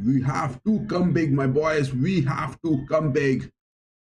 big. We have to come big, my boys. We have to come big.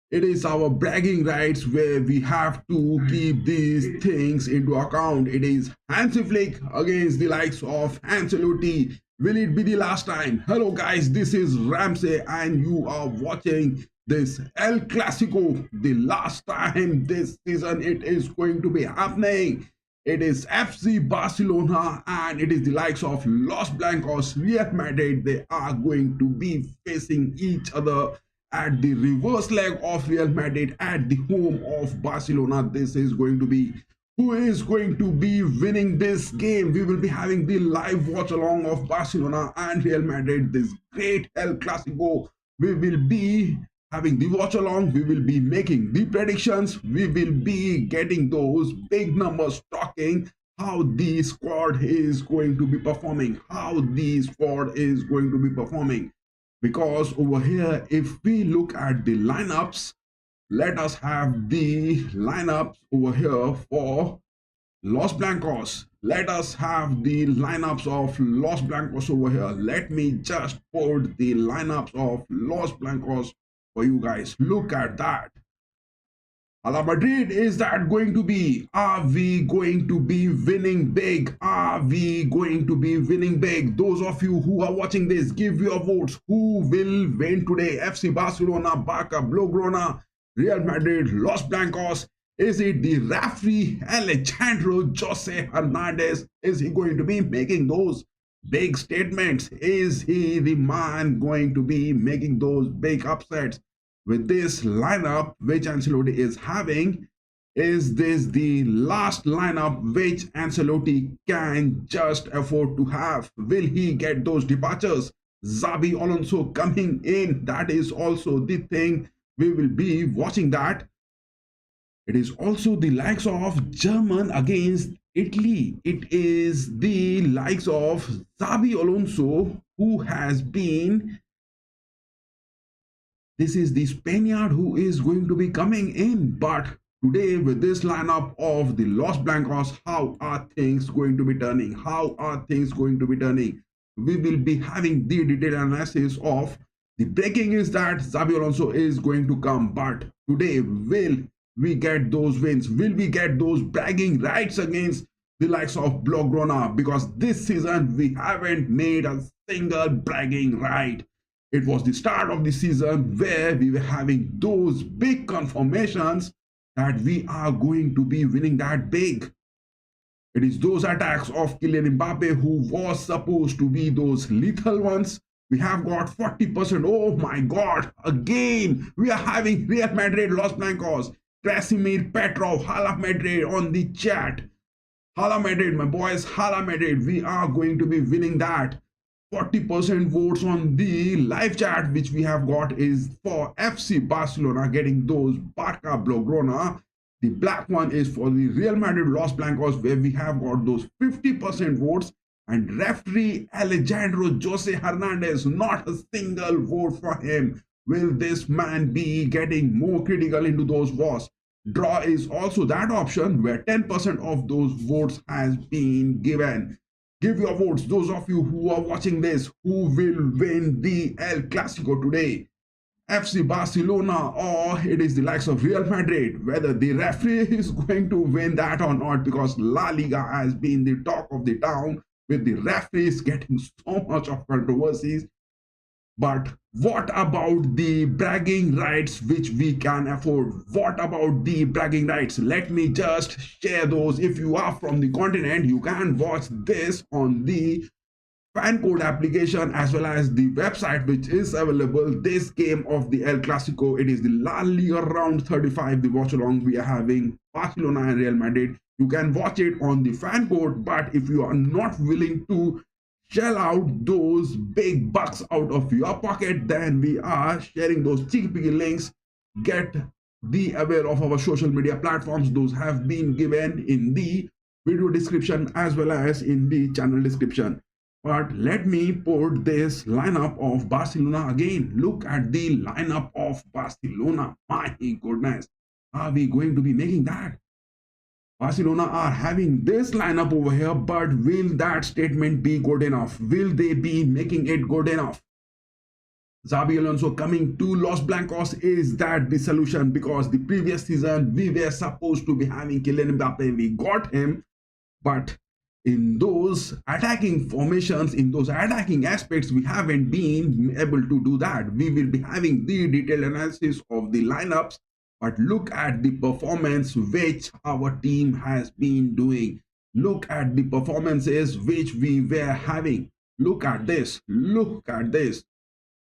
It is our bragging rights where we have to keep these things into account. It is Hansi Flick against the likes of Ancelotti. Will it be the last time? Hello guys, this is RAMSAY and you are watching this El Clásico. The last time this season it is going to be happening. It is FC Barcelona and it is the likes of Los Blancos, Real Madrid. They are going to be facing each other at the reverse leg of Real Madrid at the home of Barcelona. This is going to be who is going to be winning this game. We will be having the live watch along of Barcelona and Real Madrid, this great El Clásico. We will be having the watch along, we will be making the predictions, we will be getting those big numbers talking how the squad is going to be performing, because over here if we look at the lineups, let us have the lineups over here for Los Blancos. Let us have the lineups of Los Blancos over here. Let me just put the lineups of Los Blancos for you guys. Look at that. Real Madrid, is that going to be? Are we going to be winning big? Are we going to be winning big? Those of you who are watching this, give your votes. Who will win today? FC Barcelona, Barca, Blaugrana, Real Madrid, Los Blancos. Is it the referee Alejandro Jose Hernandez? Is he going to be making those big statements? Is he the man going to be making those big upsets? With this lineup which Ancelotti is having, is this the last lineup which Ancelotti can just afford to have? Will he get those departures? Xabi Alonso coming in, that is also the thing. We will be watching that. It is also the likes of German against Italy. It is the likes of Xabi Alonso who has been. This is the Spaniard who is going to be coming in. But today with this lineup of the Los Blancos, how are things going to be turning? How are things going to be turning? We will be having the detailed analysis of the breaking is that Xabi Alonso is going to come. But today, will we get those wins? Will we get those bragging rights against the likes of Blaugrana? Because this season we haven't made a single bragging right. It was the start of the season where we were having those big confirmations that we are going to be winning that big. It is those attacks of Kylian Mbappe who was supposed to be those lethal ones. We have got 40%. Oh my God, again, we are having Real Madrid, Los Blancos, Krasimir Petrov, Hala Madrid on the chat. Hala Madrid, my boys, Hala Madrid, we are going to be winning that. 40% votes on the live chat which we have got is for FC Barcelona getting those Barca Blaugrana. The black one is for the Real Madrid Los Blancos where we have got those 50% votes, and referee Alejandro Jose Hernandez, not a single vote for him. Will this man be getting more critical into those votes? Draw is also that option where 10% of those votes has been given. Give your votes, those of you who are watching this, who will win the El Clásico today? FC Barcelona or it is the likes of Real Madrid? Whether the referee is going to win that or not, because La Liga has been the talk of the town with the referees getting so much of controversies. But what about the bragging rights which we can afford? What about the bragging rights? Let me just share those. If you are from the continent, you can watch this on the fan code application as well as the website which is available. This game of the El Clásico, it is the La Liga Round 35, the watch along. We are having Barcelona and Real Madrid. You can watch it on the fan code, but if you are not willing to shell out those big bucks out of your pocket, then we are sharing those cheeky links. Be aware of our social media platforms. Those have been given in the video description as well as in the channel description. But let me put this lineup of Barcelona again. Look at the lineup of Barcelona. My goodness, are we going to be making that? Barcelona are having this lineup over here, but will that statement be good enough? Will they be making it good enough? Xabi Alonso coming to Los Blancos, is that the solution? Because the previous season we were supposed to be having Kylian Mbappe, we got him, but in those attacking formations, in those attacking aspects, we haven't been able to do that. We will be having the detailed analysis of the lineups, but look at the performance which our team has been doing. Look at the performances which we were having. Look at this. Look at this.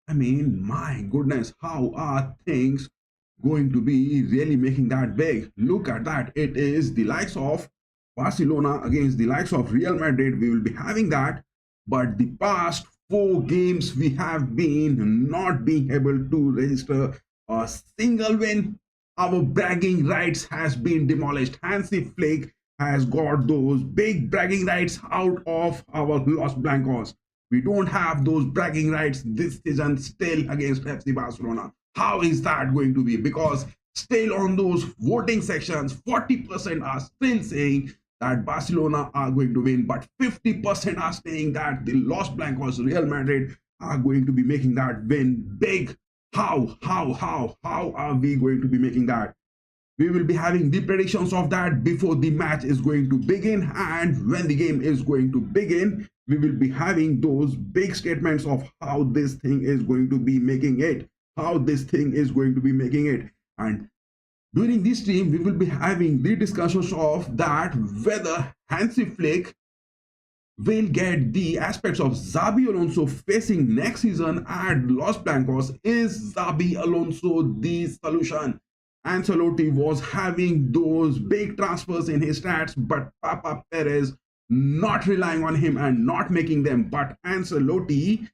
I mean, my goodness, how are things going to be really making that big? Look at that. It is the likes of Barcelona against the likes of Real Madrid. We will be having that. But the past 4 games, we have been not being able to register a single win. Our bragging rights has been demolished. Hansi Flick has got those big bragging rights out of our Los Blancos. We don't have those bragging rights this season still against FC Barcelona. How is that going to be? Because still on those voting sections, 40% are still saying that Barcelona are going to win, but 50% are saying that the Los Blancos, Real Madrid, are going to be making that win big. How are we going to be making that? We will be having the predictions of that before the match is going to begin, and when the game is going to begin, we will be having those big statements of how this thing is going to be making it, and during this stream we will be having the discussions of that, whether Hansi Flick will get the aspects of Xabi Alonso facing next season at Los Blancos. Is Xabi Alonso the solution? Ancelotti was having those big transfers in his stats, but Papa Perez not relying on him and not making them. But Ancelotti,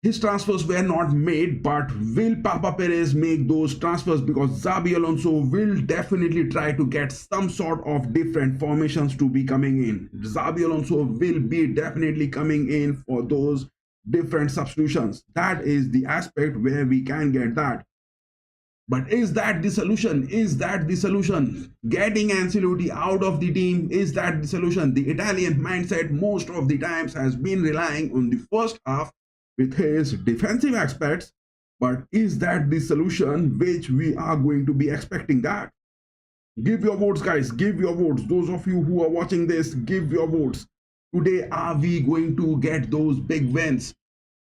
his transfers were not made, but will Papa Perez make those transfers? Because Xabi Alonso will definitely try to get some sort of different formations to be coming in. Xabi Alonso will be definitely coming in for those different substitutions. That is the aspect where we can get that. But is that the solution? Is that the solution? Getting Ancelotti out of the team, is that the solution? The Italian mindset most of the times has been relying on the first half with his defensive aspects. But is that the solution which we are going to be expecting that? Give your votes, guys. Give your votes. Those of you who are watching this, give your votes. Today, are we going to get those big wins?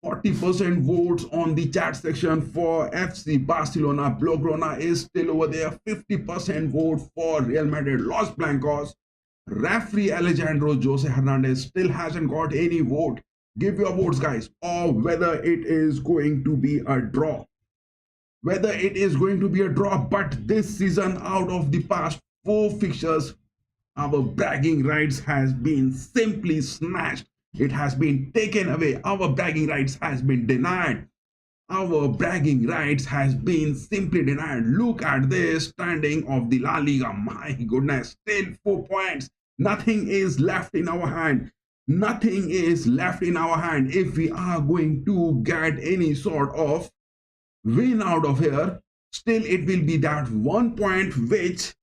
40% votes on the chat section for FC Barcelona. Blaugrana is still over there. 50% vote for Real Madrid Los Blancos. Referee Alejandro Jose Hernandez still hasn't got any vote. Give your votes, guys, or whether it is going to be a draw. Whether it is going to be a draw, but this season, out of the past 4 fixtures, our bragging rights has been simply snatched. It has been taken away. Our bragging rights has been denied. Our bragging rights has been simply denied. Look at this standing of the La Liga. My goodness, still 4 points. Nothing is left in our hand. Nothing is left in our hand. If we are going to get any sort of win out of here, still it will be that 1 point which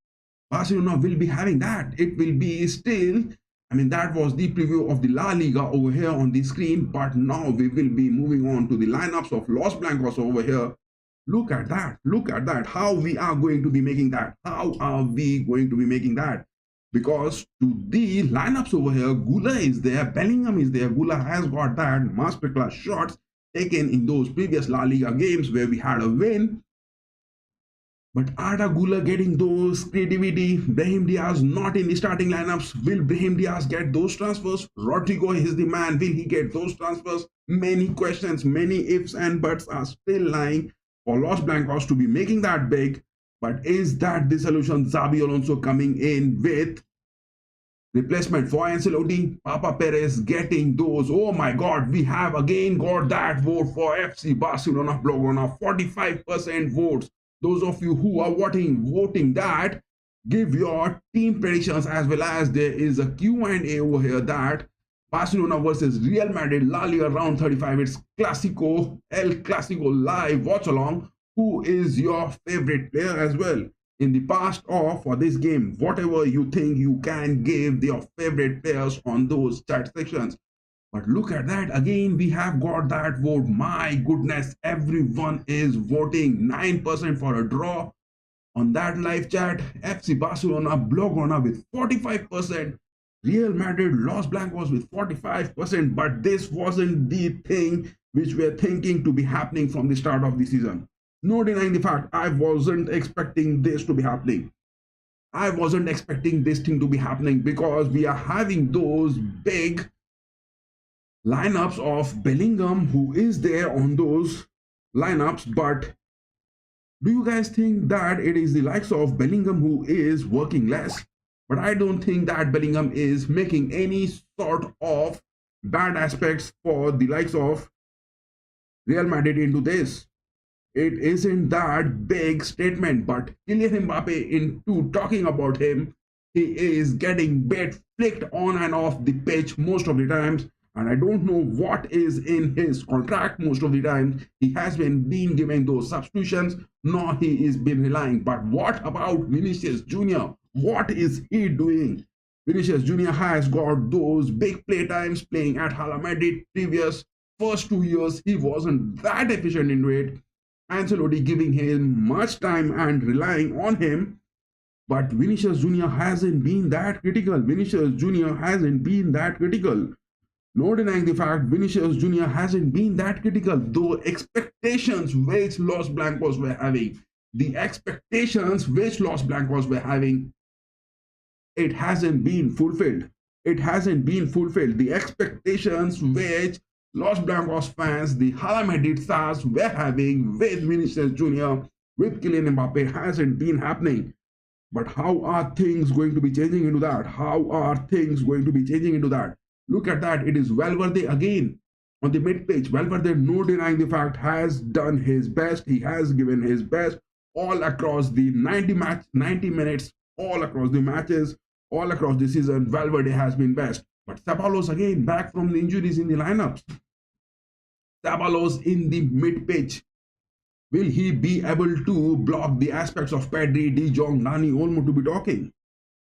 Barcelona will be having. That it will be still, I mean, that was the preview of the La Liga over here on the screen, but now we will be moving on to the lineups of Los Blancos over here. Look at that. Look at that. How we are going to be making that. How are we going to be making that? Because to the lineups over here, Gula is there, Bellingham is there. Gula has got that masterclass shots taken in those previous La Liga games where we had a win. But Arda Güler getting those creativity. Brahim Diaz not in the starting lineups. Will Brahim Diaz get those transfers? Rodrigo is the man. Will he get those transfers? Many questions, many ifs and buts are still lying for Los Blancos to be making that big. But is that the solution? Xabi Alonso coming in with replacement for Ancelotti. Papa Perez getting those. Oh my God, we have again got that vote for FC Barcelona Blaugrana. 45% votes. Those of you who are voting that, give your team predictions, as well as there is a Q&A over here that Barcelona versus Real Madrid La Liga round 35. It's Clásico, El Clásico live watch-along. Who is your favorite player as well in the past or for this game? Whatever you think, you can give your favorite players on those chat sections. But look at that, again we have got that vote. My goodness, everyone is voting. 9% for a draw on that live chat. FC Barcelona Blaugrana with 45%. Real Madrid Los Blancos with 45%. But this wasn't the thing which we're thinking to be happening from the start of the season. No denying the fact, I wasn't expecting this to be happening. I wasn't expecting this thing to be happening, because we are having those big lineups of Bellingham, who is there on those lineups. But do you guys think that it is the likes of Bellingham who is working less? But I don't think that Bellingham is making any sort of bad aspects for the likes of Real Madrid into this. It isn't that big statement, but Kylian Mbappe, into talking about him, he is getting bit flicked on and off the pitch most of the times. And I don't know what is in his contract most of the time. He has been given those substitutions, nor he is been relying. But what about Vinicius Jr.? What is he doing? Vinicius Jr. has got those big play times playing at Real Madrid. Previous first 2 years, he wasn't that efficient into it. Ancelotti giving him much time and relying on him. But Vinicius Jr. hasn't been that critical. Vinicius Jr. hasn't been that critical. No denying the fact, Vinicius Jr. hasn't been that critical. Though expectations which Los Blancos were having, the expectations which Los Blancos were having, it hasn't been fulfilled. It hasn't been fulfilled. The expectations which Los Blancos fans, the Real Madrid stars were having with Vinicius Jr., with Kylian Mbappe, hasn't been happening. But how are things going to be changing into that? How are things going to be changing into that? Look at that. It is Valverde again on the mid-pitch. Valverde, no denying the fact, has done his best. He has given his best all across the 90 minutes, all across the matches, all across the season. Valverde has been best. But Ceballos again back from the injuries in the lineups. Ceballos in the mid-pitch. Will he be able to block the aspects of Pedri, De Jong, Nani, Olmo to be talking?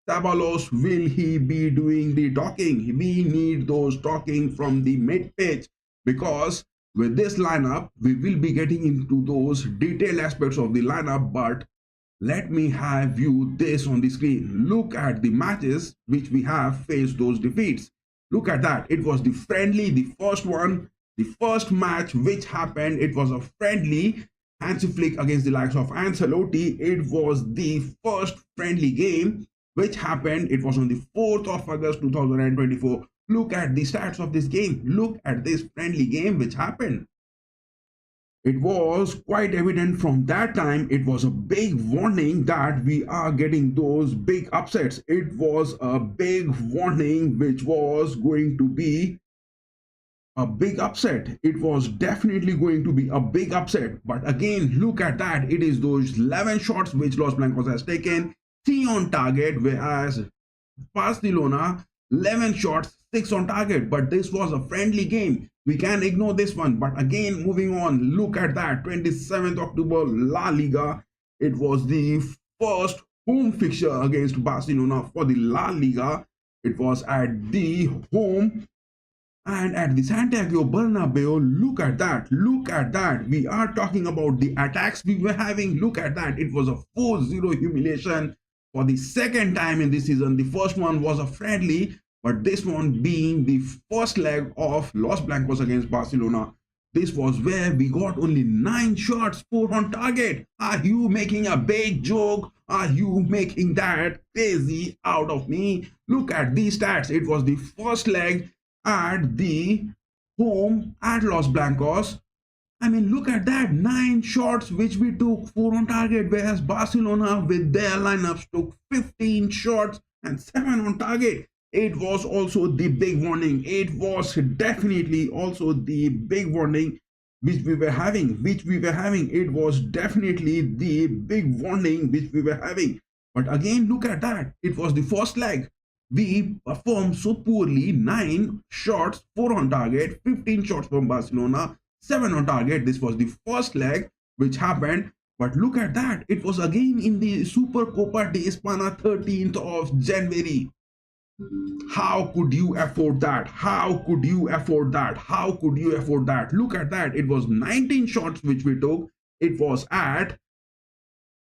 Ceballos, will he be doing the talking? We need those talking from the mid-pitch, because with this lineup, we will be getting into those detailed aspects of the lineup. But let me have you this on the screen. Look at the matches which we have faced those defeats. Look at that. It was the friendly, the first one, the first match which happened. It was a friendly Hansi Flick against the likes of Ancelotti. It was the first friendly game which happened. It was on the 4th of August 2024. Look at the stats of this game. Look at this friendly game which happened. It was quite evident from that time. It was a big warning that we are getting those big upsets. It was a big warning which was going to be a big upset. It was definitely going to be a big upset. But again, look at that. It is those 11 shots which Los Blancos has taken, 3 on target, whereas Barcelona 11 shots, 6 on target. But this was a friendly game. We can ignore this one. But again, moving on, look at that. 27th October, La Liga. It was the first home fixture against Barcelona for the La Liga. It was at the home and at the Santiago Bernabeu. Look at that. Look at that. We are talking about the attacks we were having. Look at that. It was a 4-0 humiliation for the second time in this season. The first one was a friendly, but this one being the first leg of Los Blancos against Barcelona. This was where we got only 9 shots, 4 on target. Are you making a big joke? Are you making that crazy out of me? Look at these stats. It was the first leg at the home at Los Blancos. I mean, look at that. 9 shots which we took, 4 on target, whereas Barcelona with their lineups took 15 shots and 7 on target. It was also the big warning. It was definitely also the big warning which we were having. It was definitely the big warning which we were having. But again, look at that. It was the first leg. We performed so poorly. 9 shots, 4 on target, 15 shots from Barcelona, 7 on target. This was the first leg which happened. But look at that. It was again in the Super Copa de España, 13th of January. How could you afford that? How could you afford that? How could you afford that? Look at that. It was 19 shots which we took. It was at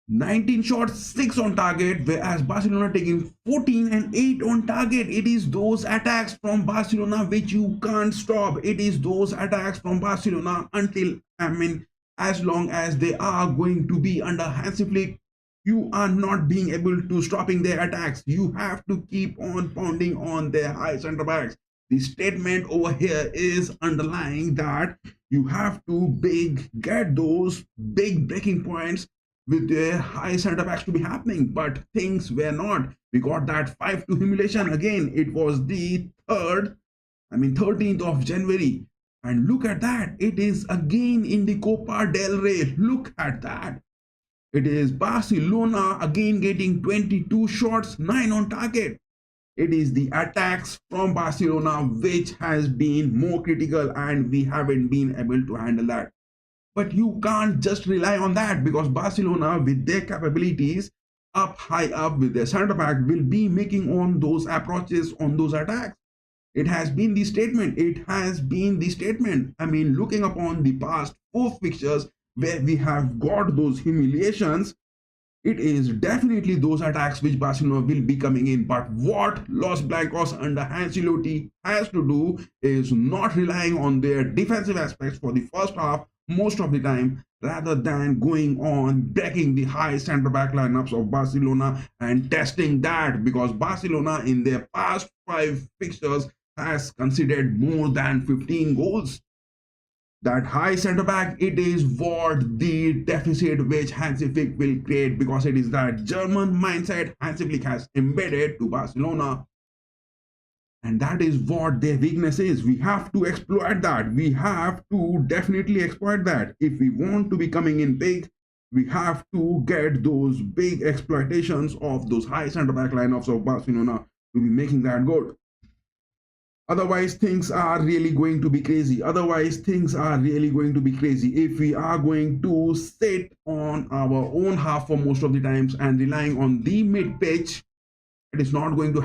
19 shots, 6 on target, whereas Barcelona taking 14 and 8 on target. It is those attacks from Barcelona which you can't stop. It is those attacks from Barcelona until, as long as they are going to be under Hansi Flick, you are not being able to stopping their attacks. You have to keep on pounding on their high center backs. The statement over here is underlying that you have to get those big breaking points with their high center backs to be happening, but things were not. We got that 5-2 humiliation again. It was the 13th of January. And look at that. It is again in the Copa del Rey. Look at that. It is Barcelona again getting 22 shots, 9 on target. It is the attacks from Barcelona which has been more critical, and we haven't been able to handle that. But you can't just rely on that, because Barcelona, with their capabilities up high up with their center back, will be making on those approaches on those attacks. It has been the statement. It has been the statement. I mean, looking upon the past 4 fixtures where we have got those humiliations, it is definitely those attacks which Barcelona will be coming in. But what Los Blancos under Ancelotti has to do is not relying on their defensive aspects for the first half most of the time, rather than going on breaking the high center back lineups of Barcelona and testing that, because Barcelona in their past 5 fixtures has conceded more than 15 goals. That high center back, it is what the deficit which Hansi Flick will create, because it is that German mindset Hansi Flick has embedded to Barcelona. And that is what their weakness is. We have to exploit that. We have to definitely exploit that. If we want to be coming in big, we have to get those big exploitations of those high center back lineups of Barcelona to be making that good. Otherwise, things are really going to be crazy. If we are going to sit on our own half for most of the times and relying on the mid pitch, it is not going to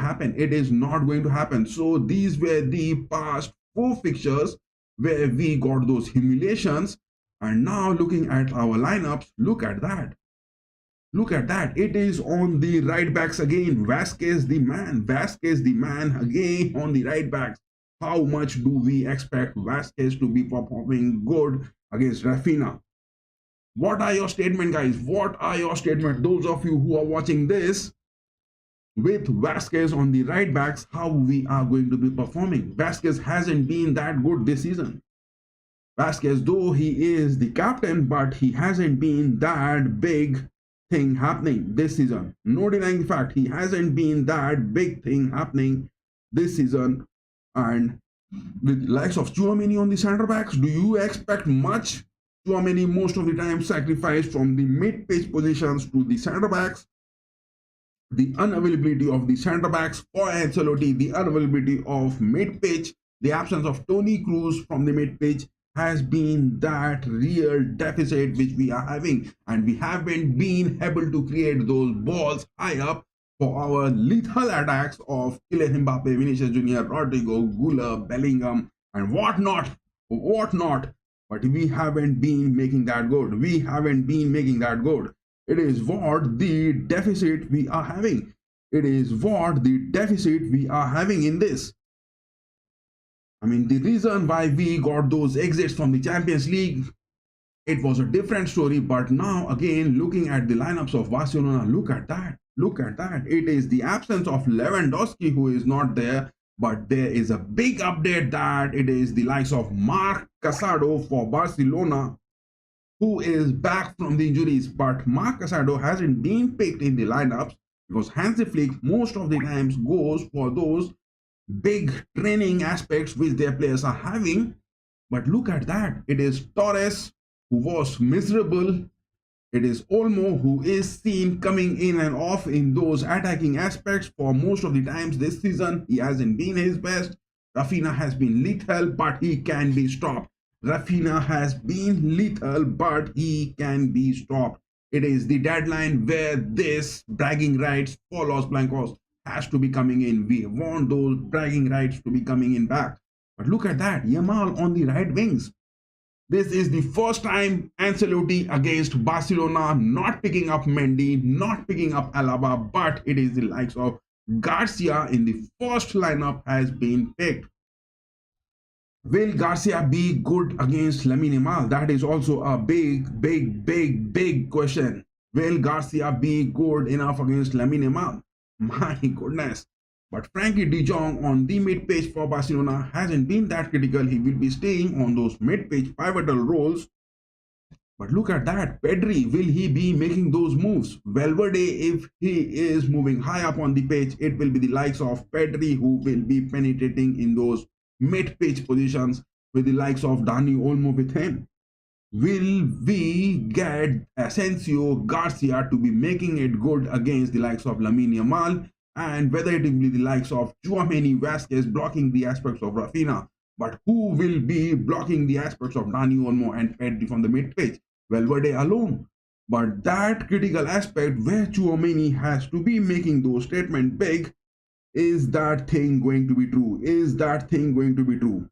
happen. So these were the past 4 fixtures where we got those humiliations. And now looking at our lineups, look at that. It is on the right backs again. Vasquez the man again on the right backs. How much do we expect Vasquez to be performing good against Rafinha? What are your statements, guys? Those of you who are watching this, with Vasquez on the right backs, how we are going to be performing? Vasquez hasn't been that good this season. Vasquez, though he is the captain, but he hasn't been that big thing happening this season. No denying the fact, he hasn't been that big thing happening this season. And with likes of Tchouaméni on the center backs, do you expect much? Tchouaméni most of the time sacrificed from the mid-pitch positions to the center backs. The unavailability of the center backs for Ancelotti, the unavailability of mid-pitch, the absence of Toni Kroos from the mid-pitch has been that real deficit which we are having, and we haven't been able to create those balls high up for our lethal attacks of Kylian Mbappe, Vinicius Junior, Rodrigo, Güler, Bellingham, and whatnot. But we haven't been making that good. It is what the deficit we are having. In this. I mean, the reason why we got those exits from the Champions League, it was a different story. But now, again, looking at the lineups of Barcelona, look at that. It is the absence of Lewandowski who is not there. But there is a big update that it is the likes of Marc Casado for Barcelona, who is back from the injuries. But Marc Casado hasn't been picked in the lineups because Hansi Flick most of the times goes for those big training aspects which their players are having. But look at that. It is Torres who was miserable. It is Olmo who is seen coming in and off in those attacking aspects for most of the times this season. He hasn't been his best. Rafinha has been lethal, but he can be stopped. It is the deadline where this bragging rights for Los Blancos has to be coming in. We want those bragging rights to be coming in back. But look at that, Yamal on the right wings. This is the first time Ancelotti against Barcelona not picking up Mendy, not picking up Alaba, but it is the likes of Garcia in the first lineup has been picked. Will Garcia be good against Lamine Yamal? That is also a big question. Will Garcia be good enough against Lamine Yamal? My goodness. But Frankie de Jong on the mid-pitch for Barcelona hasn't been that critical. He will be staying on those mid-pitch pivotal roles. But look at that. Pedri, will he be making those moves? Valverde, if he is moving high up on the pitch, it will be the likes of Pedri who will be penetrating in those mid-pitch positions with the likes of Dani Olmo with him. Will we get Asensio, Garcia to be making it good against the likes of Lamine Yamal? And whether it will be the likes of Tchouaméni, Vasquez blocking the aspects of Rafinha, but who will be blocking the aspects of Dani Olmo and Pedri from the mid-pitch? Valverde alone. But that critical aspect where Tchouaméni has to be making those statements big, is that thing going to be true? Is that thing going to be true?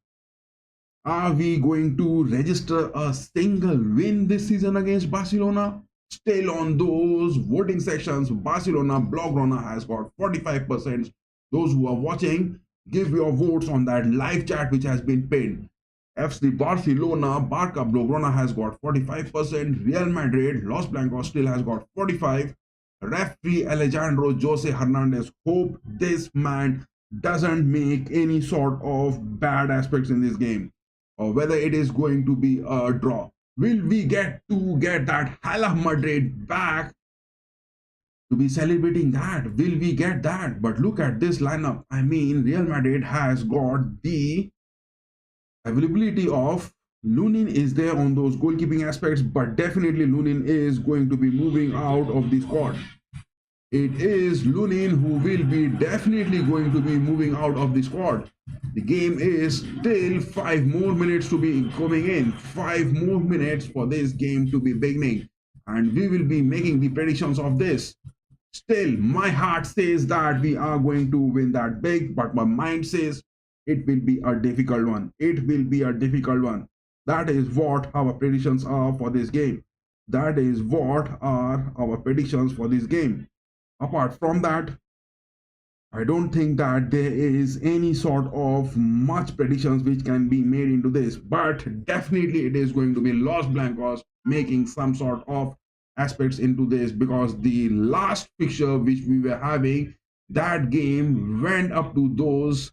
Are we going to register a single win this season against Barcelona? Still on those voting sections, Barcelona Blaugrana has got 45%. Those who are watching, give your votes on that live chat which has been pinned. FC Barcelona, Barca Blaugrana has got 45%. Real Madrid, Los Blancos still has got 45%. Referee Alejandro Jose Hernandez, hope this man doesn't make any sort of bad aspects in this game, or whether it is going to be a draw. Will we get that Real Madrid back to be celebrating that? Will we get that? But look at this lineup. I mean, Real Madrid has got the availability of Lunin is there on those goalkeeping aspects, but definitely Lunin is going to be moving out of the squad. It is Lunin who will be definitely going to be moving out of the squad. The game is still 5 more minutes to be coming in. 5 more minutes for this game to be beginning. And we will be making the predictions of this. Still, my heart says that we are going to win that big, but my mind says it will be a difficult one. It will be a difficult one. That is what our predictions are for this game. That is what are our predictions for this game. Apart from that, I don't think that there is any sort of much predictions which can be made into this, but definitely it is going to be Los Blancos making some sort of aspects into this, because the last fixture which we were having, that game went up to those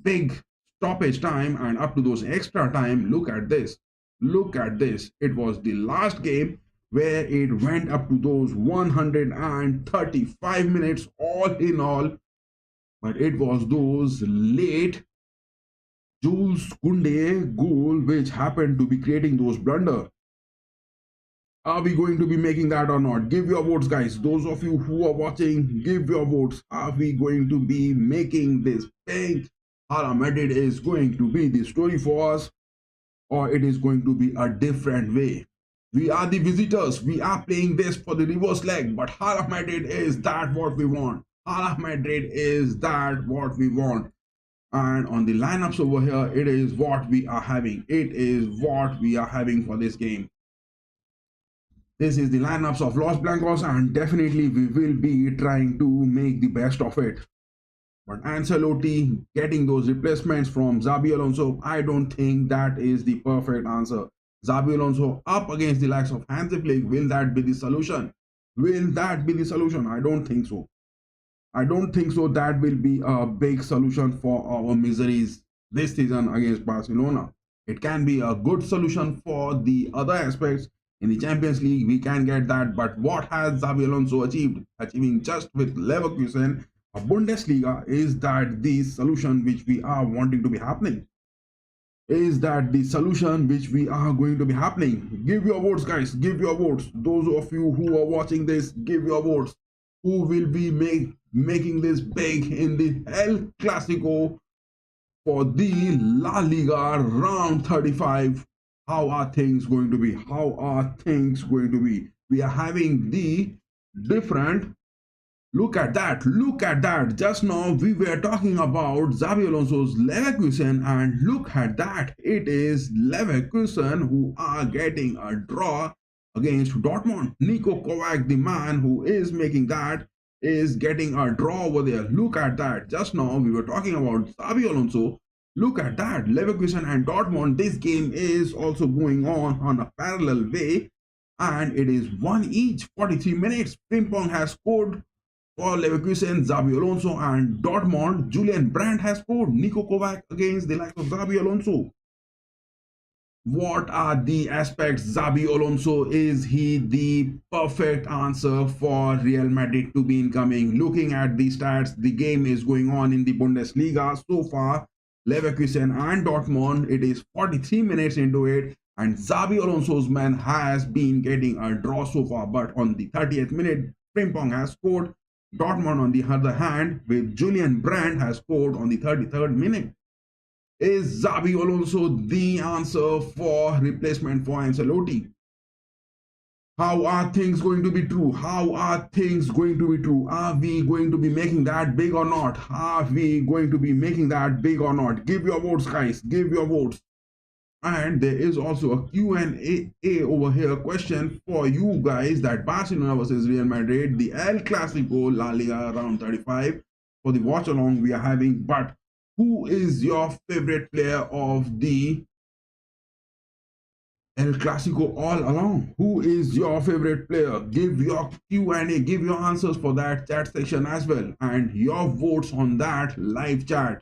big stoppage time and up to those extra time. Look at this. Look at this. It was the last game where it went up to those 135 minutes all in all, but it was those late Jules Koundé goal which happened to be creating those blunder. Are we going to be making that or not? Give your votes, guys. Those of you who are watching, give your votes. Are we going to be making this big? Real Madrid is going to be the story for us, or it is going to be a different way? We are the visitors. We are playing this for the reverse leg, but Real Madrid is that what we want. Real Madrid is that what we want. And on the lineups over here, it is what we are having. It is what we are having for this game. This is the lineups of Los Blancos, and definitely we will be trying to make the best of it. But Ancelotti getting those replacements from Xabi Alonso, I don't think that is the perfect answer. Xabi Alonso up against the likes of Hansi, will that be the solution? Will that be the solution? I don't think so. I don't think so. That will be a big solution for our miseries this season against Barcelona. It can be a good solution for the other aspects. In the Champions League, we can get that. But what has Xabi Alonso achieved? Achieving just with Leverkusen, a Bundesliga, is that the solution which we are wanting to be happening? Is that the solution which we are going to be happening? Give your votes, guys. Give your votes. Those of you who are watching this, give your votes. Who will be making this big in the El Clásico for the La Liga round 35? How are things going to be? How are things going to be? We are having the different Look at that, look at that. Just now we were talking about Xabi Alonso's Leverkusen, and look at that. It is Leverkusen who are getting a draw against Dortmund. Niko Kovac, the man who is making that, is getting a draw over there. Look at that. Just now we were talking about Xabi Alonso. Look at that. Leverkusen and Dortmund. This game is also going on a parallel way, and it is one each. 43 minutes. Frimpong has scored for Leverkusen, Xabi Alonso, and Dortmund, Julian Brandt has scored. Niko Kovac against the likes of Xabi Alonso. What are the aspects? Xabi Alonso, is he the perfect answer for Real Madrid to be incoming? Looking at the stats, the game is going on in the Bundesliga so far. Leverkusen and Dortmund, it is 43 minutes into it, and Xabi Alonso's man has been getting a draw so far. But on the 30th minute, Frimpong has scored. Dortmund, on the other hand, with Julian Brandt, has scored on the 33rd minute. Is Xabi Alonso the answer for replacement for Ancelotti? How are things going to be true? How are things going to be true? Are we going to be making that big or not? Are we going to be making that big or not? Give your votes, guys. Give your votes. And there is also a Q&A over here question for you guys, that Barcelona versus Real Madrid, the El Clásico La Liga Round 35 for the watch along we are having. But who is your favorite player of the El Clásico all along? Who is your favorite player? Give your Q&A, give your answers for that chat section as well, and your votes on that live chat.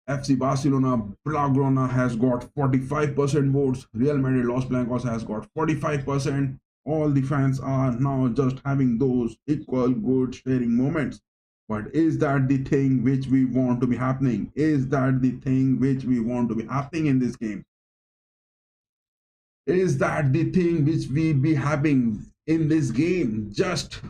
FC Barcelona Blaugrana has got 45% votes. Real Madrid Los Blancos has got 45%. All the fans are now just having those equal good sharing moments. But is that the thing which we want to be happening? Is that the thing which we want to be happening in this game? Is that the thing which we be having in this game? Just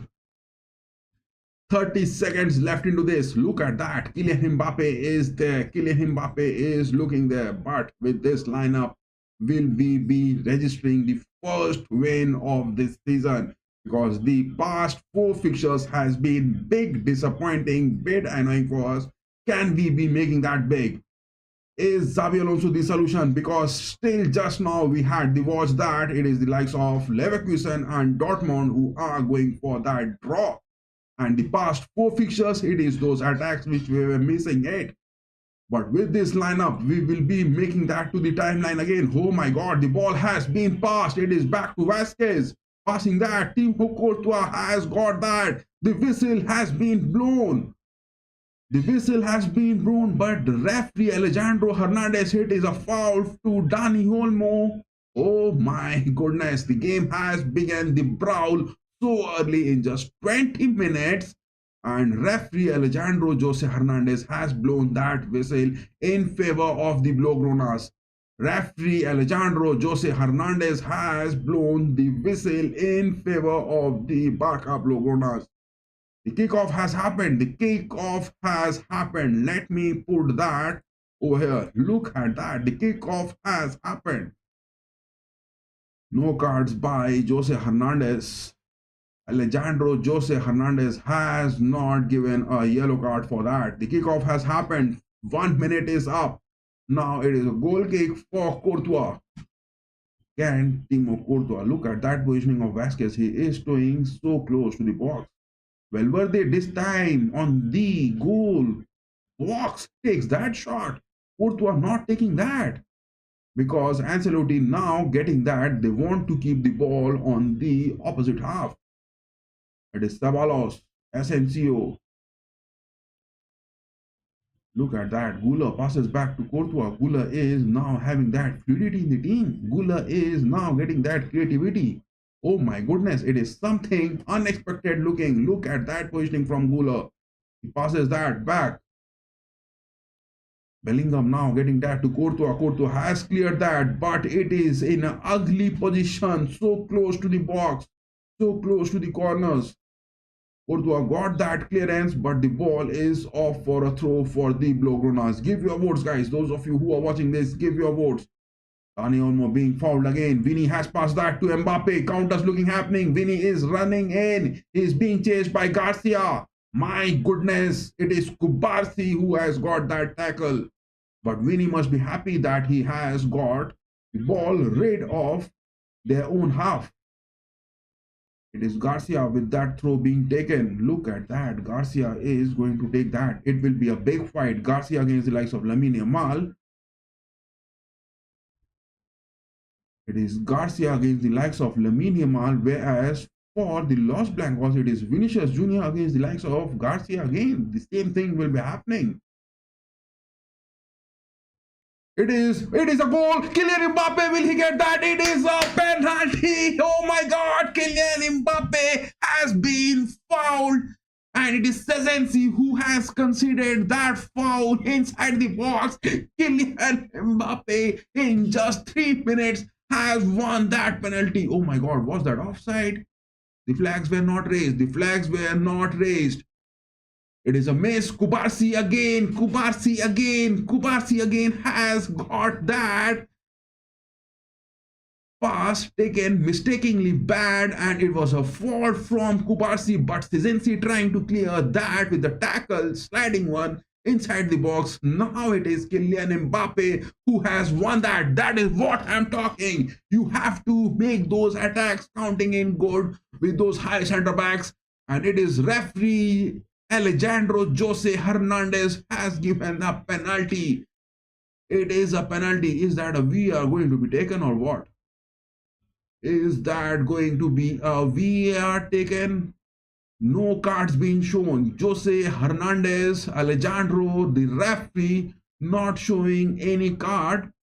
30 seconds left into this. Look at that. Kylian Mbappe is there. Kylian Mbappe is looking there. But with this lineup, will we be registering the first win of this season? Because the past 4 fixtures has been big disappointing, bit annoying for us. Can we be making that big? Is Xabi Alonso the solution? Because still just now we had the watch that it is the likes of Leverkusen and Dortmund who are going for that draw. And the past 4 fixtures, it is those attacks which we were missing it. But with this lineup, we will be making that to the timeline again. Oh my God, the ball has been passed. It is back to Vasquez. Passing that, Thibaut Courtois has got that. The whistle has been blown. The whistle has been blown, but the referee Alejandro Hernandez hit is a foul to Dani Olmo. Oh my goodness, the game has begun. The brawl so early in just 20 minutes, and referee Alejandro Jose Hernandez has blown that whistle in favor of the Blaugranas. Referee Alejandro Jose Hernandez has blown the whistle in favor of the Barca Blaugranas. The kickoff has happened. The kickoff has happened. Let me put that over here. Look at that. The kickoff has happened. No cards by Jose Hernandez. Alejandro Jose Hernandez has not given a yellow card for that. The kickoff has happened. 1 minute is up. Now it is a goal kick for Courtois. Can Thibaut Courtois, look at that positioning of Vasquez. He is staying so close to the box. Valverde this time on the goal box takes that shot. Courtois not taking that, because Ancelotti now getting that they want to keep the ball on the opposite half. It is Ceballos, Asensio. Look at that. Gula passes back to Courtois. Gula is now having that fluidity in the team. Gula is now getting that creativity. Oh my goodness, it is something unexpected looking. Look at that positioning from Gula. He passes that back. Bellingham now getting that to Courtois. Courtois has cleared that, but it is in an ugly position, so close to the box, so close to the corners. Courtois got that clearance, but the ball is off for a throw for the Blaugranas. Give your votes, guys. Those of you who are watching this, give your votes. Dani Olmo being fouled again. Vinny has passed that to Mbappe. Counters looking happening. Vinny is running in. He's being chased by Garcia. My goodness, it is Kubarsi who has got that tackle. But Vinny must be happy that he has got the ball rid of their own half. It is Garcia with that throw being taken. Look at that. Garcia is going to take that. It will be a big fight. Garcia against the likes of Lamine Yamal. It is Garcia against the likes of Lamine Yamal, whereas for the Los Blancos, it is Vinicius Jr. against the likes of Garcia again. The same thing will be happening. It is a goal. Kylian Mbappe, will he get that? It is a penalty. Oh my God, Kylian Mbappe has been fouled. And it is Szczęsny who has considered that foul inside the box. Kylian Mbappe in just 3 minutes has won that penalty. Oh my God, was that offside? The flags were not raised. The flags were not raised. It is a miss. Kubarsi again. Kubarsi again. Kubarsi again has got that pass taken mistakenly bad, and it was a fault from Kubarsi, but Szczęsny trying to clear that with the tackle, sliding one inside the box. Now it is Kylian Mbappe who has won that. That is what I'm talking. You have to make those attacks counting in good with those high center backs, and it is referee Alejandro Jose Hernandez has given a penalty. It is a penalty. Is that a VAR going to be taken or what? Is that going to be a VAR taken? No cards being shown. Jose Hernandez, Alejandro, the referee, not showing any card.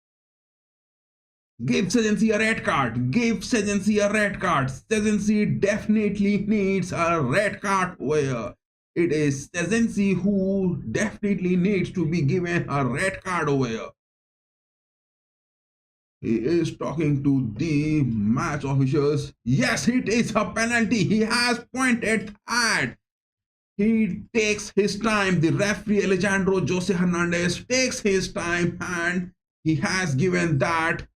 Give Szczęsny a red card. Give Szczęsny a red card. Szczęsny definitely needs a red card over. It is Szczęsny who definitely needs to be given a red card over. He is talking to the match officials. Yes, it is a penalty. He has pointed at. He takes his time. The referee Alejandro Jose Hernandez takes his time, and he has given that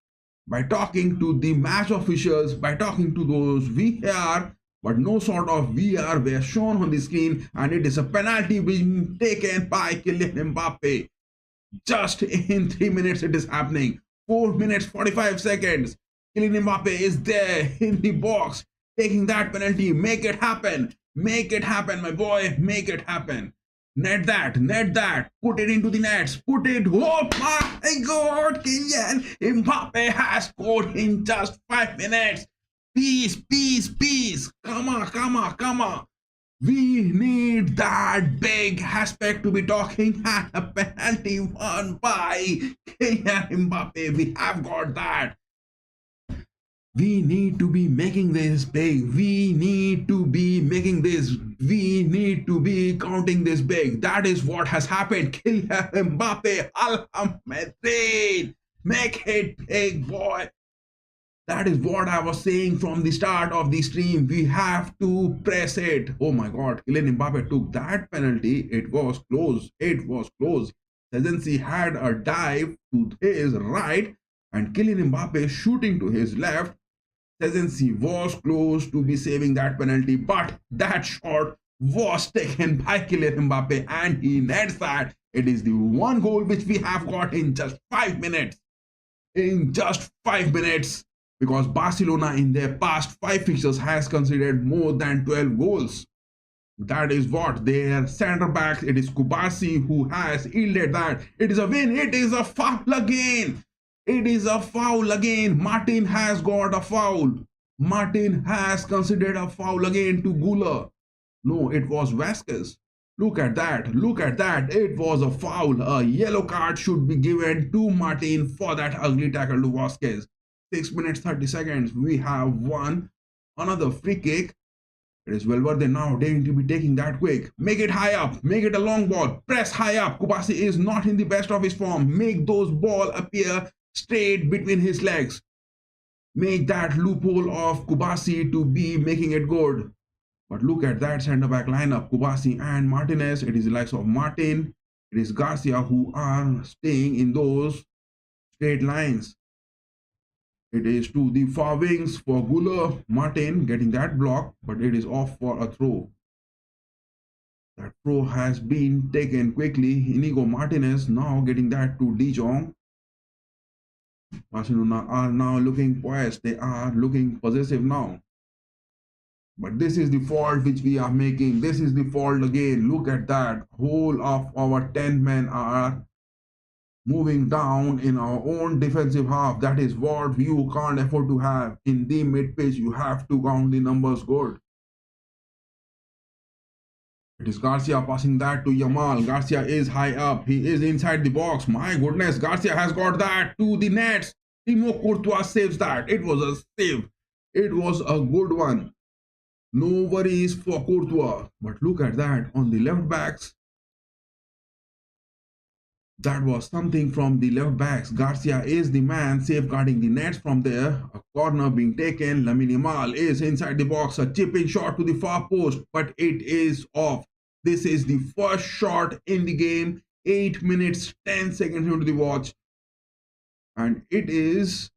by talking to the match officials, by talking to those VAR, but no sort of VAR were shown on the screen, and it is a penalty being taken by Kylian Mbappe. Just in 3 minutes it is happening. 4 minutes 45 seconds. Kylian Mbappe is there in the box taking that penalty. Make it happen. Make it happen, my boy. Make it happen. Net that. Net that. Put it into the nets. Put it. Oh my God. Kylian Mbappe has scored in just 5 minutes. Peace, peace, peace. Come on, come on, come on. We need that big aspect to be talking at a penalty won by Kylian Mbappe. We have got that. We need to be making this big. We need to be making this. We need to be counting this big. That is what has happened. Kylian Mbappe, Real Madrid. Make it big, boy. That is what I was saying from the start of the stream. We have to press it. Oh my God, Kylian Mbappe took that penalty. It was close. It was close. Szczęsny had a dive to his right, and Kylian Mbappe shooting to his left. Szczęsny was close to be saving that penalty, but that shot was taken by Kylian Mbappe, and he nets that. It is the one goal which we have got in just 5 minutes. In just 5 minutes. Because Barcelona in their past 5 fixtures has considered more than 12 goals. That is what their center backs, it is Kubarsi who has yielded that. It is a win. It is a foul again. It is a foul again. Martin has got a foul. Martin has considered a foul again to Gula. No, it was Vasquez. Look at that. Look at that. It was a foul. A yellow card should be given to Martin for that ugly tackle to Vasquez. 6 minutes 30 seconds. We have won another free kick. It is Valverde now going to be taking that quick. Make it high up. Make it a long ball. Press high up. Kubarsi is not in the best of his form. Make those ball appear straight between his legs. Make that loophole of Kubarsi to be making it good. But look at that centre back lineup. Kubarsi and Martinez. It is the likes of Martin. It is Garcia who are staying in those straight lines. It is to the far wings for Guler. Martin getting that block, but it is off for a throw. That throw has been taken quickly. Inigo Martinez now getting that to De Jong. Barcelona are now looking poised. They are looking possessive now. But this is the fault which we are making. This is the fault again. Look at that. Whole of our 10 men are moving down in our own defensive half. That is what you can't afford to have. In the mid pitch, you have to count the numbers good. It is Garcia passing that to Yamal. Garcia is high up. He is inside the box. My goodness, Garcia has got that to the nets. Timo Courtois saves that. It was a save. It was a good one. No worries for Courtois. But look at that on the left backs. That was something from the left backs. Garcia is the man safeguarding the nets from there. A corner being taken. Lamine Yamal is inside the box. A chipping shot to the far post, but it is off. This is the first shot in the game. 8 minutes, 10 seconds into the watch. And it is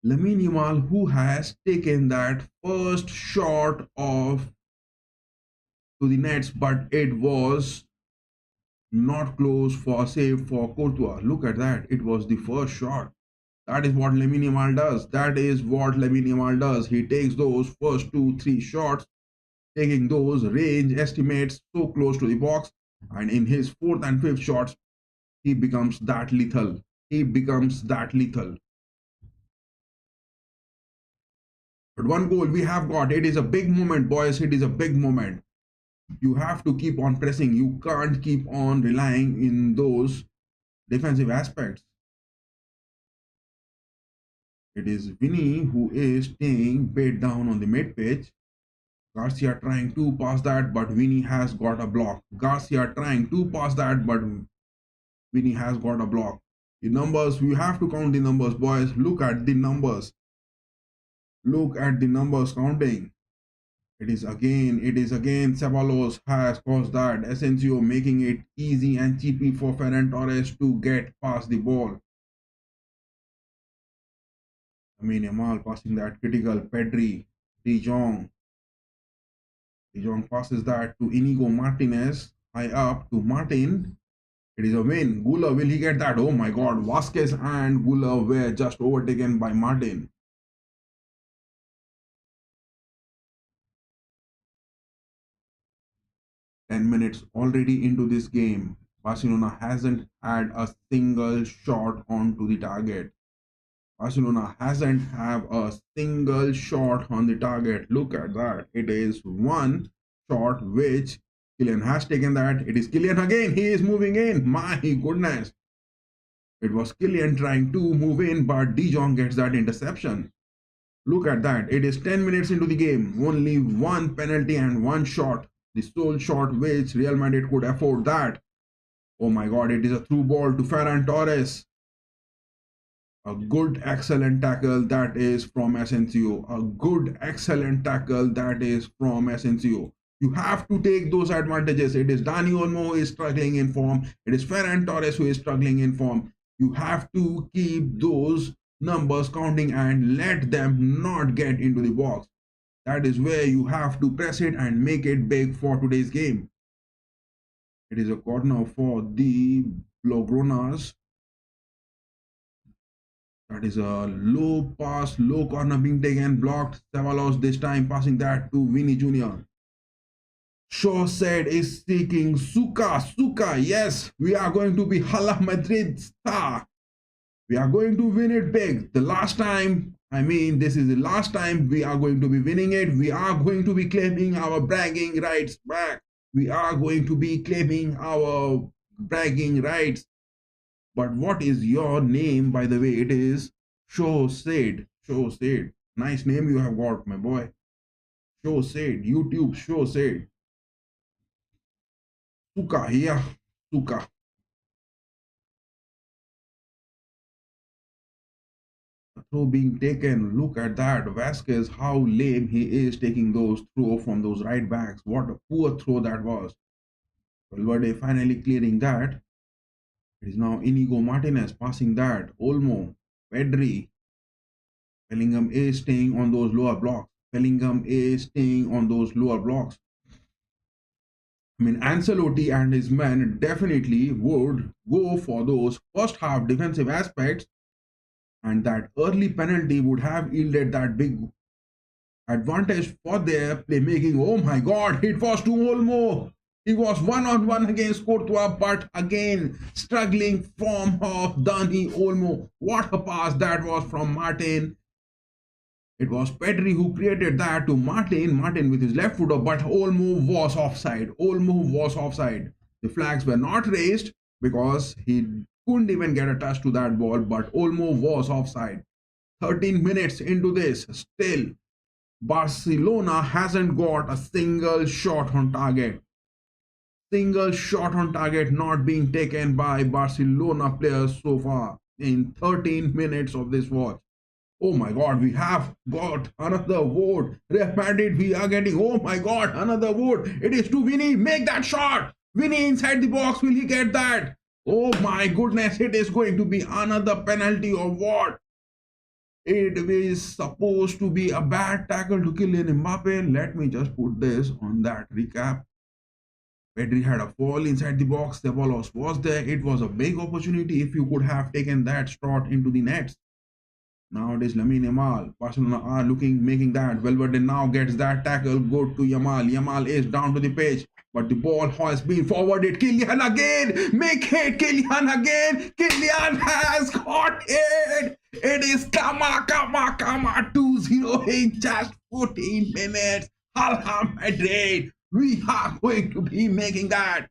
Lamine Yamal who has taken that first shot off to the nets, but it was not close for a save for Courtois. Look at that. It was the first shot. That is what Lamine Yamal does. That is what Lamine Yamal does. He takes those first 2-3 shots, taking those range estimates so close to the box. And in his fourth and fifth shots, he becomes that lethal. He becomes that lethal. But one goal we have got. It is a big moment, boys. It is a big moment. You have to keep on pressing. You can't keep on relying in those defensive aspects. It is Vinny who is staying bait down on the mid pitch. Garcia trying to pass that, but Vinny has got a block. Garcia trying to pass that, but Vinny has got a block. The numbers, we have to count the numbers, boys. Look at the numbers. Look at the numbers counting. It is again Ceballos has caused that. Asensio making it easy and cheapy for Ferran Torres to get past the ball. Yamal passing that critical. Pedri, De Jong. De Jong passes that to Inigo Martinez. High up to Martin. It is a win. Guler, will he get that? Oh my god. Vasquez and Guler were just overtaken by Martin. Minutes already into this game. Barcelona hasn't had a single shot onto the target. Barcelona hasn't have a single shot on the target. Look at that. It is one shot which Kylian has taken that. It is Kylian again. He is moving in. My goodness. It was Kylian trying to move in, but De Jong gets that interception. Look at that. It is 10 minutes into the game. Only one penalty and one shot. The sole shot which Real Madrid could afford that. Oh my god, it is a through ball to Ferran Torres. A good, excellent tackle that is from Asensio. A good, excellent tackle that is from Asensio. You have to take those advantages. It is Dani Olmo who is struggling in form. It is Ferran Torres who is struggling in form. You have to keep those numbers counting and let them not get into the box. That is where you have to press it and make it big for today's game. It is a corner for the Blaugranas. That is a low pass, low corner being taken, blocked. Ceballos this time passing that to Vinny Jr. Shaw said is seeking Suka. Yes, we are going to be Hala Madrid star. We are going to win it big. The last time, this is the last time we are going to be winning it. We are going to be claiming our bragging rights back. We are going to be claiming our bragging rights. But what is your name, by the way? It is Show Said. Nice name you have got, my boy. Show Said. YouTube Show Said. Suka, yeah. Suka. Throw being taken. Look at that. Vasquez, how lame he is taking those throw from those right backs. What a poor throw that was. Valverde finally clearing that. It is now Inigo Martinez passing that. Olmo. Pedri. Bellingham is staying on those lower blocks. Bellingham is staying on those lower blocks. I mean, Ancelotti and his men definitely would go for those first half defensive aspects, and that early penalty would have yielded that big advantage for their playmaking. Oh my God, it was to Olmo. He was one-on-one against Courtois, but again, struggling form of Dani Olmo. What a pass that was from Martin. It was Pedri who created that to Martin. Martin with his left footer, but Olmo was offside. Olmo was offside. The flags were not raised because he couldn't even get a touch to that ball, but Olmo was offside. 13 minutes into this, still Barcelona hasn't got a single shot on target. Single shot on target not being taken by Barcelona players so far in 13 minutes of this watch. Oh my God, we have got another vote. Real Madrid, we are getting, oh my God, another vote. It is to Vinny. Make that shot. Vinny inside the box. Will he get that? Oh my goodness, it is going to be another penalty or what? It is supposed to be a bad tackle to Kylian Mbappe. Let me just put this on that recap. Pedri had a fall inside the box. Ceballos was there. It was a big opportunity if you could have taken that shot into the nets. Now it is Lamine Yamal. Barcelona are making that. Valverde now gets that tackle. Go to Yamal. Yamal is down to the pitch. But the ball has been forwarded. Kylian again. Make it. Kylian again. Kylian has got it. It is Kama 2-0 in just 14 minutes. Real Madrid. We are going to be making that.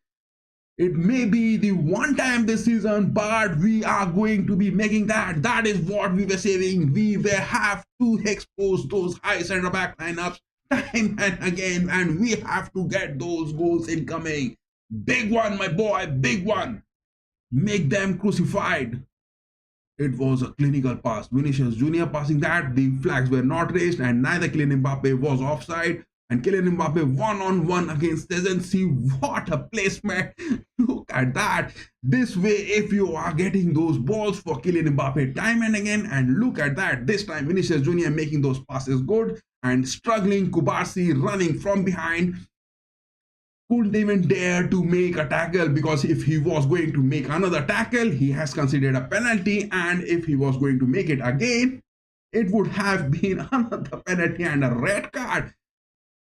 It may be the one time this season, but we are going to be making that. That is what we were saying. We will have to expose those high center back lineups time and again, and we have to get those goals incoming. Big one, my boy, big one. Make them crucified. It was a clinical pass. Vinicius Jr. passing that. The flags were not raised, and neither Kylian Mbappe was offside. And Kylian Mbappe one-on-one against Sensi. What a placement. Look at that. This way, if you are getting those balls for Kylian Mbappe time and again, and look at that. This time, Vinicius Jr. making those passes good and struggling. Kubarsi running from behind. Couldn't even dare to make a tackle, because if he was going to make another tackle, he has considered a penalty. And if he was going to make it again, it would have been another penalty and a red card.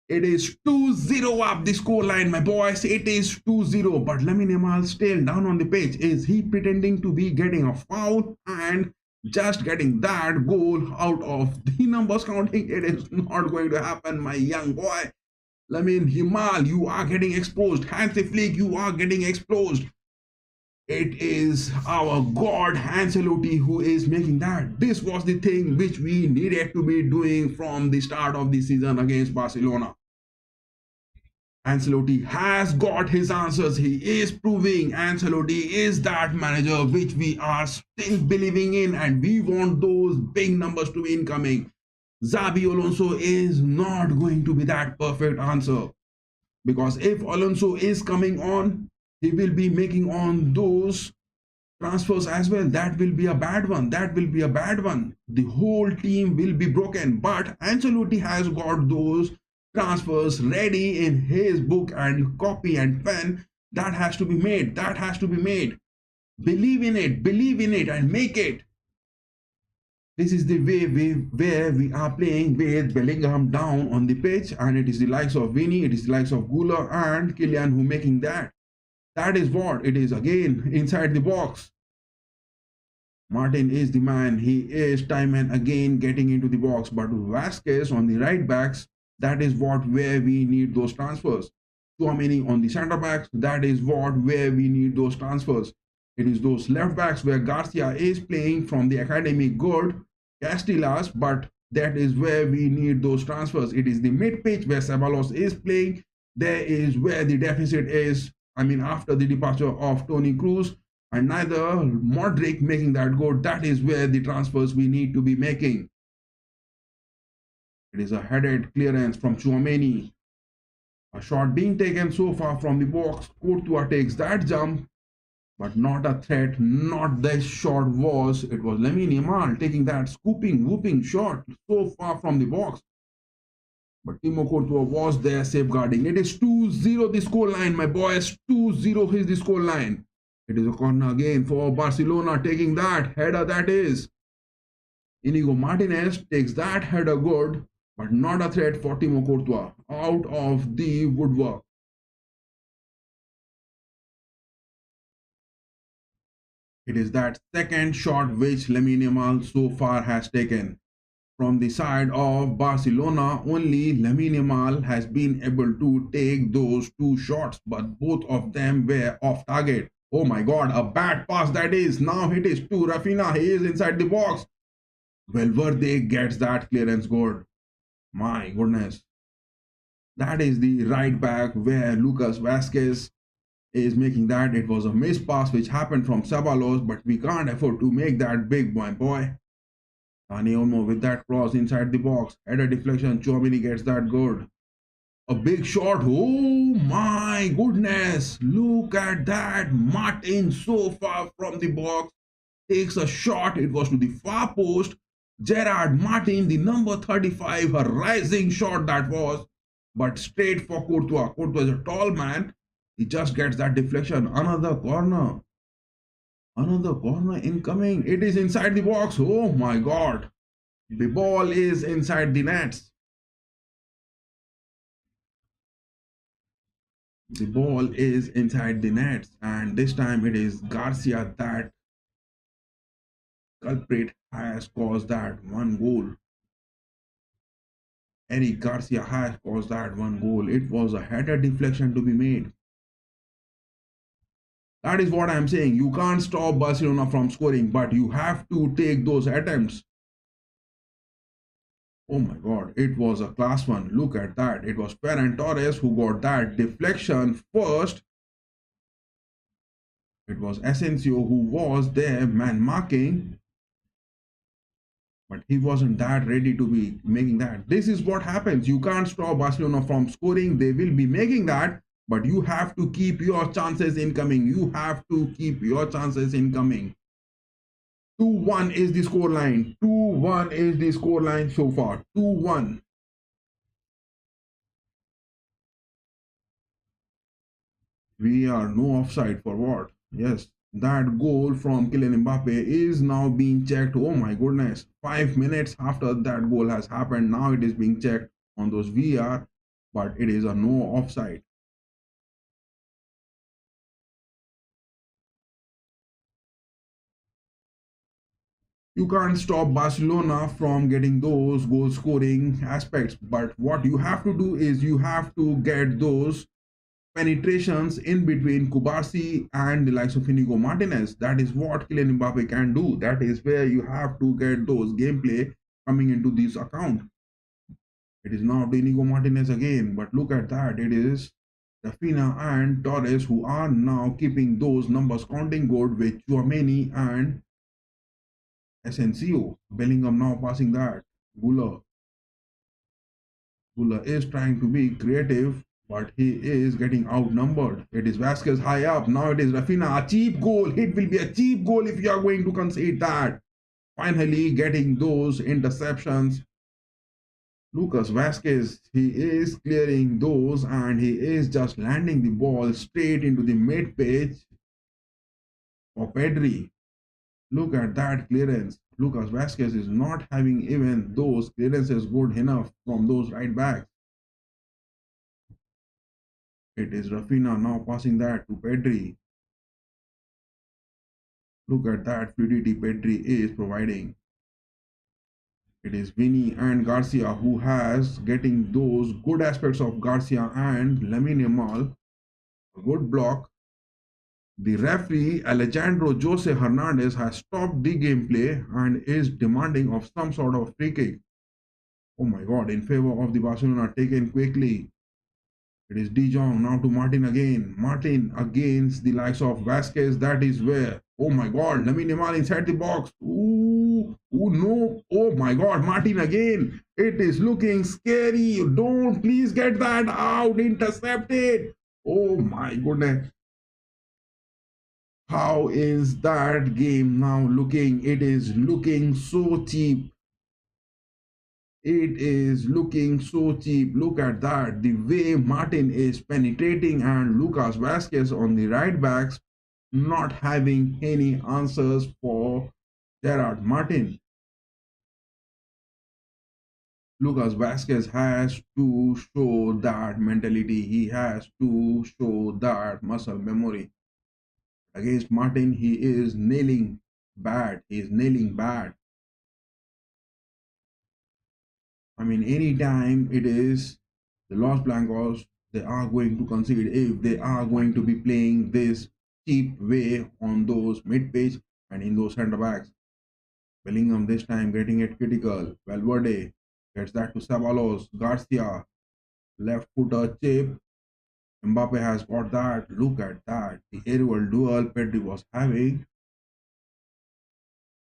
It is 2-0 up the scoreline, my boys. It is 2-0. But Lamine Yamal still down on the pitch. Is he pretending to be getting a foul and just getting that goal out of the numbers counting? It is not going to happen, my young boy. Lamine Yamal, you are getting exposed. Hansi Flick, you are getting exposed. It is our God Ancelotti who is making that. This was the thing which we needed to be doing from the start of the season against Barcelona. Ancelotti has got his answers. He is proving Ancelotti is that manager which we are still believing in, and we want those big numbers to be incoming. Xabi Alonso is not going to be that perfect answer, because if Alonso is coming on, he will be making on those transfers as well. That will be a bad one. That will be a bad one. The whole team will be broken. But Ancelotti has got those transfers ready in his book and copy and pen. That has to be made. That has to be made. Believe in it and make it. This is the way where we are playing with Bellingham down on the pitch, and it is the likes of Vinny, it is the likes of Gula and Kylian who making that. That is what it is. Again, inside the box. Martin is the man. He is time and again getting into the box. But Vasquez on the right backs, that is what where we need those transfers. Tchouaméni on the center backs, that is what where we need those transfers. It is those left backs where Garcia is playing from the academy good, Casillas, but that is where we need those transfers. It is the mid pitch where Ceballos is playing. There is where the deficit is. I mean, after the departure of Toni Kroos and neither Modric making that goal, that is where the transfers we need to be making. It is a headed clearance from Tchouaméni. A shot being taken so far from the box. Courtois takes that jump. but not a threat. Not this shot was. It was Lamine Yamal taking that scooping, whooping shot so far from the box. But Timo Courtois was there safeguarding. It is 2-0 the score line, my boys. 2-0 is the score line. It is a corner again for Barcelona taking that header, that is. Inigo Martinez takes that header good, but not a threat for Timo Courtois. Out of the woodwork. It is that second shot which Lamine Yamal so far has taken. From the side of Barcelona, only Lamine Yamal has been able to take those two shots, but both of them were off target. Oh my god, a bad pass that is. Now it is to Rafinha. He is inside the box. Valverde gets that clearance good. My goodness. That is the right back where Lucas Vazquez is making that. It was a missed pass which happened from Ceballos, but we can't afford to make that big, my boy. Dani Olmo with that cross inside the box. Header deflection. Tchouaméni gets that good. A big shot. Oh my goodness. Look at that. Martin so far from the box. Takes a shot. It was to the far post. Gerard Martin, the number 35. A rising shot that was. But straight for Courtois. Courtois is a tall man. He just gets that deflection. Another corner. Another corner incoming. It is inside the box. Oh my god. The ball is inside the nets. The ball is inside the nets. And this time it is Garcia that culprit has caused that one goal. Eric Garcia has caused that one goal. It was a header deflection to be made. That is what I'm saying. You can't stop Barcelona from scoring, but you have to take those attempts. Oh my god, it was a class one. Look at that. It was Ferran Torres who got that deflection first. It was Asensio who was there man marking, but he wasn't that ready to be making that. This is what happens. You can't stop Barcelona from scoring. They will be making that, but you have to keep your chances incoming. You have to keep your chances incoming. 2-1 is the score line. 2-1 is the score line so far. 2-1. We are no offside for what? Yes, that goal from Kylian Mbappe is now being checked. Oh my goodness. 5 minutes after that goal has happened, now it is being checked on those VR, but it is a no offside. You can't stop Barcelona from getting those goal scoring aspects, but what you have to do is you have to get those penetrations in between Kubarsi and the likes of Inigo Martinez. That is what Kylian Mbappe can do. That is where you have to get those gameplay coming into this account. It is now Inigo Martinez again, but look at that. It is Rafinha and Torres who are now keeping those numbers counting good with Tchouaméni and Asensio. Bellingham now passing that. Guller is trying to be creative, but he is getting outnumbered. It is Vasquez high up. Now it is Rafinha. A cheap goal. It will be a cheap goal if you are going to concede that. Finally getting those interceptions. Lucas Vasquez, he is clearing those and he is just landing the ball straight into the mid page for Pedri. Look at that clearance. Lucas Vasquez is not having even those clearances good enough from those right backs. It is Rafinha now passing that to Pedri. Look at that fluidity Pedri is providing. It is Vini and Garcia who has getting those good aspects of Garcia and Lamine Yamal. A good block. The referee Alejandro Jose Hernandez has stopped the gameplay and is demanding of some sort of free kick. Oh my god, in favor of the Barcelona, taken quickly. It is De Jong now to Martin again. Martin against the likes of Vasquez. That is where. Oh my god, Lamine Yamal inside the box. Ooh, no. Oh my god, Martin again. It is looking scary. Don't please get that out. Intercept it. Oh my goodness. How is that game now looking? It is looking so cheap. It is looking so cheap. Look at that. The way Martin is penetrating and Lucas Vasquez on the right backs not having any answers for Gerard Martin. Lucas Vasquez has to show that mentality. He has to show that muscle memory. Against Martin, he is nailing bad. He is nailing bad. I mean, anytime it is the Los Blancos, they are going to concede if they are going to be playing this cheap way on those mid-pitch and in those centre backs. Bellingham this time getting it critical. Valverde gets that to Ceballos. Garcia, left footer chip. Mbappe has got that. Look at that. The aerial duel Pedri was having.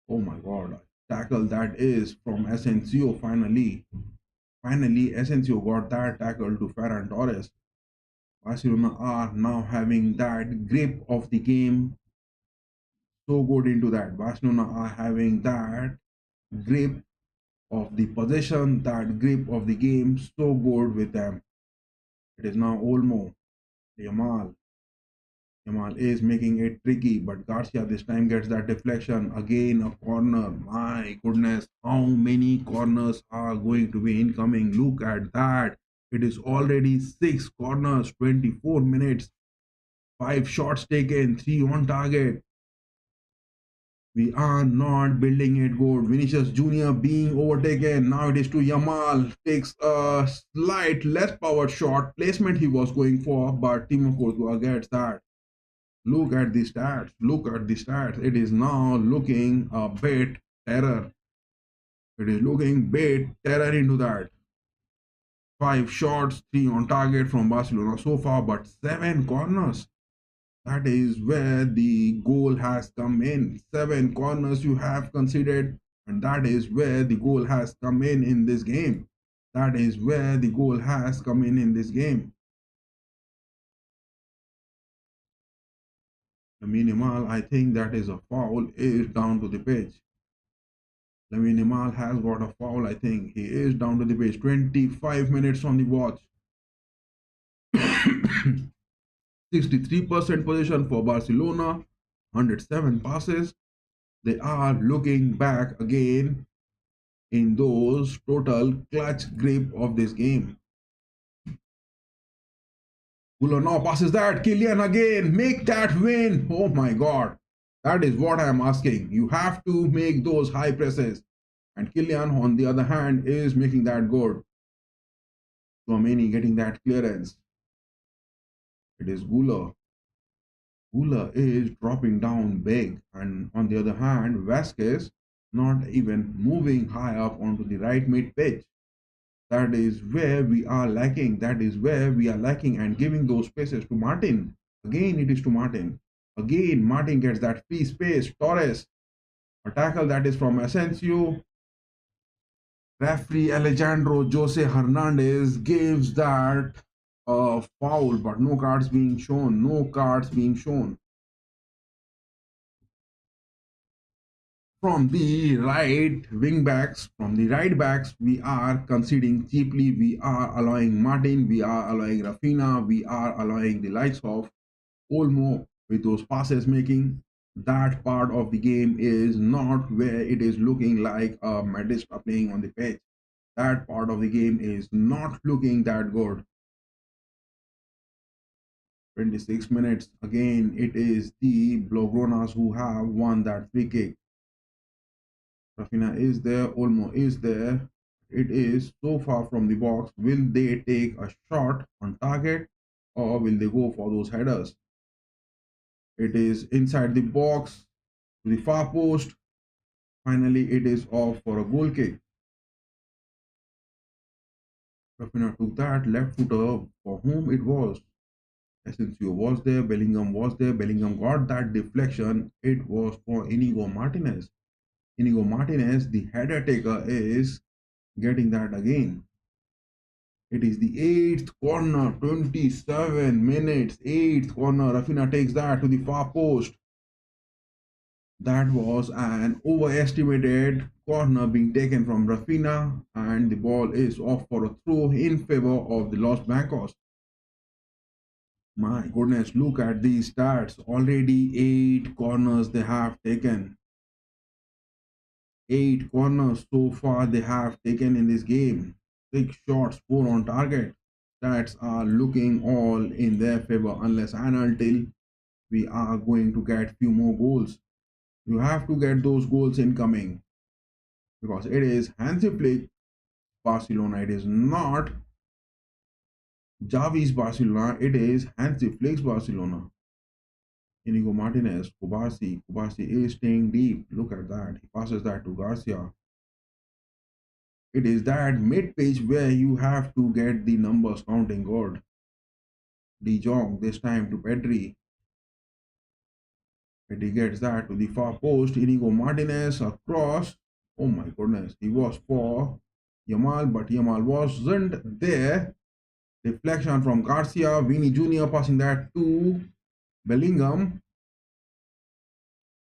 Oh my god. Tackle that is from Asensio finally. Finally, Asensio got that tackle to Ferran Torres. Barcelona are now having that grip of the game so good into that. Barcelona are having that grip of the possession, that grip of the game so good with them. It is now Olmo, Yamal. Yamal is making it tricky, but Garcia this time gets that deflection. Again, a corner. My goodness, how many corners are going to be incoming? Look at that. It is already 6 corners, 24 minutes, 5 shots taken, 3 on target. We are not building it good. Vinicius Jr. being overtaken. Now it is to Yamal. Takes a slight less powered shot. Placement he was going for, but Timo Courtois gets that. Look at the stats. Look at the stats. It is now looking a bit terror. It is looking bit terror into that. 5 shots, 3 on target from Barcelona so far, but 7 corners. That is where the goal has come in. 7 corners you have considered, and that is where the goal has come in this game. That is where the goal has come in this game. The minimal, I think that is a foul, is down to the pitch. Lamine Yamal has got a foul, I think. He is down to the pitch. 25 minutes on the watch. 63% possession for Barcelona. 107 passes. They are looking back again in those total clutch grip of this game. Gulo now passes that. Kylian again. Make that win. Oh my god. That is what I am asking. You have to make those high presses. And Kylian, on the other hand, is making that good. Tchouaméni getting that clearance. It is Gula. Gula is dropping down big. And on the other hand, Vasquez not even moving high up onto the right mid pitch. That is where we are lacking. That is where we are lacking and giving those spaces to Martin. Again, it is to Martin. Again, Martin gets that free space. Torres. A tackle that is from Asensio. Referee Alejandro Jose Hernandez gives that a foul, but no cards being shown. No cards being shown. From the right wing backs, from the right backs, we are conceding cheaply. We are allowing Martin, we are allowing Rafinha, we are allowing the likes of Olmo with those passes making. That part of the game is not where it is looking like a Madrid are playing on the pitch. That part of the game is not looking that good. 26 minutes. Again, it is the Blaugranas who have won that free kick. Rafinha is there, Olmo is there. It is so far from the box. Will they take a shot on target or will they go for those headers? It is inside the box to the far post. Finally, it is off for a goal kick. Rafinha took that left footer for whom it was. Asensio was there, Bellingham was there. Bellingham got that deflection. It was for Inigo Martinez. Inigo Martinez, the header taker, is getting that again. It is the 8th corner, 27 minutes, 8th corner. Rafinha takes that to the far post. That was an overestimated corner being taken from Rafinha, and the ball is off for a throw in favor of the Los Blancos. My goodness, look at these stats. Already 8 corners they have taken. 8 corners so far they have taken in this game. 6 shots, 4 on target. Stats are looking all in their favor unless and until we are going to get few more goals. You have to get those goals incoming because it is Hansi Flick Barcelona. It is not Xavi's Barcelona. It is Hansi Flick's Barcelona. Inigo Martinez, Kubasi. Kubasi is staying deep. Look at that. He passes that to Garcia. It is that mid page where you have to get the numbers counting good. De Jong this time to Pedri. Pedri gets that to the far post. Inigo Martinez across. Oh my goodness. He was for Yamal, but Yamal wasn't there. Deflection from Garcia. Vini Jr. passing that to Bellingham.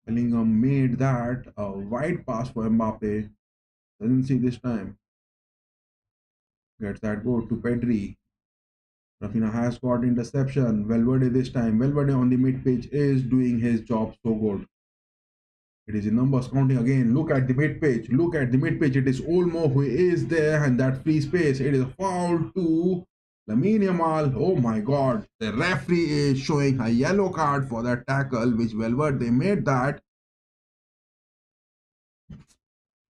Bellingham made that a wide pass for Mbappe. Doesn't see this time. Gets that goal to Pedri. Rafinha has got interception. Valverde this time. Valverde on the mid pitch is doing his job so good. It is in numbers counting again. Look at the mid pitch. Look at the mid pitch. It is Olmo who is there and that free space. It is a foul to Lamine Yamal. Oh my God. The referee is showing a yellow card for that tackle which Valverde made that.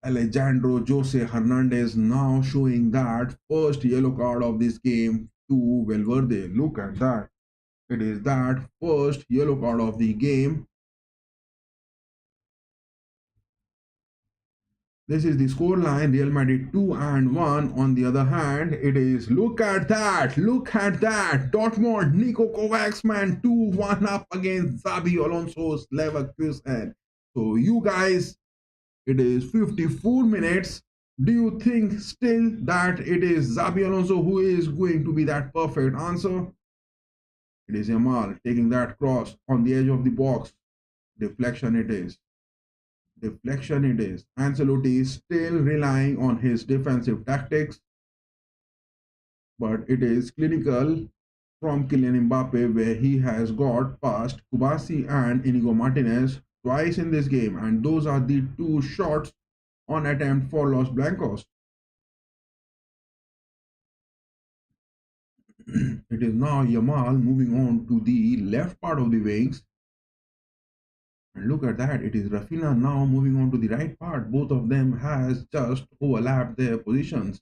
Alejandro Jose Hernandez now showing that first yellow card of this game to Valverde. Look at that. It is that first yellow card of the game. This is the score line. Real Madrid 2-1. On the other hand, it is look at that. Look at that. Dortmund, Nico Kovacs, man, 2-1 up against Xabi Alonso's Leverkusen. So you guys, it is 54 minutes. Do you think still that it is Xabi Alonso who is going to be that perfect answer? It is Yamal taking that cross on the edge of the box. Deflection it is. Deflection it is. Ancelotti is still relying on his defensive tactics, but it is clinical from Kylian Mbappe where he has got past Kubasi and Inigo Martinez twice in this game, and those are the 2 shots on attempt for Los Blancos. It is now Yamal moving on to the left part of the wings. And look at that, it is Rafinha now moving on to the right part. Both of them has just overlapped their positions.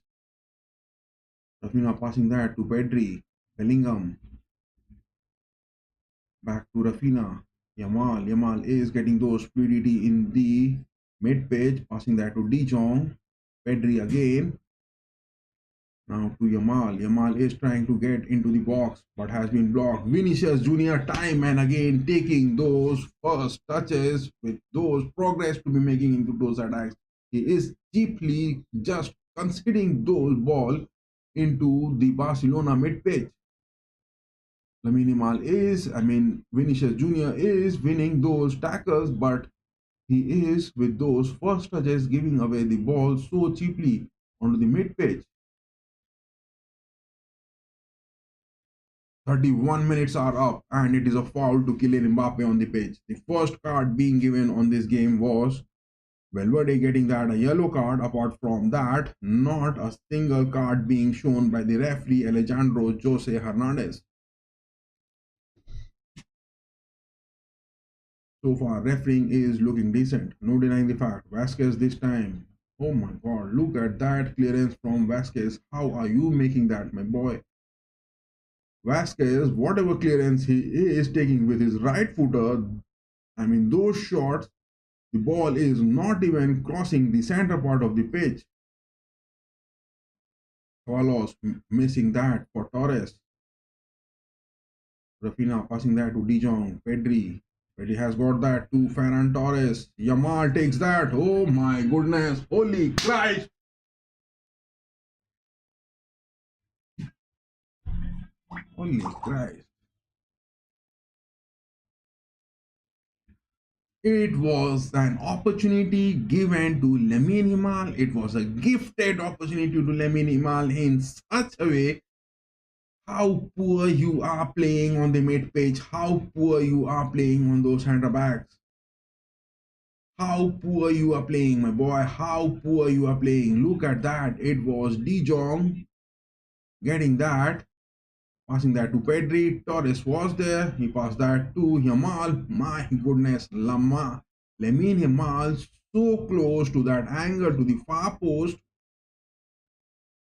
Rafinha passing that to Pedri. Bellingham. Back to Rafinha. Yamal. Yamal is getting those fluidity in the mid page. Passing that to De Jong. Pedri again. Now to Yamal. Yamal is trying to get into the box but has been blocked. Vinicius Jr. time and again taking those first touches with those progress to be making into those attacks. He is deeply just conceding those ball into the Barcelona mid pitch. Vinicius Jr. is winning those tackles, but he is with those first touches giving away the ball so cheaply onto the mid pitch. 31 minutes are up and it is a foul to Kylian Mbappe on the pitch. The first card being given on this game was Valverde getting that a yellow card. Apart from that, not a single card being shown by the referee Alejandro Jose Hernandez. So far, refereeing is looking decent. No denying the fact. Vasquez this time. Oh my God, look at that clearance from Vasquez. How are you making that, my boy? Vasquez, whatever clearance he is taking with his right footer, those shots, the ball is not even crossing the center part of the pitch. Carlos missing that for Torres. Rafinha passing that to De Jong. Pedri. Pedri has got that to Ferran Torres. Yamal takes that. Oh my goodness. Holy Christ. Holy Christ. It was an opportunity given to Lamine Yamal. It was a gifted opportunity to Lamine Yamal in such a way. How poor you are playing on the mid pitch, how poor you are playing on those centre backs. How poor you are playing, my boy. How poor you are playing. Look at that. It was De Jong getting that, passing that to Pedri. Torres was there. He passed that to Yamal. My goodness, Lamine Yamal so close to that angle to the far post.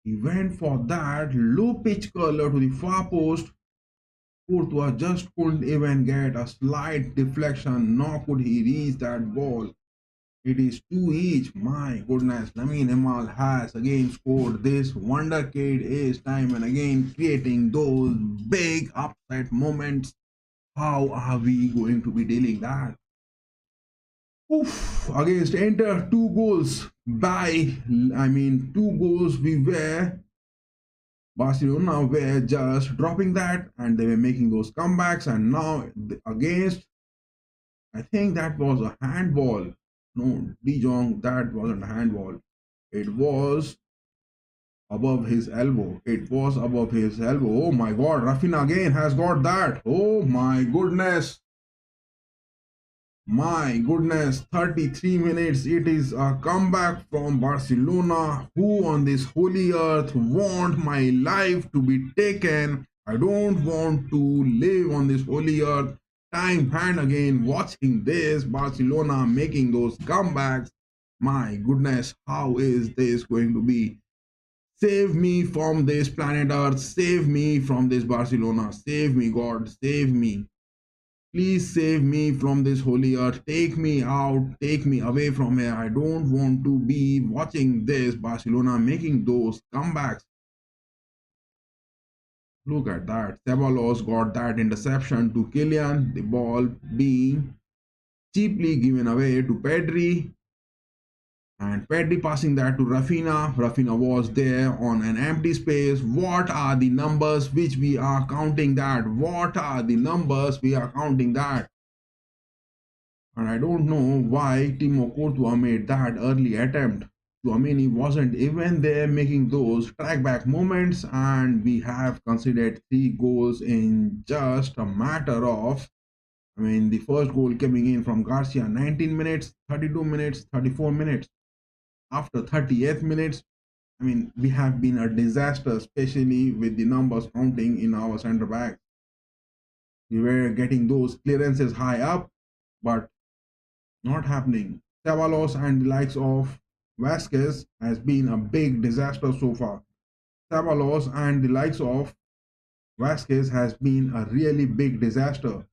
He went for that low pitch curler to the far post. Courtois just couldn't even get a slight deflection, nor could he reach that ball. It is 2 each. My goodness, Lamine Yamal has again scored. This wonder kid is time and again creating those big upset moments. How are we going to be dealing that? Oof, against Inter, 2 goals two goals we were. Barcelona were just dropping that and they were making those comebacks, and now against, I think that was a handball. No, De Jong, that wasn't a handball. It was above his elbow. It was above his elbow. Oh my god, Rafinha again has got that. Oh my goodness. My goodness, 33 minutes. It is a comeback from Barcelona. Who on this holy earth want my life to be taken? I don't want to live on this holy earth. Time and again watching this Barcelona making those comebacks. My goodness, how is this going to be? Save me from this planet Earth. Save me from this Barcelona. Save me, God. Save me. Please save me from this holy earth. Take me out. Take me away from here. I don't want to be watching this Barcelona making those comebacks. Look at that. Ceballos got that interception to Kylian. The ball being cheaply given away to Pedri. And Pedri passing that to Rafinha. Rafinha was there on an empty space. What are the numbers which we are counting that? What are the numbers we are counting that? And I don't know why Timo Courtois made that early attempt. Tchouaméni wasn't even there making those track-back moments, and we have considered 3 goals in just a matter of, the first goal coming in from Garcia, 19 minutes, 32 minutes, 34 minutes. After 38th minutes, we have been a disaster, especially with the numbers counting in our center back. We were getting those clearances high up, but not happening. Ceballos and the likes of Vasquez has been a big disaster so far. Ceballos and the likes of Vasquez has been a really big disaster.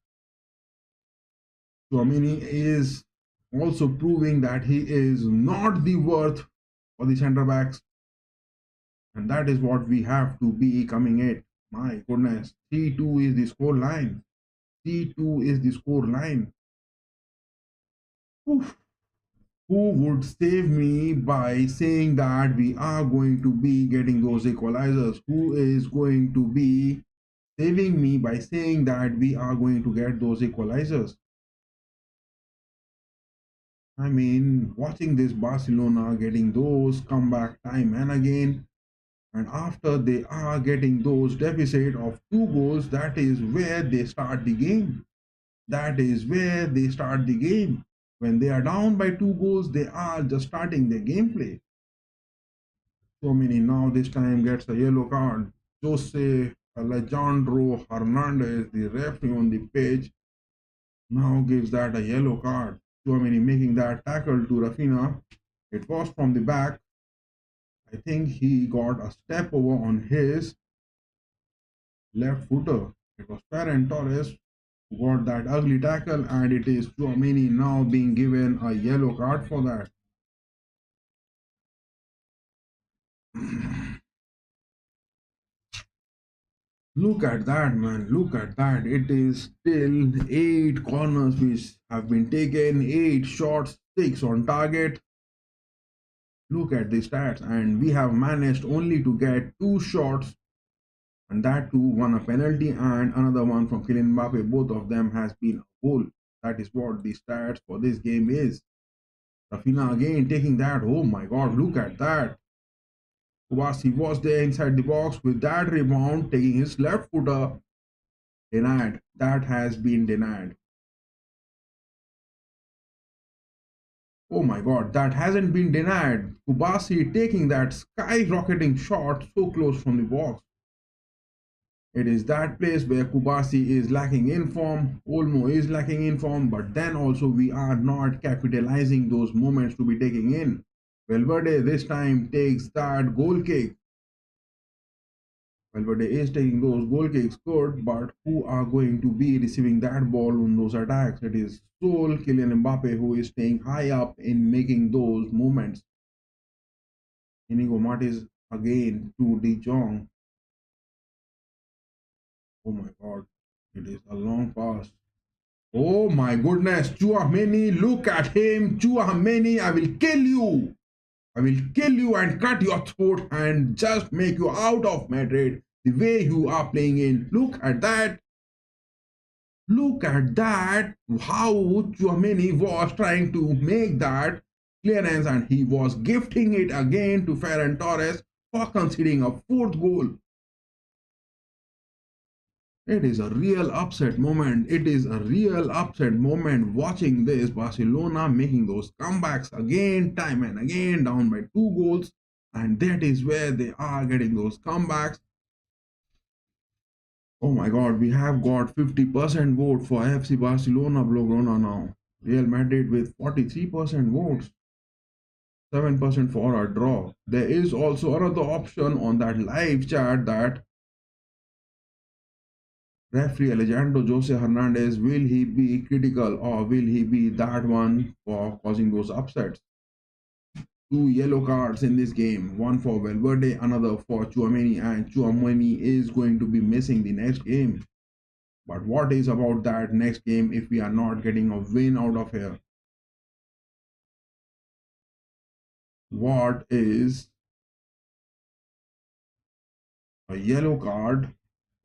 Tchouaméni is also proving that he is not the worth for the centre backs, and that is what we have to be coming at. My goodness, 3-2 is the score line. 3-2 is the score line. Oof. Who would save me by saying that we are going to be getting those equalizers? Who is going to be saving me by saying that we are going to get those equalizers? Watching this Barcelona getting those comeback time and again, and after they are getting those deficit of 2 goals, that is where they start the game. That is where they start the game. When they are down by 2 goals, they are just starting their gameplay. Tchouaméni now this time gets a yellow card. Jose Alejandro Hernandez, the referee on the pitch, now gives that a yellow card. Tchouaméni making that tackle to Rafinha. It was from the back. I think he got a step over on his left footer. It was Ferran Torres who got that ugly tackle, and it is Tchouaméni now being given a yellow card for that. Look at that, man. Look at that. It is still 8 corners which have been taken, 8 shots, 6 on target. Look at the stats, and we have managed only to get 2 shots, and that too, one a penalty and another one from Kylian Mbappe. Both of them has been a goal. That is what the stats for this game is. Rafinha again taking that. Oh my god, look at that. Kubasi was there inside the box with that rebound, taking his left footer. Denied. That has been denied. Oh my god, that hasn't been denied. Kubasi taking that skyrocketing shot so close from the box. It is that place where Kubasi is lacking in form, Olmo is lacking in form, but then also we are not capitalizing those moments to be taking in. Valverde this time takes that goal kick. Valverde is taking those goal kicks good, but who are going to be receiving that ball on those attacks? It is sole Kylian Mbappe who is staying high up in making those movements. Inigo Martins again to De Jong. Oh my god, it is a long pass. Oh my goodness, Tchouaméni, look at him. Tchouaméni, I will kill you. I will kill you and cut your throat and just make you out of Madrid. The way you are playing in. Look at that. Look at that. How Tchouaméni was trying to make that clearance and he was gifting it again to Ferran Torres for conceding a fourth goal. It is a real upset moment. It is a real upset moment watching this Barcelona making those comebacks again, time and again, down by 2 goals. And that is where they are getting those comebacks. Oh my god, we have got 50% vote for FC Barcelona Blaugrana now. Real Madrid with 43% votes. 7% for a draw. There is also another option on that live chat that referee Alejandro Jose Hernandez, will he be critical or will he be that one for causing those upsets? 2 yellow cards in this game, one for Valverde, another for Tchouaméni, and Tchouaméni is going to be missing the next game. But what is about that next game if we are not getting a win out of here? What is a yellow card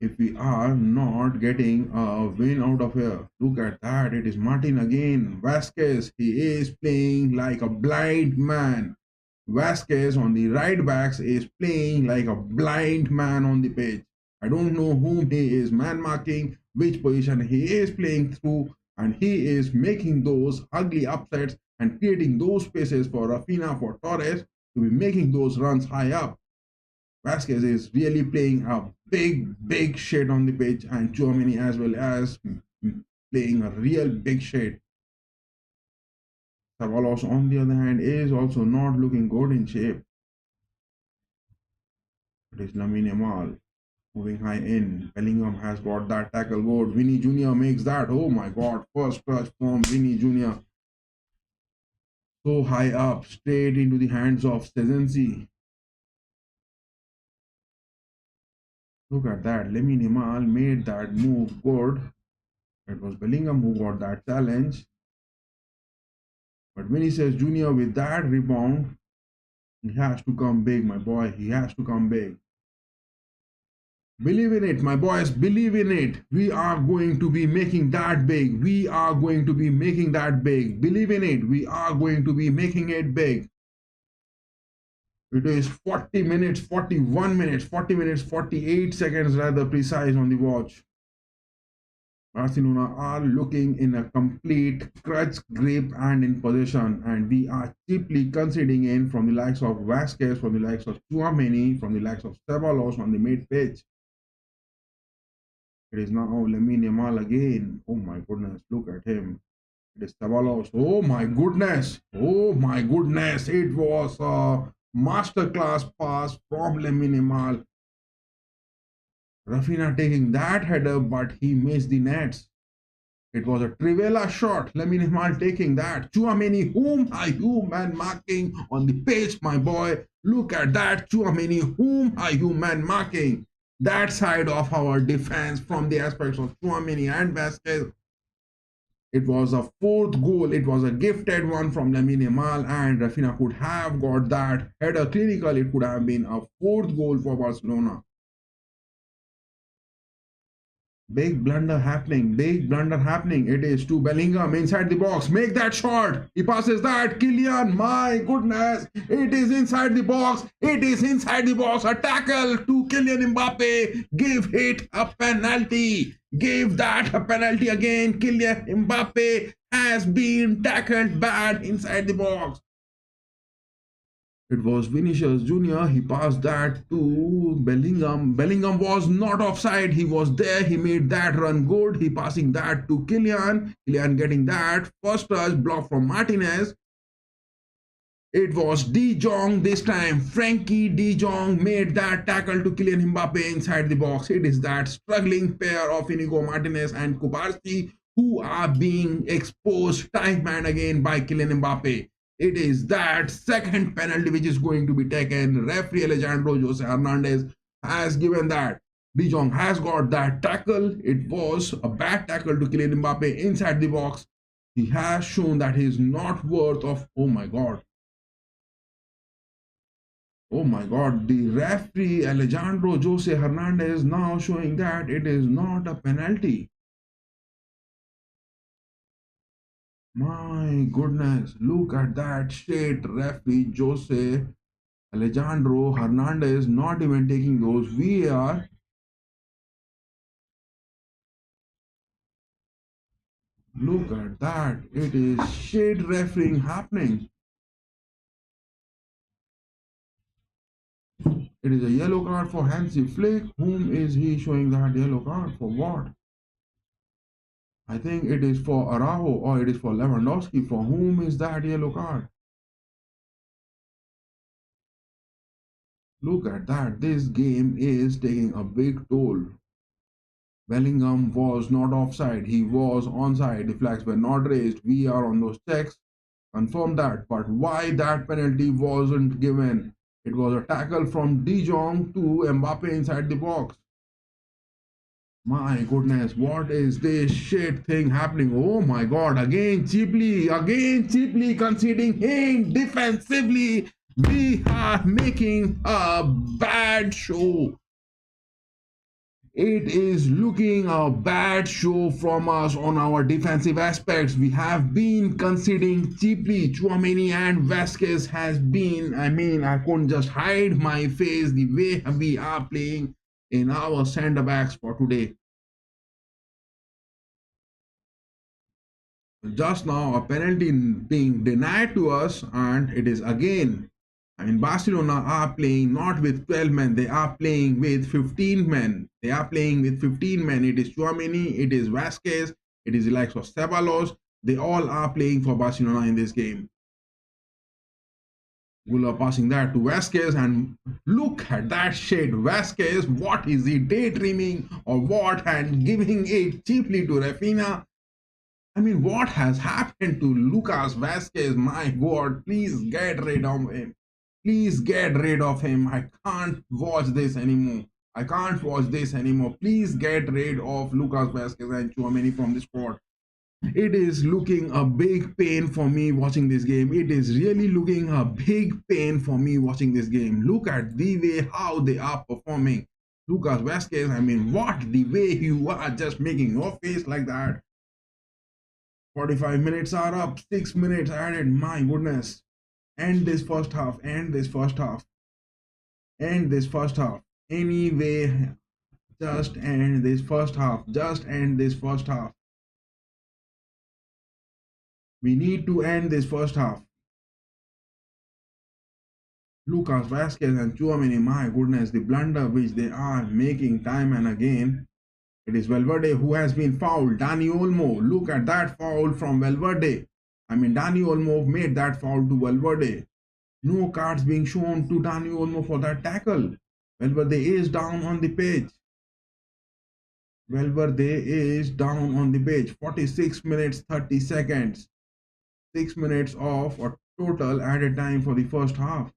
if we are not getting a win out of here? Look at that. It is Martin again. Vasquez, he is playing like a blind man. Vasquez on the right backs is playing like a blind man on the pitch. I don't know whom he is man marking, which position he is playing through, and he is making those ugly upsets and creating those spaces for Rafinha, for Torres to be making those runs high up. Vasquez is really playing a big shade on the pitch, and Tchouaméni as well as playing a real big shade. Ceballos, on the other hand, is also not looking good in shape. It is Lamine Yamal moving high in. Bellingham has got that tackle good. Vinny Jr. makes that. Oh my god, first touch from Vinny Jr. So high up, straight into the hands of Szczęsny. Look at that. Lamine Yamal made that move good. It was Bellingham who got that challenge. But Vinicius Jr. with that rebound, he has to come big, my boy. He has to come big. Believe in it, my boys. Believe in it. We are going to be making that big. We are going to be making that big. Believe in it. We are going to be making it big. It is 40 minutes, 41 minutes, 40 minutes, 48 seconds rather precise on the watch. Barcelona are looking in a complete crutch grip and in possession, and we are cheaply conceding in from the likes of Vasquez, from the likes of Tchouaméni, from the likes of Ceballos on the mid pitch. It is now Lamine Yamal again. Oh my goodness, look at him. It is Ceballos. Oh my goodness. Oh my goodness. It was a masterclass pass from Lamine Yamal. Rafinha taking that header, but he missed the nets. It was a Trivela shot. Lamine Yamal taking that. Tchouaméni, whom are you man marking on the pitch, my boy? Look at that. Tchouaméni, whom are you man marking? That side of our defense from the aspects of Tchouaméni and Vasquez. It was a fourth goal. It was a gifted one from Lamine Yamal, and Rafinha could have got that header clinical. It could have been a fourth goal for Barcelona. Big blunder happening. Big blunder happening. It is to Bellingham inside the box. Make that shot. He passes that. Kylian. My goodness. It is inside the box. It is inside the box. A tackle to Kylian Mbappe. Give it a penalty. Give that a penalty again. Kylian Mbappe has been tackled bad inside the box. It was Vinicius Jr. He passed that to Bellingham. Bellingham was not offside. He was there. He made that run good. He passing that to Kylian. Kylian getting that. First touch block from Martinez. It was De Jong this time. Frankie De Jong made that tackle to Kylian Mbappe inside the box. It is that struggling pair of Inigo Martinez and Kubarski who are being exposed time and again by Kylian Mbappe. It is that second penalty which is going to be taken. Referee Alejandro Jose Hernandez has given that. De Jong has got that tackle. It was a bad tackle to Kylian Mbappe inside the box. He has shown that he is not worth of, oh my god. Oh my god, the referee Alejandro Jose Hernandez now showing that it is not a penalty. My goodness, look at that shit. Referee Jose Alejandro Hernandez not even taking those VAR. Look at that. It is shit refereeing happening. It is a yellow card for Hansi Flick. Whom is he showing that yellow card for? What? I think it is for Araujo or it is for Lewandowski. For whom is that yellow card? Look at that. This game is taking a big toll. Bellingham was not offside. He was onside. The flags were not raised. We are on those checks. Confirm that. But why that penalty wasn't given? It was a tackle from De Jong to Mbappe inside the box. My goodness, what is this shit thing happening? Oh my god, again cheaply conceding in defensively. We are making a bad show. It is looking a bad show from us on our defensive aspects. We have been conceding cheaply. Tchouaméni and Vasquez has been, I couldn't just hide my face the way we are playing in our center backs for today. Just now a penalty being denied to us, and it is again, Barcelona are playing not with 12 men, they are playing with 15 men. They are playing with 15 men. It is Tchouaméni, it is Vasquez, it is the likes of Ceballos. They all are playing for Barcelona in this game. Gula passing that to Vasquez, and look at that shit. Vasquez, what is he daydreaming or what? And giving it cheaply to Rafinha. What has happened to Lucas Vasquez? My God, please get rid of him. Please get rid of him. I can't watch this anymore. I can't watch this anymore. Please get rid of Lucas Vasquez and Tchouaméni from the squad. It is looking a big pain for me watching this game. It is really looking a big pain for me watching this game. Look at the way how they are performing. Lucas Vasquez, what? The way you are just making your face like that. 45 minutes are up. 6 minutes added. My goodness. End this first half. End this first half. End this first half. Anyway, just end this first half. Just end this first half. We need to end this first half. Lucas Vasquez and Tchouaméni, my goodness, the blunder which they are making time and again. It is Valverde who has been fouled. Dani Olmo, look at that foul from Valverde. Dani Olmo made that foul to Valverde. No cards being shown to Dani Olmo for that tackle. Valverde is down on the page. Valverde is down on the page. 46 minutes, 30 seconds. 6 minutes of a total added time for the first half.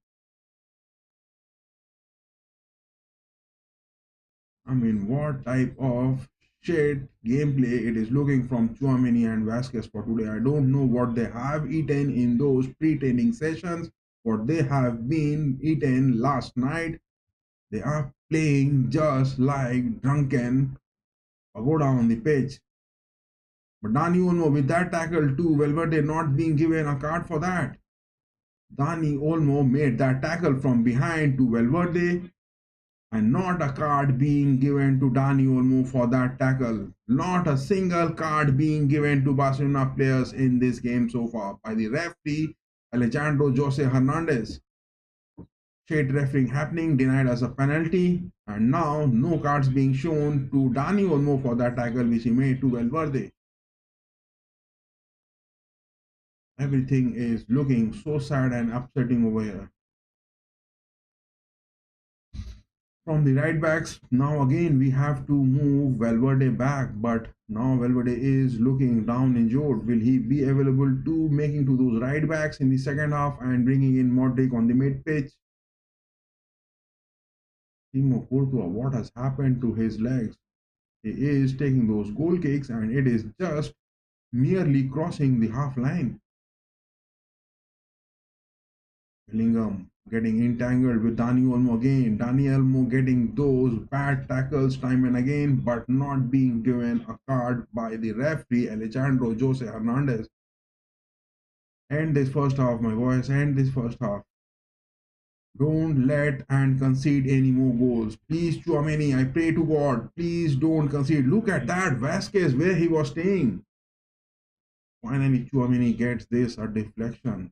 What type of shit gameplay it is looking from Tchouaméni and Vasquez for today. I don't know what they have eaten in those pre-training sessions, what they have been eaten last night. They are playing just like drunken or go down the pitch. But Dani Olmo with that tackle too, Valverde not being given a card for that. Dani Olmo made that tackle from behind to Valverde and not a card being given to Dani Olmo for that tackle. Not a single card being given to Barcelona players in this game so far by the referee Alejandro Jose Hernandez. Straight refereeing happening, denied as a penalty, and now no cards being shown to Dani Olmo for that tackle which he made to Valverde. Everything is looking so sad and upsetting over here. From the right backs, now again we have to move Valverde back, but now Valverde is looking down injured. Will he be available to making to those right backs in the second half and bringing in Modric on the mid pitch? Timo Courtois, what has happened to his legs? He is taking those goal kicks and it is just merely crossing the half line. Bellingham getting entangled with Dani Olmo again. Dani Olmo getting those bad tackles time and again, but not being given a card by the referee Alejandro Jose Hernandez. End this first half, my boys. End this first half. Don't let and concede any more goals. Please, Tchouaméni, I pray to God, please don't concede. Look at that, Vasquez, where he was staying. Finally, Tchouaméni gets this, a deflection.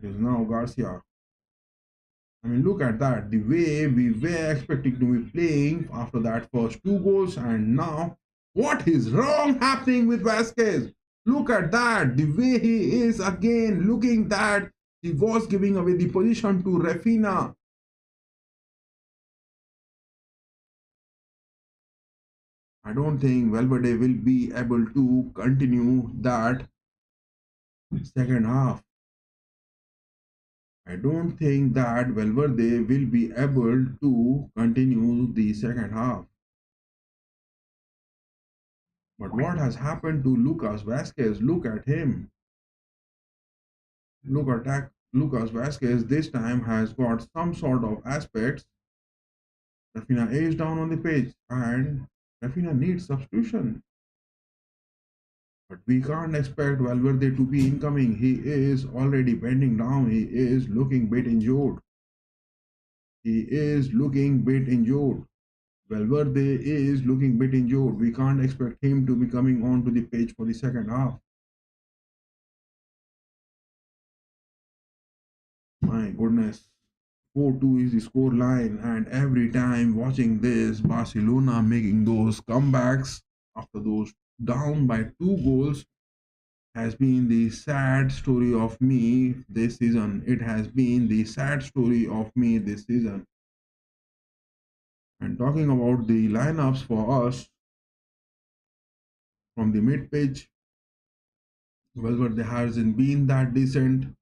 It is now Garcia. I mean, look at that. The way we were expecting to be playing after that first two goals, and now what is wrong happening with Vasquez? Look at that. The way he is again looking that he was giving away the position to Rafinha. I don't think Valverde will be able to continue that second half. I don't think that Valverde will be able to continue the second half. But what has happened to Lucas Vasquez? Look at him. Look at Lucas Vasquez this time has got some sort of aspects. Rafinha is down on the pitch and Rafinha needs substitution. But we can't expect Valverde to be incoming. He is already bending down. He is looking bit injured. He is looking bit injured. Valverde is looking bit injured. We can't expect him to be coming onto the pitch for the second half. My goodness. 4-2 is the score line, and every time watching this, Barcelona making those comebacks after those down by 2 goals has been the sad story of me this season. It has been the sad story of me this season. And talking about the lineups for us from the mid pitch, Valverde hasn't been that decent.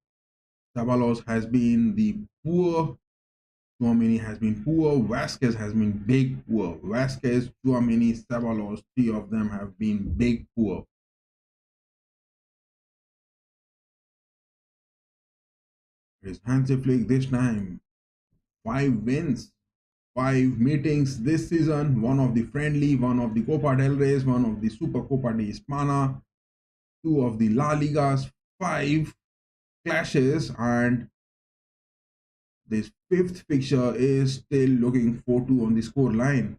Ceballos has been the poor. Tchouaméni has been poor. Vasquez has been big poor. Vasquez, Tchouaméni, Ceballos, 3 of them have been big poor. It is Hansi Flick this time. 5 wins, 5 meetings this season. One of the friendly, one of the Copa del Rey, one of the Super Copa de Hispana, 2 of the La Ligas, 5 clashes, and this 5th fixture is still looking 4-2 on the score line.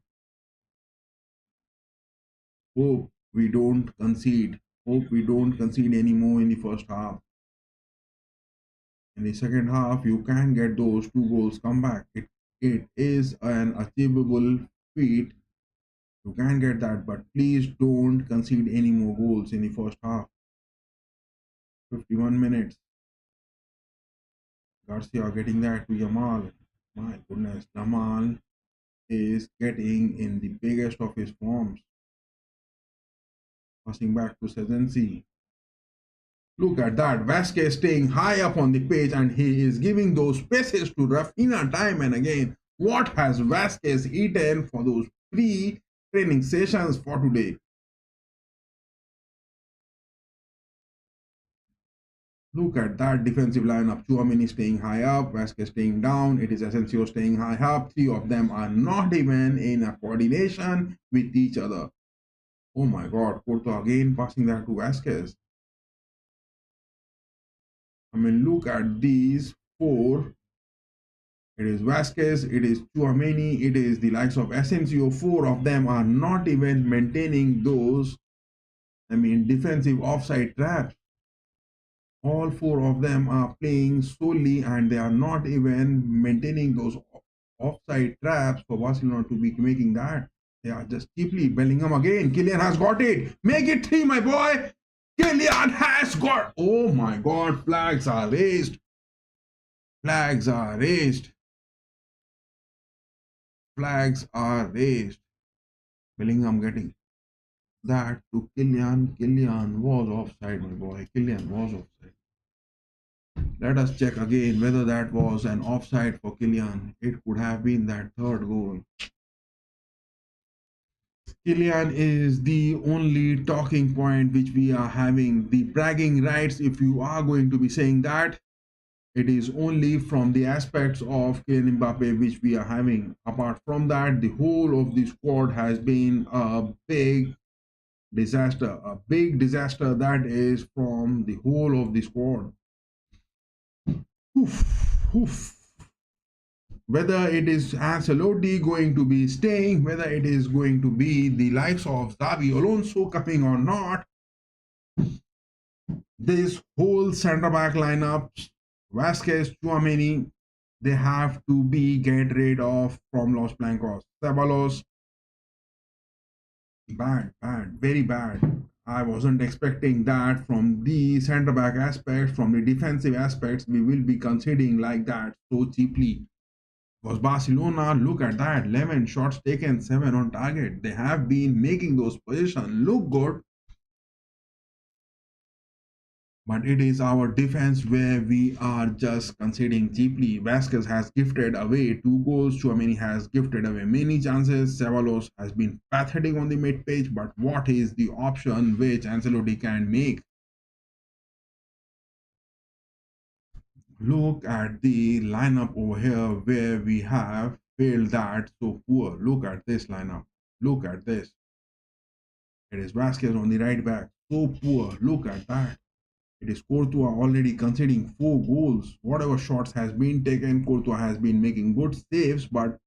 Hope we don't concede. Hope we don't concede anymore in the first half. In the second half, you can get those 2 goals come back. It is an achievable feat. You can get that, but please don't concede any more goals in the first half. 51 minutes. Garcia getting that to Yamal. My goodness, Yamal is getting in the biggest of his forms. Passing back to Sezensi. Look at that. Vasquez staying high up on the pitch and he is giving those passes to Rafinha time and again. What has Vasquez eaten for those pre-training sessions for today? Look at that defensive lineup. Tchouaméni staying high up, Vasquez staying down. It is Asensio staying high up. Three of them are not even in a coordination with each other. Oh my God, Porto again passing that to Vasquez. I mean, look at these four. It is Vasquez, it is Tchouaméni, it is the likes of Asensio. Four of them are not even maintaining those, defensive offside traps. All four of them are playing solely and they are not even maintaining those offside traps for Barcelona to be making that. They are just cheaply. Bellingham again. Kylian has got it. Make it three, my boy. Kylian has got. Oh my God. Flags are raised. Flags are raised. Flags are raised. Bellingham getting that to Kylian. Kylian was offside, my boy. Kylian was offside. Let us check again whether that was an offside for Kylian. It could have been that third goal. Kylian is the only talking point which we are having. The bragging rights, if you are going to be saying that, it is only from the aspects of Kylian Mbappe which we are having. Apart from that, the whole of the squad has been a big disaster. A big disaster that is from the whole of the squad. Oof, oof. Whether it is Ancelotti going to be staying, whether it is going to be the likes of Xabi Alonso coming or not, this whole centre back lineup, Vasquez, Tchouaméni, they have to be get rid of from Los Blancos. Ceballos, bad, very bad. I wasn't expecting that from the centre back aspect, from the defensive aspects. We will be conceding like that so cheaply. Because Barcelona, look at that, 11 shots taken, 7 on target. They have been making those positions look good. But it is our defense where we are just conceding cheaply. Vasquez has gifted away 2 goals. Tchouaméni has gifted away many chances. Ceballos has been pathetic on the mid-page. But what is the option which Ancelotti can make? Look at the lineup over here where we have failed that so poor. Look at this lineup. Look at this. It is Vasquez on the right back. So poor. Look at that. It is Courtois already conceding 4 goals. Whatever shots has been taken, Courtois has been making good saves, but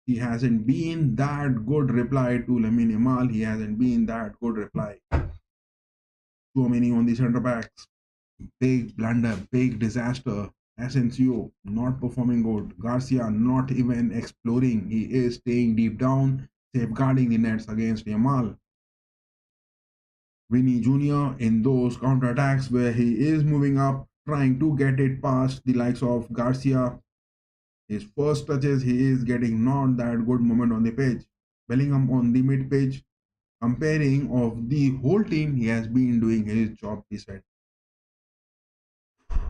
he hasn't been that good reply to Lamine Yamal. He hasn't been that good reply. Too many on the centre backs. Big blunder, big disaster. Asensio not performing good. Garcia not even exploring. He is staying deep down, safeguarding the nets against Yamal. Vinny Jr. in those counterattacks where he is moving up, trying to get it past the likes of Garcia. His first touches, he is getting not that good moment on the pitch. Bellingham on the mid pitch, comparing of the whole team, he has been doing his job, he said.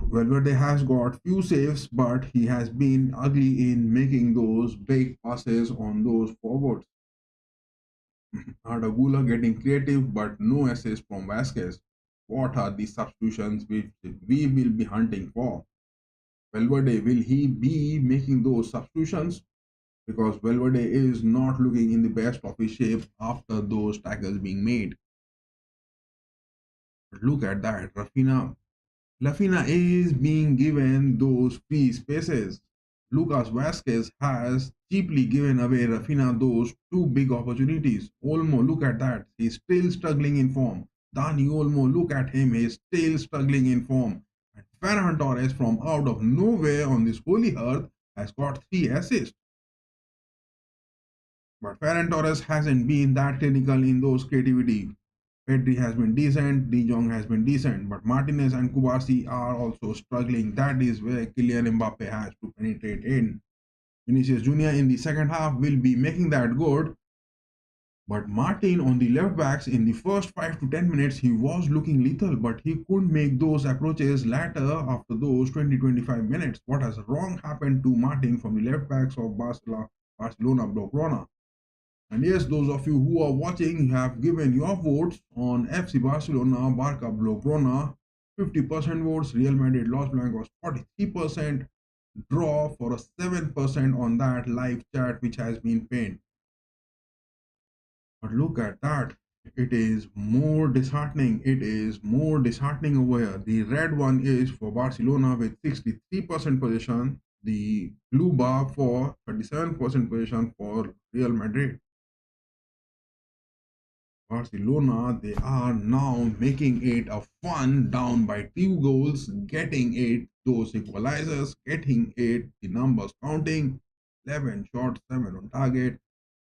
Valverde has got few saves, but he has been ugly in making those big passes on those forwards. Ardagula getting creative, but no assist from Vasquez. What are the substitutions which we will be hunting for? Valverde, will he be making those substitutions? Because Valverde is not looking in the best of his shape after those tackles being made. But look at that, Rafinha is being given those free spaces. Lucas Vasquez has cheaply given away Rafinha those 2 big opportunities. Olmo, look at that. He's still struggling in form. Dani Olmo, look at him. He's still struggling in form. And Ferran Torres from out of nowhere on this holy earth has got 3 assists. But Ferran Torres hasn't been that clinical in those creativity. Pedri has been decent, De Jong has been decent, but Martinez and Kubarsi are also struggling. That is where Kylian Mbappe has to penetrate in. Vinicius Jr. in the second half will be making that good, but Martin on the left backs in the first 5 to 10 minutes, he was looking lethal, but he couldn't make those approaches later after those 20-25 minutes. What has wrong happened to Martin from the left backs of Barcelona Blaugrana? And yes, those of you who are watching have given your votes on FC Barcelona, Barca, Blaugrana. 50% votes. Real Madrid Los Blancos 43%. Draw for a 7% on that live chat which has been pinned. But look at that. It is more disheartening. It is more disheartening over here. The red one is for Barcelona with 63% possession. The blue bar for 37% possession for Real Madrid. Barcelona, they are now making it a fun down by 2 goals, getting it, those equalizers, getting it, the numbers counting, 11 shots, 7 on target,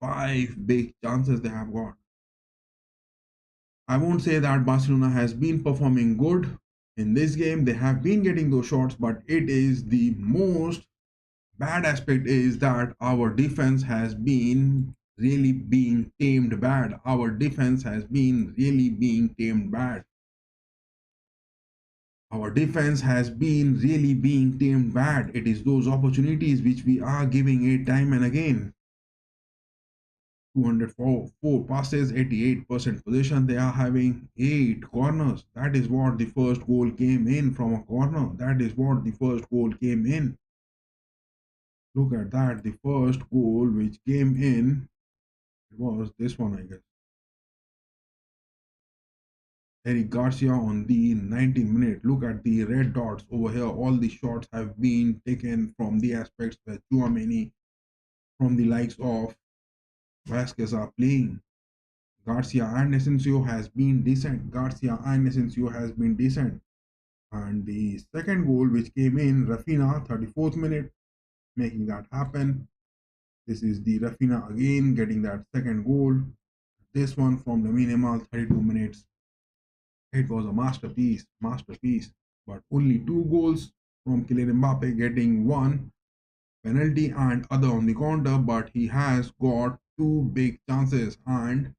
5 big chances they have got. I won't say that Barcelona has been performing good in this game. They have been getting those shots, but it is the most bad aspect is that our defense has been really being tamed bad. Our defense has been really being tamed bad. Our defense has been really being tamed bad. It is those opportunities which we are giving it time and again. 204 passes, 88% possession. They are having 8 corners. That is what the first goal came in from a corner. That is what the first goal came in. Look at that. The first goal which came in, it was this one, I guess. Eric Garcia on the 19th minute. Look at the red dots over here. All the shots have been taken from the aspects that Chouameni, from the likes of Vasquez are playing. Garcia and Asensio has been decent. Garcia and Asensio has been decent. And the second goal which came in, Rafinha, 34th minute, making that happen. This is the Rafinha again getting that second goal. This one from Lamine Yamal, 32 minutes. It was a masterpiece, masterpiece. But only 2 goals from Kylian Mbappe, getting one penalty and other on the counter. But he has got 2 big chances and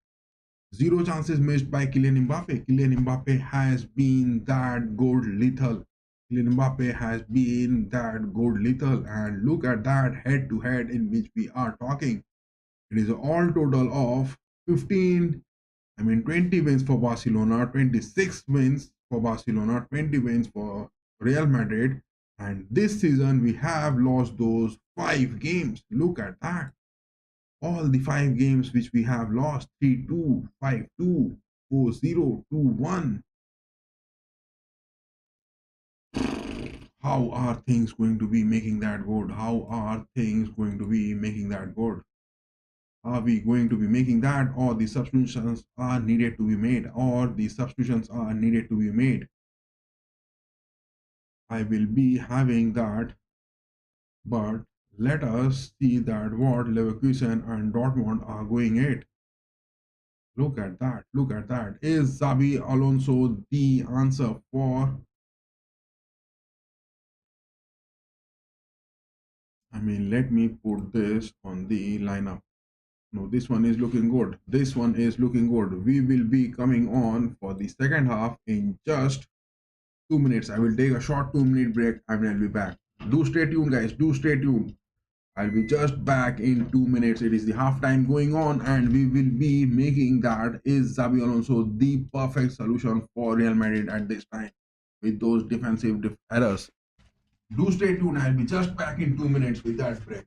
0 chances missed by Kylian Mbappe. Kylian Mbappe has been that good lethal. Kylian Mbappe has been that good lethal. And look at that head to head in which we are talking. It is all total of 20 wins for Barcelona, 26 wins for Barcelona, 20 wins for Real Madrid. And this season we have lost those 5 games. Look at that. All the 5 games which we have lost, 3-2, 5-2, 4-0, 2-1. How are things going to be making that good? How are things going to be making that good? Are we going to be making that, or the substitutions are needed to be made, or the substitutions are needed to be made? I will be having that, but let us see that what Leverkusen and Dortmund are going at. Look at that, look at that. Is Xabi Alonso the answer for, let me put this on the lineup. No, this one is looking good. This one is looking good. We will be coming on for the second half in just 2 minutes. I will take a short 2 minute break and I'll be back. Do stay tuned, guys. Do stay tuned. I'll be just back in 2 minutes. It is the halftime going on, and we will be making that. Is Xabi Alonso the perfect solution for Real Madrid at this time with those defensive errors? Do stay tuned. I'll be just back in 2 minutes with that break.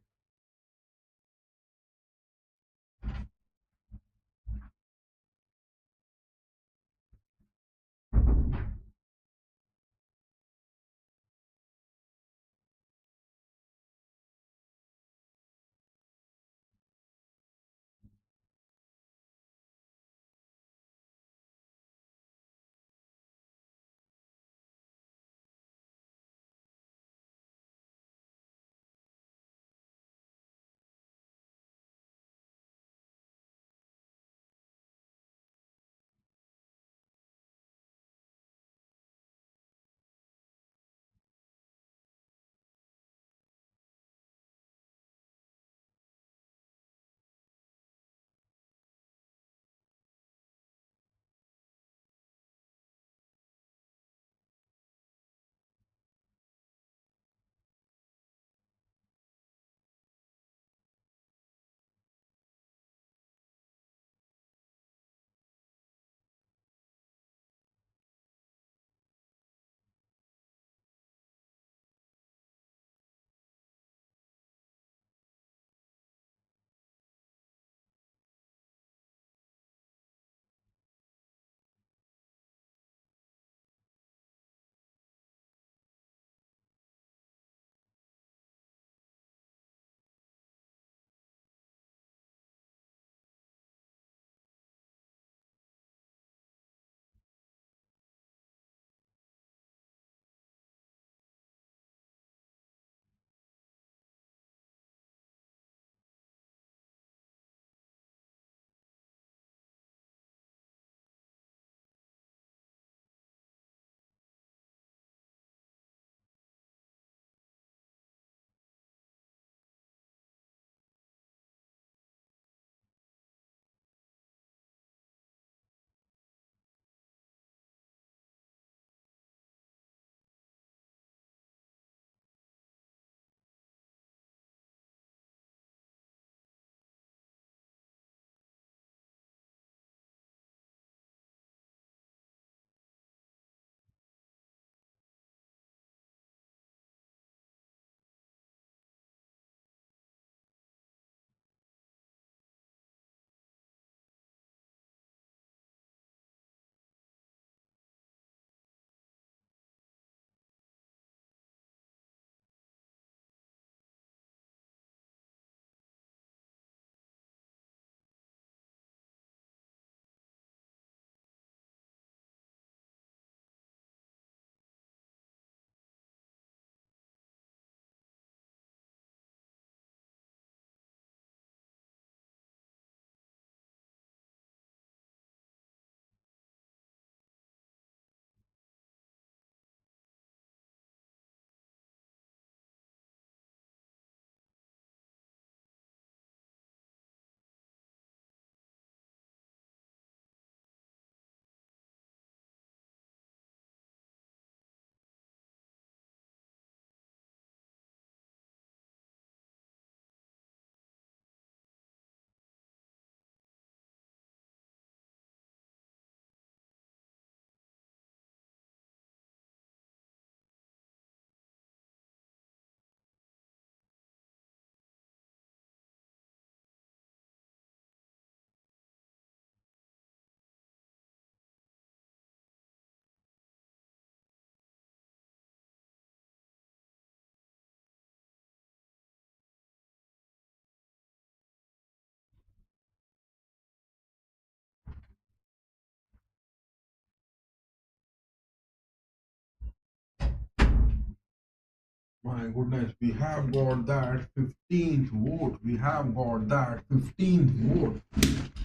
My goodness, we have got that 15th vote. We have got that 15th vote.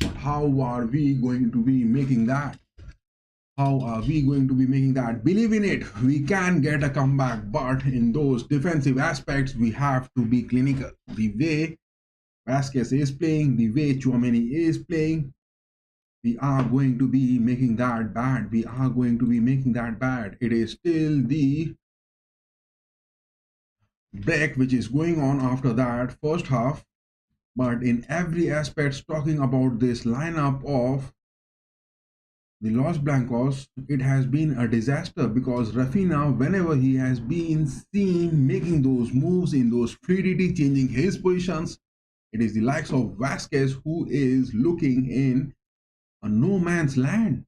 But how are we going to be making that? How are we going to be making that? Believe in it, we can get a comeback, but in those defensive aspects, we have to be clinical. The way Vasquez is playing, the way Chouameni is playing, we are going to be making that bad. We are going to be making that bad. It is still the break which is going on after that first half, but in every aspect, talking about this lineup of the Los Blancos, it has been a disaster because Rafinha, whenever he has been seen making those moves in those fluidity, changing his positions, it is the likes of Vasquez who is looking in a no man's land.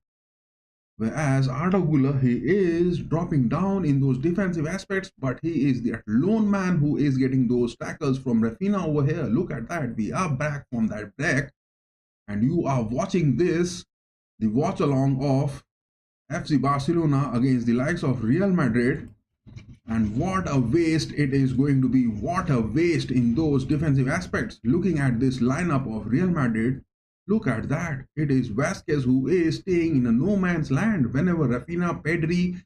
Whereas Arda Güler, he is dropping down in those defensive aspects, but he is the lone man who is getting those tackles from Rafinha over here. Look at that. We are back from that break, and you are watching this, the watch along of FC Barcelona against the likes of Real Madrid. And what a waste it is going to be. What a waste in those defensive aspects. Looking at this lineup of Real Madrid, look at that. It is Vasquez who is staying in a no man's land. Whenever Rafinha, Pedri,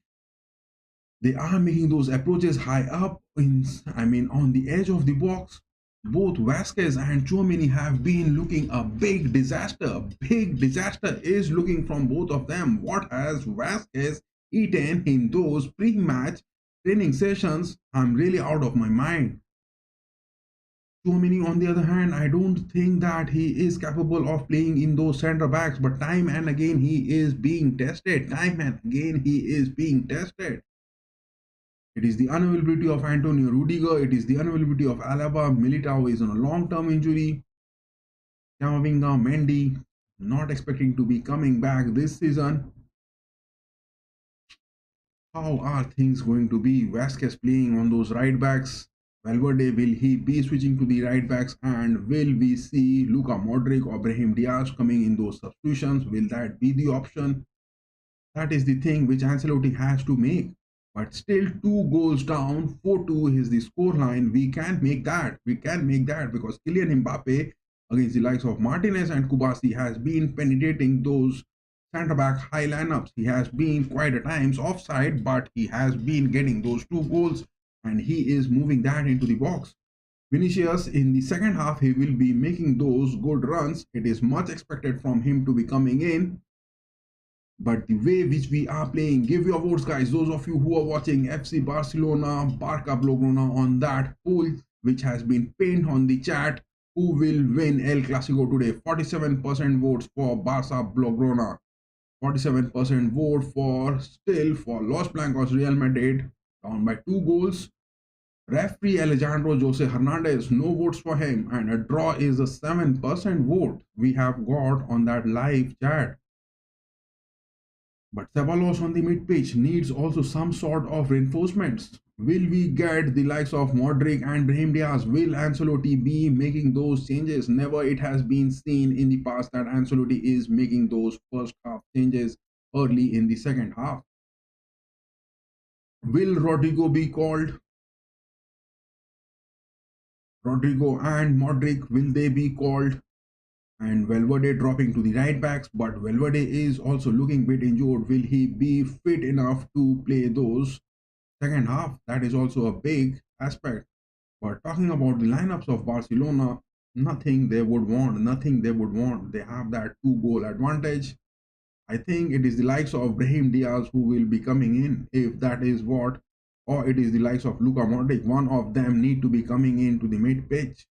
they are making those approaches high up on the edge of the box. Both Vasquez and Chouameni have been looking a big disaster. A big disaster is looking from both of them. What has Vasquez eaten in those pre-match training sessions? I'm really out of my mind. Chouameni, on the other hand, I don't think that he is capable of playing in those centre backs, but time and again he is being tested. Time and again he is being tested. It is the unavailability of Antonio Rudiger. It is the unavailability of Alaba. Militao is on a long-term injury. Camavinga, Mendy, not expecting to be coming back this season. How are things going to be? Vasquez playing on those right backs. Valverde, will he be switching to the right backs? And will we see Luka Modric or Brahim Diaz coming in those substitutions? Will that be the option? That is the thing which Ancelotti has to make. But still 2 goals down, 4-2 is the scoreline. We can make that. We can make that because Kylian Mbappe against the likes of Martinez and Kubasi has been penetrating those centre-back high lineups. He has been quite at times offside, but he has been getting those 2 goals and he is moving that into the box. Vinicius, in the second half, he will be making those good runs. It is much expected from him to be coming in. But the way which we are playing, give your votes, guys. Those of you who are watching FC Barcelona, Barca Blaugrana on that poll, which has been pinned on the chat, who will win El Clásico today? 47% votes for Barca Blaugrana. 47% vote for Los Blancos Real Madrid, down by 2 goals. Referee Alejandro Jose Hernandez, no votes for him, and a draw is a 7% vote we have got on that live chat. But Ceballos on the mid pitch needs also some sort of reinforcements. Will we get the likes of Modric and Brahim Diaz? Will Ancelotti be making those changes? Never it has been seen in the past that Ancelotti is making those first half changes early in the second half. Will Rodrigo be called? Rodrigo and Modric, will they be called? And Valverde dropping to the right backs, but Valverde is also looking a bit injured. Will he be fit enough to play those second half? That is also a big aspect. But talking about the lineups of Barcelona, nothing they would want, nothing they would want. They have that 2 goal advantage. I think it is the likes of Brahim Diaz who will be coming in, if that is what, or it is the likes of Luka Modric. One of them need to be coming into the mid pitch.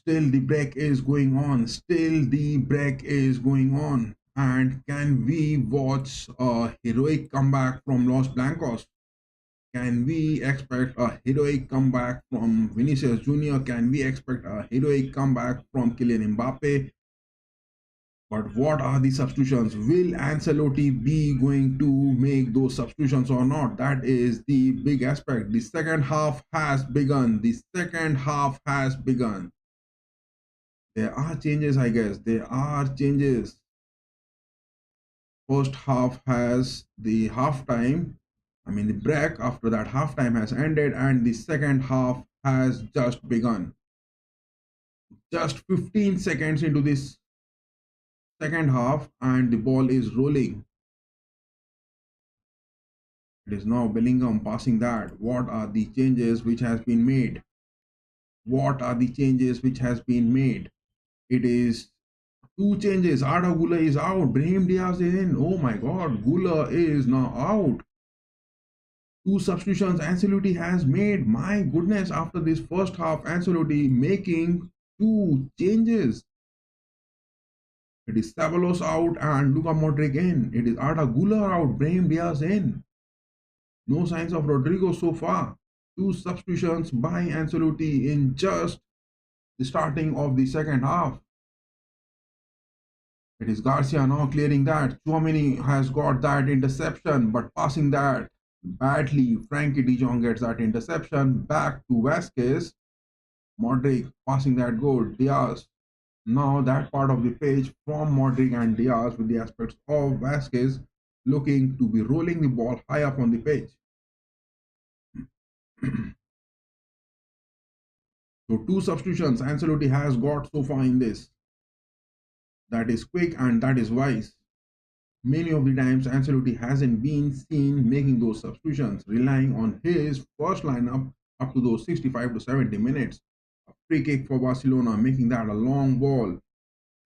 Still the break is going on. Still the break is going on. And can we watch a heroic comeback from Los Blancos? Can we expect a heroic comeback from Vinicius Jr.? Can we expect a heroic comeback from Kylian Mbappe? But what are the substitutions? Will Ancelotti be going to make those substitutions or not? That is the big aspect. The second half has begun. The second half has begun. There are changes, I guess. There are changes. First half has the halftime, I mean, the break after that halftime has ended and the second half has just begun. Just 15 seconds into this second half and the ball is rolling. It is now Bellingham passing that. What are the changes which has been made? What are the changes which has been made? It is two changes. Arda Güler is out. Brahim Diaz is in. Oh my God, Güler is now out. Two substitutions Ancelotti has made. My goodness, after this first half, Ancelotti making two changes. It is Ceballos out and Luka Modric in. It is Arda Güler out, Brahim Diaz in. No signs of Rodrigo so far. Two substitutions by Ancelotti in just the starting of the second half. It is Garcia now clearing that. Tchouaméni has got that interception, but passing that badly. Frankie de Jong gets that interception. Back to Vasquez. Modric passing that goal. Diaz. Now that part of the page from Modric and Diaz with the aspects of Vasquez looking to be rolling the ball high up on the page. So two substitutions Ancelotti has got so far in this. That is quick and that is wise. Many of the times Ancelotti hasn't been seen making those substitutions, relying on his first lineup up to those 65 to 70 minutes. A free kick for Barcelona, making that a long ball.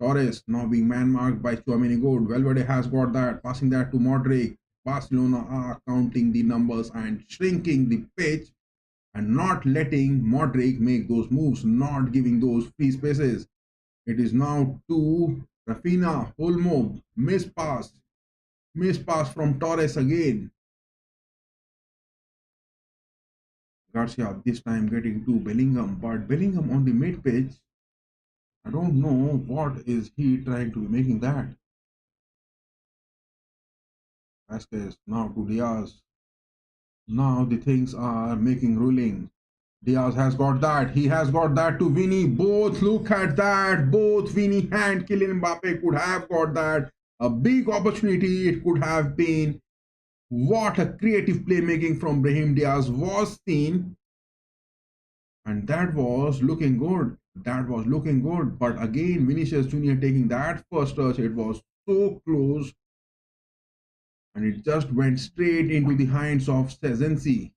Torres now being man-marked by Tchouaméni Gold. Valverde has got that, passing that to Modric. Barcelona are counting the numbers and shrinking the pitch and not letting Modric make those moves, not giving those free spaces. It is now to Rafinha, Olmo, miss pass from Torres again. Garcia this time getting to Bellingham, but Bellingham on the mid pitch, I don't know what is he trying to be making that. Vasquez now to Diaz. Now the things are making ruling. Diaz has got that. He has got that to Vinny. Both, look at that. Both Vinny and Kylian Mbappe could have got that. A big opportunity it could have been. What a creative playmaking from Brahim Diaz was seen. And that was looking good. That was looking good. But again, Vinicius Jr. taking that first touch. It was so close. And it just went straight into the hands of Szczęsny.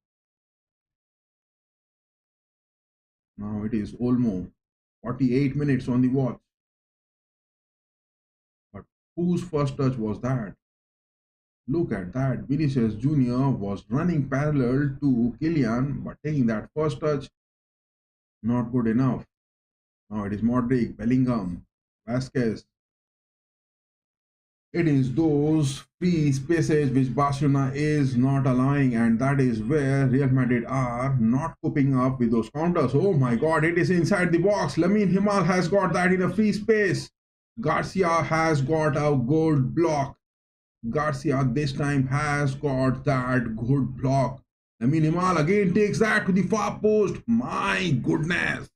Now it is Olmo. 48 minutes on the watch. But whose first touch was that? Look at that. Vinicius Jr. was running parallel to Kylian, but taking that first touch, not good enough. Now it is Modric, Bellingham, Vasquez. It is those free spaces which Barcelona is not allowing, and that is where Real Madrid are not coping up with those counters. Oh my God, it is inside the box. Lamine Yamal has got that in a free space. Garcia has got a good block. Garcia this time has got that good block. Lamine Yamal again takes that to the far post. My goodness.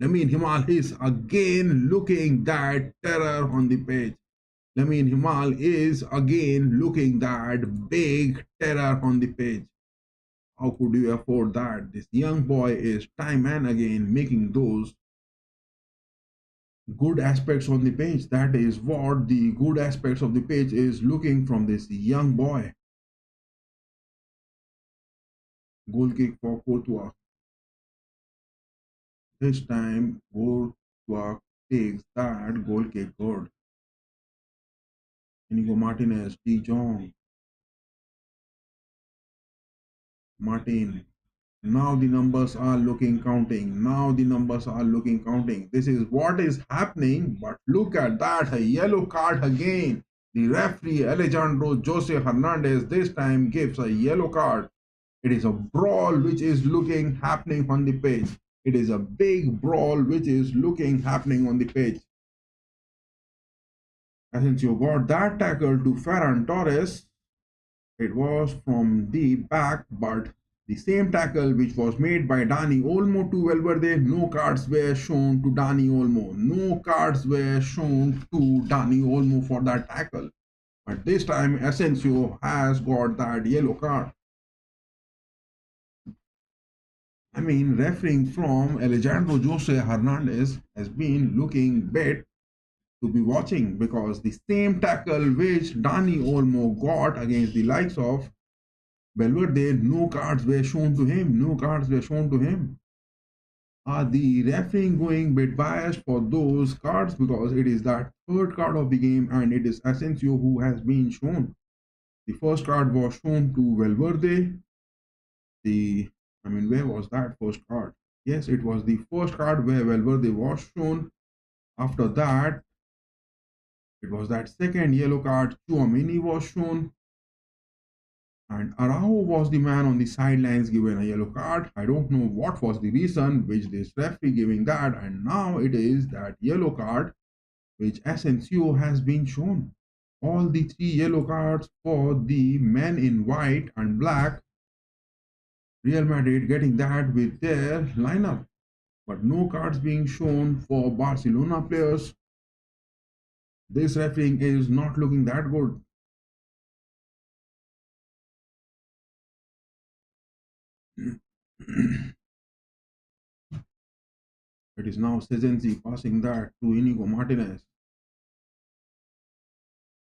Lamine Yamal is again looking that terror on the pitch. Lamine Yamal is again looking that big terror on the pitch. How could you afford that? This young boy is time and again making those good aspects on the page. That is what the good aspects of the page is looking from this young boy. Goal kick for Courtois. This time Courtois takes that goal kick good. Inigo Martinez, De Jong, Martin. Now the numbers are looking counting. Now the numbers are looking counting. This is what is happening. But look at that, a yellow card again. The referee Alejandro Jose Hernandez this time gives a yellow card. It is a brawl which is looking happening on the pitch. It is a big brawl which is looking happening on the pitch. Asensio got that tackle to Ferran Torres. It was from the back, but the same tackle which was made by Dani Olmo to Valverde, no cards were shown to Dani Olmo. No cards were shown to Dani Olmo for that tackle. But this time Asensio has got that yellow card. I mean, refereeing from Alejandro Jose Hernandez has been looking bad to be watching because the same tackle which Dani Olmo got against the likes of Valverde, no cards were shown to him. No cards were shown to him. Are the refereeing going bit biased for those cards because it is that third card of the game and it is Asensio who has been shown. The first card was shown to Valverde. Where was that first card? Yes, it was the first card where Valverde was shown. After that, it was that second yellow card, Tchouaméni was shown. And Araujo was the man on the sidelines given a yellow card. I don't know what was the reason which this referee giving that. And now it is that yellow card which Asensio has been shown. All the three yellow cards for the men in white and black. Real Madrid getting that with their lineup. But no cards being shown for Barcelona players. This refereeing is not looking that good. It is now Sezenzi passing that to Inigo Martinez.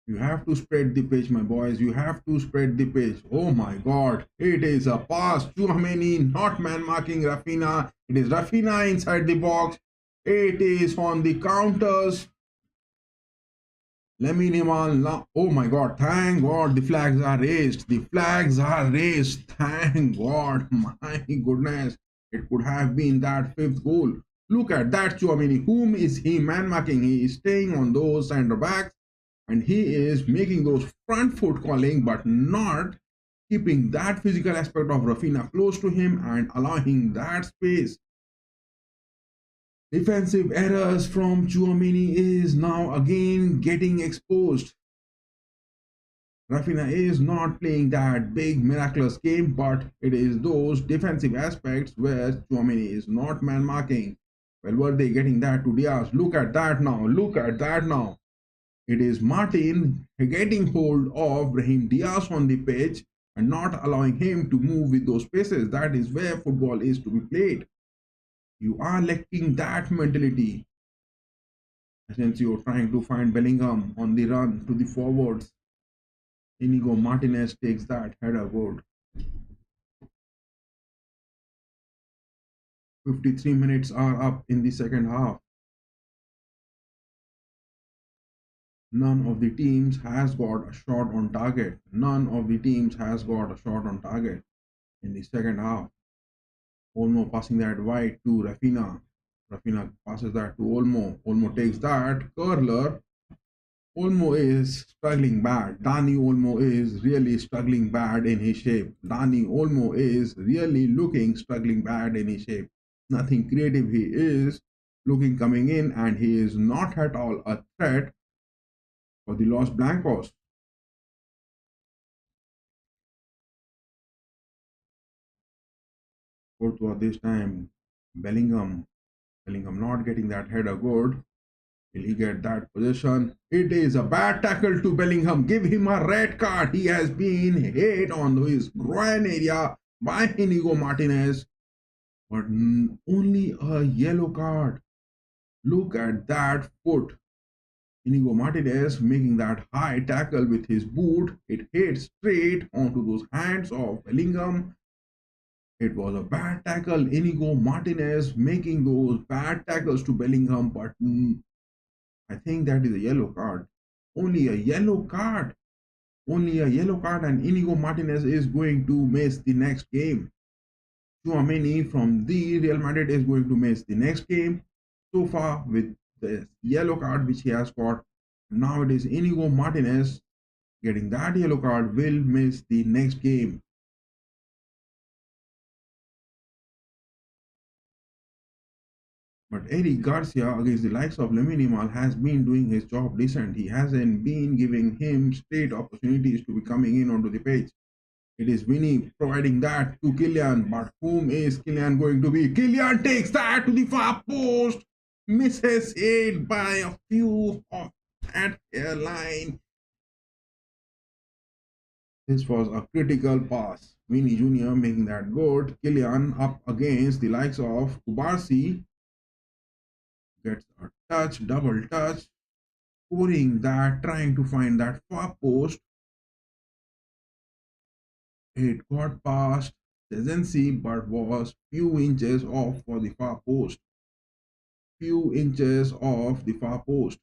You have to spread the pitch, my boys. You have to spread the pitch. Oh my God. It is a pass. Tchouaméni, not man marking Rafinha. It is Rafinha inside the box. It is on the counters. Lamine Yamal. Oh my God. Thank God the flags are raised. The flags are raised. Thank God. My goodness. It could have been that fifth goal. Look at that Tchouaméni. Whom is he man marking? He is staying on those center backs. And he is making those front foot calling, but not keeping that physical aspect of Rafinha close to him and allowing that space. Defensive errors from Tchouaméni is now again getting exposed. Rafinha is not playing that big miraculous game, but it is those defensive aspects where Tchouaméni is not man marking. Well, were they getting that to Diaz? Look at that now. Look at that now. It is Martin getting hold of Brahim Diaz on the pitch and not allowing him to move with those paces. That is where football is to be played. You are lacking that mentality. Since you're trying to find Bellingham on the run to the forwards, Inigo Martinez takes that header good. 53 minutes are up in the second half. None of the teams has got a shot on target. None of the teams has got a shot on target in the second half. Olmo passing that wide to Rafinha. Rafinha passes that to Olmo. Olmo takes that curler. Olmo is struggling bad. Dani Olmo is really struggling bad in his shape. Dani Olmo is really looking struggling bad in his shape. Nothing creative he is looking coming in, and he is not at all a threat for the Los Blancos. Courtois this time. Bellingham not getting that header good. Will he get that position? It is a bad tackle to Bellingham. Give him a red card. He has been hit on his groin area by Inigo Martinez. But only a yellow card. Look at that foot. Inigo Martinez making that high tackle with his boot. It hit straight onto those hands of Bellingham. It was a bad tackle. Inigo Martinez making those bad tackles to Bellingham, but I think that is a yellow card. Only a yellow card. Only a yellow card, and Inigo Martinez is going to miss the next game. Tchouaméni from the Real Madrid is going to miss the next game. So far with the yellow card which he has got, now it is Inigo Martinez getting that yellow card will miss the next game. But Eric Garcia against the likes of Lamine Yamal has been doing his job decent. He hasn't been giving him straight opportunities to be coming in onto the pitch. It is Vinny providing that to Kylian, but whom is Kylian going to be? Kylian takes that to the far post, misses it by a few off that hairline. This was a critical pass. Vinny Jr. making that good. Kylian up against the likes of Kubarsi. Gets a touch, double touch. Scoring that, trying to find that far post. It got past Szczęsny but was few inches off for the far post. Few inches off the far post.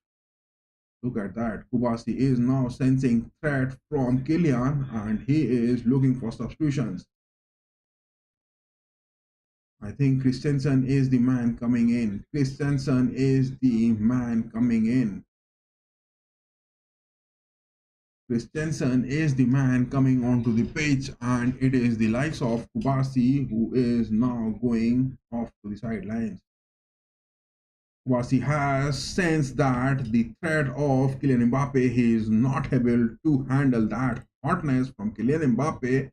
Look at that. Kubasi is now sensing threat from Kylian and he is looking for substitutions. I think Christensen is the man coming in. Christensen is the man coming in. Christensen is the man coming onto the pitch, and it is the likes of Kubasi who is now going off to the sidelines. Kubasi has sensed that the threat of Kylian Mbappe, he is not able to handle that hotness from Kylian Mbappe,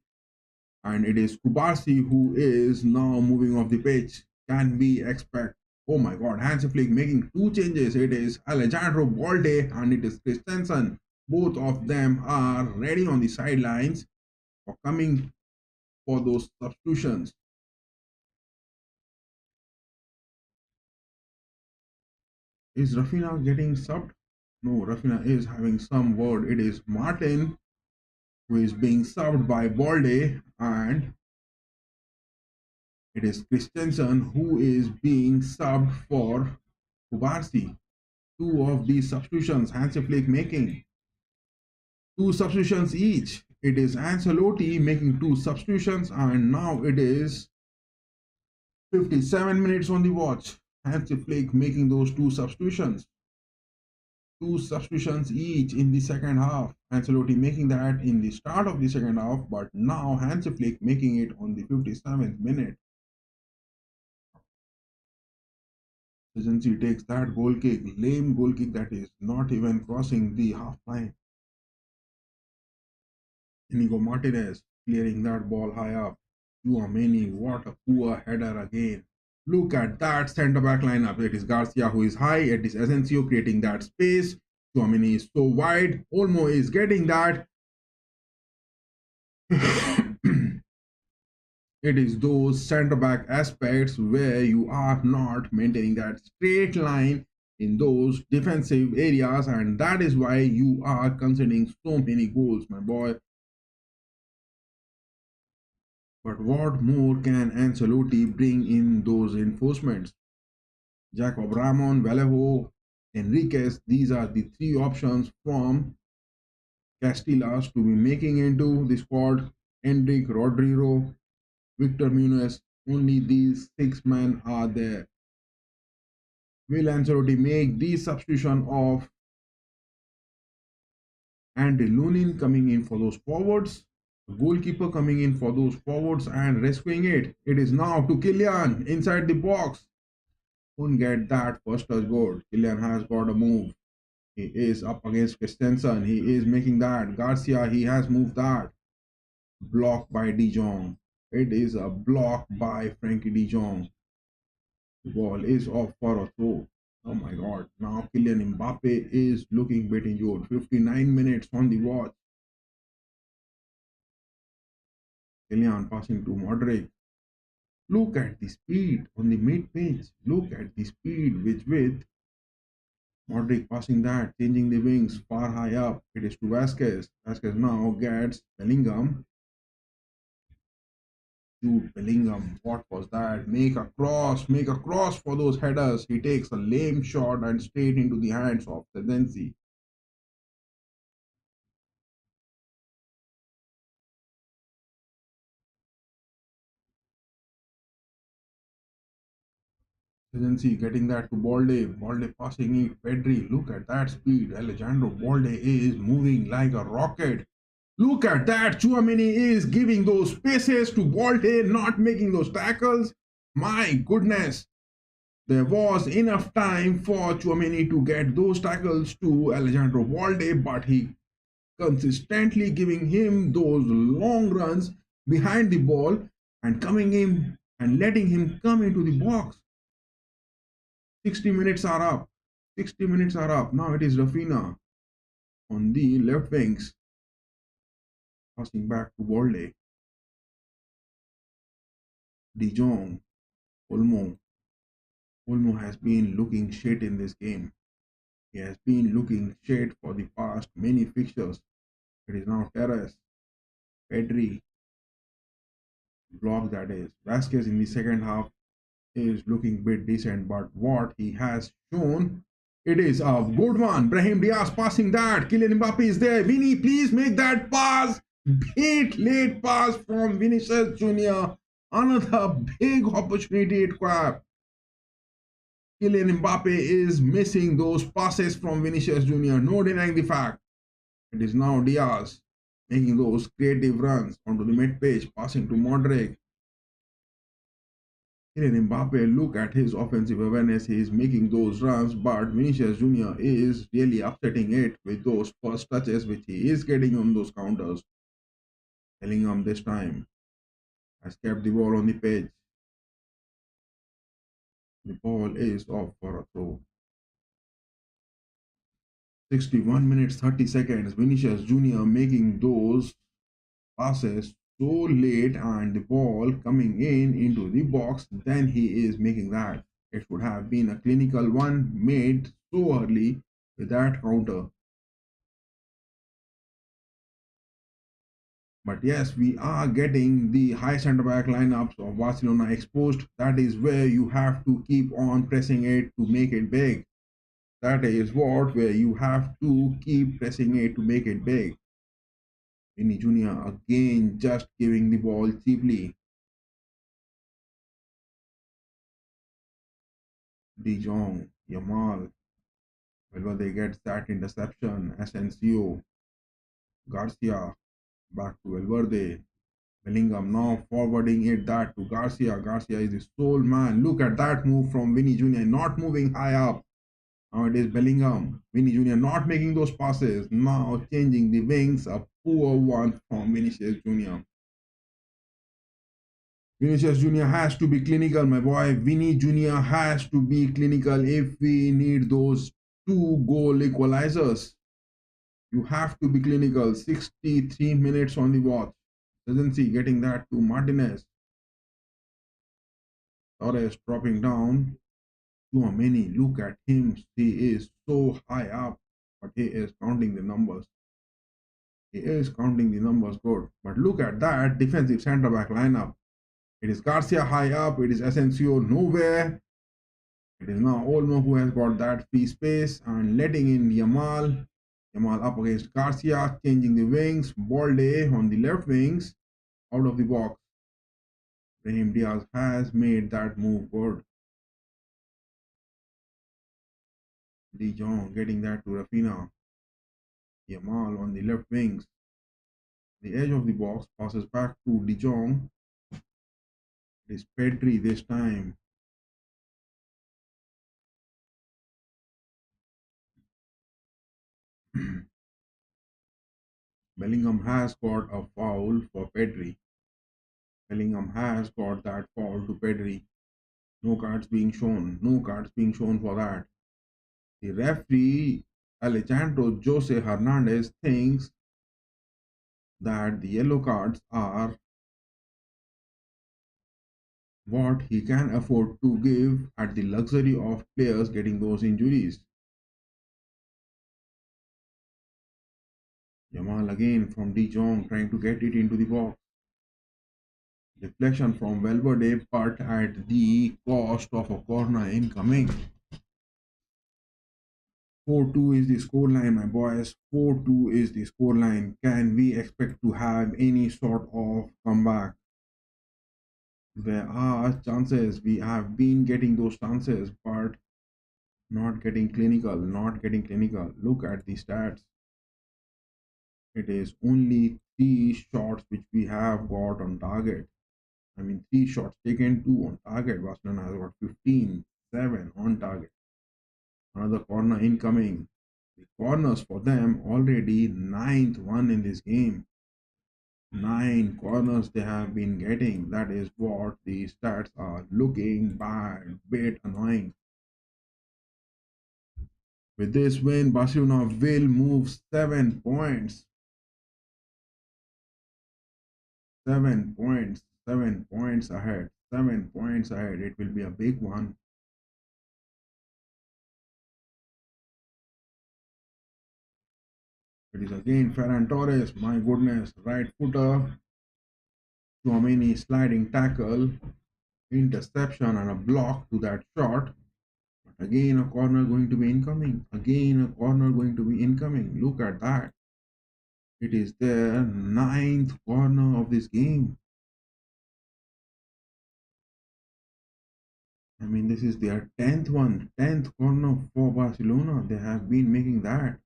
and it is Kubasi who is now moving off the pitch. Can we expect? Oh my God, Hansi Flick making two changes. It is Alejandro Balde and it is Christensen. Both of them are ready on the sidelines for coming for those substitutions. Is Rafinha getting subbed? No, Rafinha is having some word. It is Martin who is being subbed by Balde, and it is Christensen who is being subbed for Kubarsi. Two of these substitutions Hansi Flick making. Two substitutions each. It is Ancelotti making two substitutions, and now it is 57 minutes on the watch. Hansi Flick making those two substitutions. Two substitutions each in the second half. Ancelotti making that in the start of the second half, but now Hansi Flick making it on the 57th minute. Agency takes that goal kick, lame goal kick that is not even crossing the half line. Inigo Martinez clearing that ball high up. Tchouaméni, what a poor header again. Look at that centre back lineup. It is Garcia who is high. It is Asensio creating that space. Tchouaméni is so wide. Olmo is getting that. It is those centre back aspects where you are not maintaining that straight line in those defensive areas, and that is why you are conceding so many goals, my boy. But what more can Ancelotti bring in those reinforcements? Jacob Ramon, Vallejo, Enriquez, these are the three options from Casillas to be making into the squad. Enrique, Rodrigo, Victor Munoz, only these six men are there. Will Ancelotti make the substitution of Andy Lunin coming in for those forwards? The goalkeeper coming in for those forwards and rescuing it. It is now to Kylian inside the box. Couldn't get that first touch goal. Kylian has got a move. He is up against Christensen. He is making that. Garcia, he has moved that. Blocked by De Jong. It is a block by Frankie De Jong. The ball is off for a throw. Oh my God. Now Kylian Mbappe is looking a bit injured. 59 minutes on the watch. Kylian passing to Modric. Look at the speed on the mid-pitch. Look at the speed with Modric passing that, changing the wings far high up. It is to Vasquez. Vasquez now gets Bellingham. Jude Bellingham. What was that? Make a cross for those headers. He takes a lame shot and straight into the hands of Szczęsny. Szczęsny getting that to Balde. Balde passing it. Pedri. Look at that speed. Alejandro Balde is moving like a rocket. Look at that. Tchouaméni is giving those spaces to Balde, not making those tackles. My goodness. There was enough time for Tchouaméni to get those tackles to Alejandro Balde, but he consistently giving him those long runs behind the ball and coming in and letting him come into the box. 60 minutes are up. 60 minutes are up. Now it is Rafinha on the left wings. Passing back to Bolde. De Jong. Olmo. Olmo has been looking shit in this game. He has been looking shit for the past many fixtures. It is now Terrace, Pedri, block that is. Vasquez in the second half is looking a bit decent, but what he has shown, it is a good one. Brahim Diaz passing that. Kylian Mbappe is there. Vinny, please make that pass. Big late pass from Vinicius Jr. Another big opportunity at grab. Kylian Mbappe is missing those passes from Vinicius Jr. No denying the fact. It is now Diaz making those creative runs onto the mid page, passing to Modric. Kylian Mbappe, look at his offensive awareness. He is making those runs, but Vinicius Jr. is really upsetting it with those first touches which he is getting on those counters. Bellingham this time has kept the ball on the pitch. The ball is off for a throw. 61 minutes 30 seconds. Vinicius Jr. making those passes so late and the ball coming in into the box, then he is making that. It should have been a clinical one made so early with that counter. But yes, we are getting the high centre back lineups of Barcelona exposed. That is where you have to keep on pressing it to make it big. That is where you have to keep pressing it to make it big. Vinny Jr. again just giving the ball cheaply. De Jong, Yamal, Valverde gets that interception. Asensio, Garcia, back to Valverde. Bellingham now forwarding it that to Garcia. Garcia is the sole man. Look at that move from Vinny Jr. Not moving high up. Now it is Bellingham. Vinny Jr. not making those passes. Now changing the wings. A poor one from Vinicius Jr. Vinicius Jr. has to be clinical, my boy. Vinny Jr. has to be clinical if we need those 2 goal equalizers. You have to be clinical. 63 minutes on the watch. Doesn't see getting that to Martinez. Torres dropping down. Tchouaméni, look at him. He is so high up, but he is counting the numbers. He is counting the numbers good. But look at that defensive centre back lineup. It is Garcia high up. It is Asensio nowhere. It is now Olmo who has got that free space and letting in Yamal. Yamal up against Garcia, changing the wings. Balde on the left wings, out of the box. Brahim Diaz has made that move good. De Jong getting that to Rafinha. Yamal on the left wings. The edge of the box passes back to De Jong. It is Pedri this time. Bellingham has got a foul for Pedri. Bellingham has got that foul to Pedri. No cards being shown. No cards being shown for that. The referee, Alejandro Jose Hernandez, thinks that the yellow cards are what he can afford to give at the luxury of players getting those injuries. Yamal again from De Jong trying to get it into the box. Deflection from Valverde, but at the cost of a corner incoming. 4-2 is the scoreline, my boys. 4-2 is the scoreline. Can we expect to have any sort of comeback? There are chances. We have been getting those chances, but not getting clinical. Not getting clinical. Look at the stats. It is only 3 shots which we have got on target. I mean, 3 shots taken, 2 on target. Barcelona has got 15, 7 on target. Another corner incoming. The corners for them already 9th one in this game. 9 corners they have been getting. That is what the stats are looking bad, bit annoying. With this win, Barcelona will move 7 points. 7 points. 7 points ahead. 7 points ahead. It will be a big one. It is again Ferran Torres. My goodness. Right footer. Tchouaméni sliding tackle. Interception and a block to that shot. But again, a corner going to be incoming. Again, a corner going to be incoming. Look at that. It is their 9th corner of this game. I mean, this is their 10th one. 10th corner for Barcelona. They have been making that.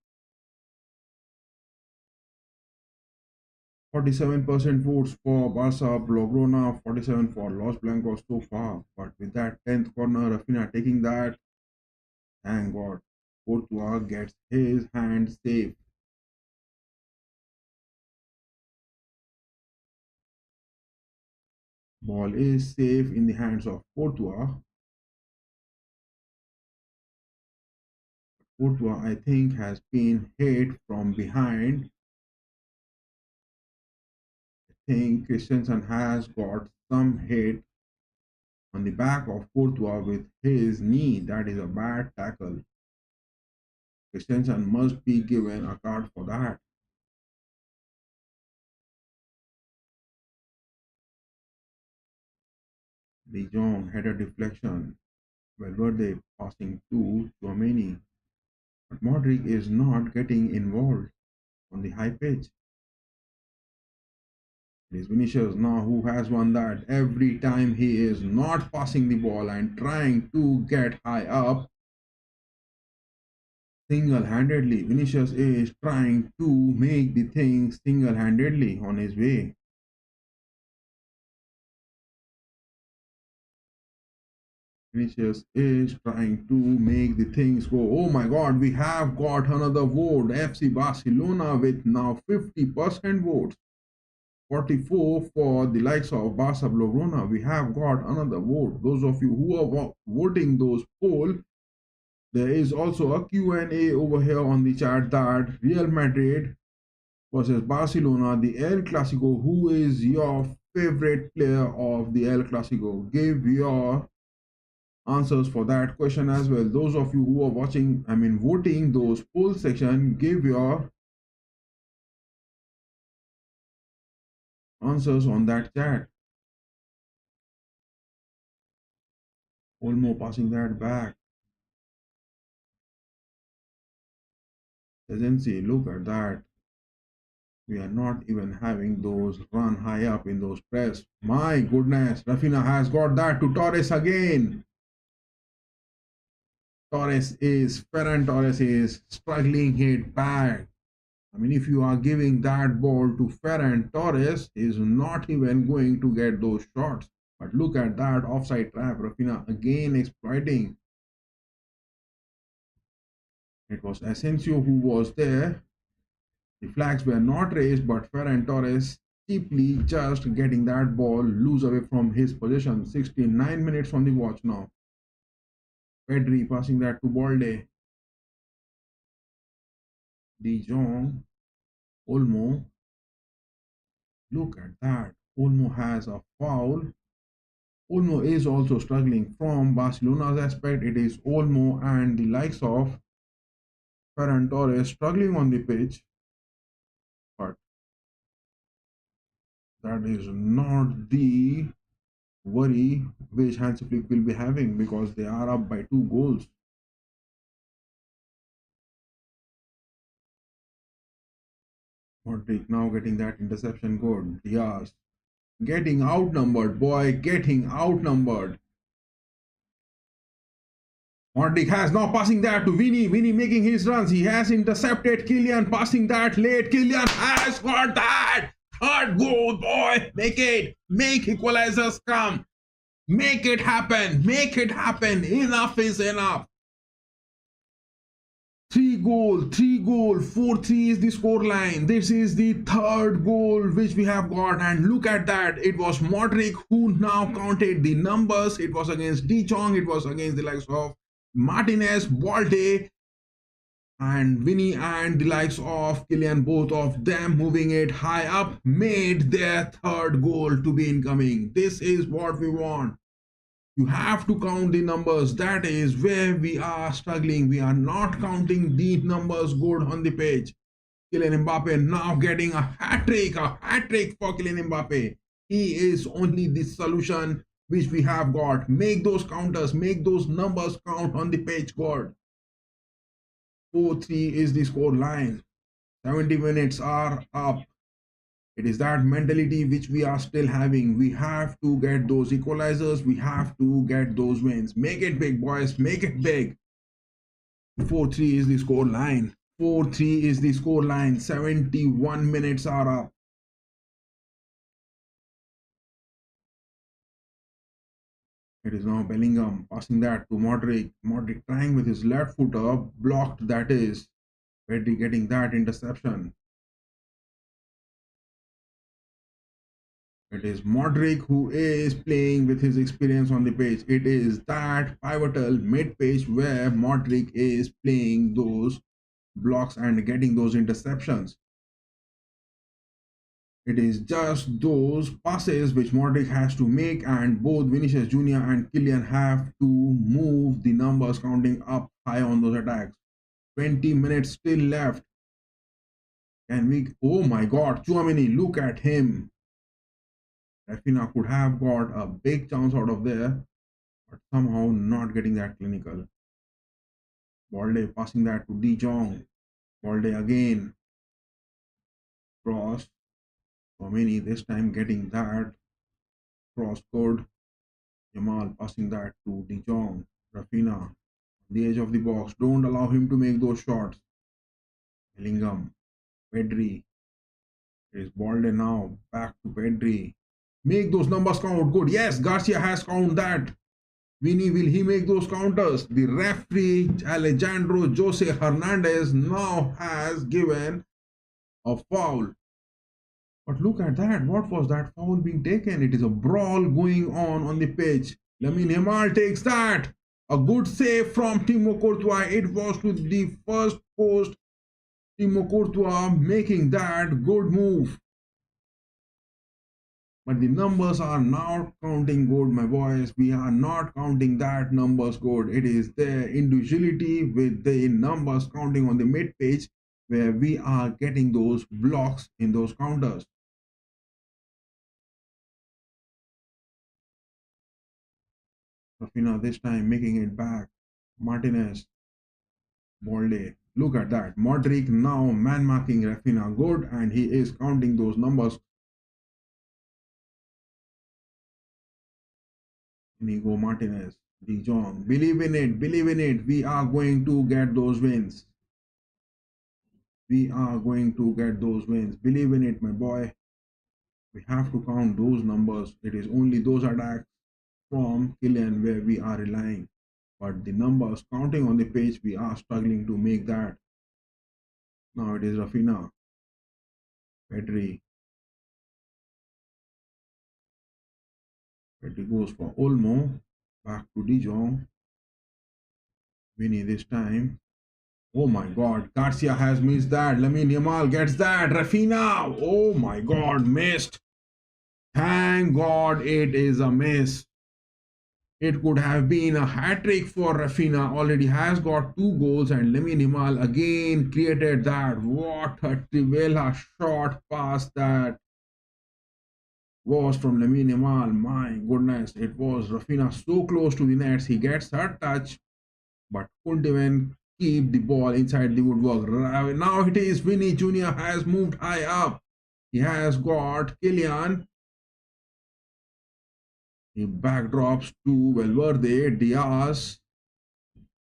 47% votes for Barça, Blaugrana, 47 for Los Blancos so far. But with that 10th corner, Rafinha taking that. Thank God. Courtois gets his hand safe. Ball is safe in the hands of Courtois. Courtois, I think, has been hit from behind. I think Christensen has got some hit on the back of Courtois with his knee. That is a bad tackle. Christensen must be given a card for that. De Jong had a deflection. Valverde passing to Tchouaméni. But Modric is not getting involved on the high pitch. It is Vinicius now who has won that. Every time he is not passing the ball and trying to get high up, single-handedly, Vinicius is trying to make the thing single-handedly on his way. Vinicius is trying to make the things go. Oh my God, we have got another vote. FC Barcelona with now 50% votes. 44 for the likes of Barça Blaugrana. We have got another vote. Those of you who are voting those poll, there is also a Q&A over here on the chat that Real Madrid versus Barcelona, the El Clásico. Who is your favorite player of the El Clásico? Give your answers for that question as well. Those of you who are watching, voting those poll section, give your answers on that chat. Olmo passing that back. Agency, look at that. We are not even having those run high up in those press. My goodness, Rafinha has got that to Torres again. Ferran Torres is struggling it back. If you are giving that ball to Ferran Torres, he is not even going to get those shots. But look at that offside trap. Rafinha again exploiting. It was Asensio who was there. The flags were not raised, but Ferran Torres cheaply just getting that ball loose away from his position. 69 minutes on the watch now. Pedri passing that to Balde. De Jong. Olmo. Look at that. Olmo has a foul. Olmo is also struggling. From Barcelona's aspect, it is Olmo and the likes of Ferran Torres struggling on the pitch. But that is not the worry which Hansi Flick will be having, because they are up by 2 goals. Modric now getting that interception goal. Diaz getting outnumbered, boy, getting outnumbered. Modric has now passing that to Vini. Vini making his runs. He has intercepted Kylian, passing that late. Kylian has got that. Third goal, boy. Make it. Make equalizers come. Make it happen. Make it happen. Enough is enough. 3 goal, 4-3 is the scoreline. This is the 3rd goal which we have got, and look at that. It was Modric who now counted the numbers. It was against De Jong, it was against the likes of Martinez, Balde, And Vinny and the likes of Kylian, both of them moving it high up, made their third goal to be incoming. This is what we want. You have to count the numbers. That is where we are struggling. We are not counting the numbers good on the page. Kylian Mbappe now getting a hat trick for Kylian Mbappe. He is only the solution which we have got. Make those counters, make those numbers count on the page, God. 4-3 is the score line. 70 minutes are up. It is that mentality which we are still having. We have to get those equalizers. We have to get those wins. Make it big, boys. Make it big. 4-3 is the score line. 4-3 is the score line. 71 minutes are up. It is now Bellingham passing that to Modric. Modric trying with his left foot up. Blocked, that is. Pedri getting that interception. It is Modric who is playing with his experience on the pitch. It is that pivotal mid-pitch where Modric is playing those blocks and getting those interceptions. It is just those passes which Modric has to make, and both Vinicius Jr. and Kylian have to move the numbers counting up high on those attacks. 20 minutes still left. And we, oh my God, Tchouaméni, look at him. Rafinha could have got a big chance out of there, but somehow not getting that clinical. Balde passing that to De Jong. Balde again. Cross. Tchouaméni this time getting that. Cross good. Yamal passing that to De Jong. Rafinha on the edge of the box. Don't allow him to make those shots. Bellingham. Pedri. It is Balde now. Back to Pedri. Make those numbers count. Good. Yes, Garcia has counted that. Vinny, will he make those counters? The referee, Alejandro Jose Hernandez, now has given a foul. But look at that. What was that foul being taken? It is a brawl going on the pitch. Lamine Yamal takes that. A good save from Timo Courtois. It was to the first post. Timo Courtois making that good move. But the numbers are not counting good, my boys. We are not counting that numbers good. It is the individuality with the numbers counting on the mid page where we are getting those blocks in those counters. Rafinha this time making it back. Martinez. Balde. Look at that. Modric now man marking Rafinha good, and he is counting those numbers. Inigo Martinez, De Jong, believe in it, believe in it. We are going to get those wins. We are going to get those wins. Believe in it, my boy. We have to count those numbers. It is only those attacks from Kylian where we are relying. But the numbers counting on the page, we are struggling to make that. Now it is Rafinha, Pedri. Pedri goes for Olmo. Back to De Jong. Vinny this time. Oh my God, Garcia has missed that. Lamine Yamal gets that. Rafinha. Oh my God, missed. Thank God it is a miss. It could have been a hat-trick for Rafinha. Already has got 2 goals, and Lamine Yamal again created that. What a Trivela shot pass that was from Lamine Yamal. My goodness, it was Rafinha so close to the nets. He gets her touch, but couldn't even keep the ball inside the woodwork. Now it is Vinny Jr. has moved high up. He has got Kylian. He backdrops to Valverde. Diaz.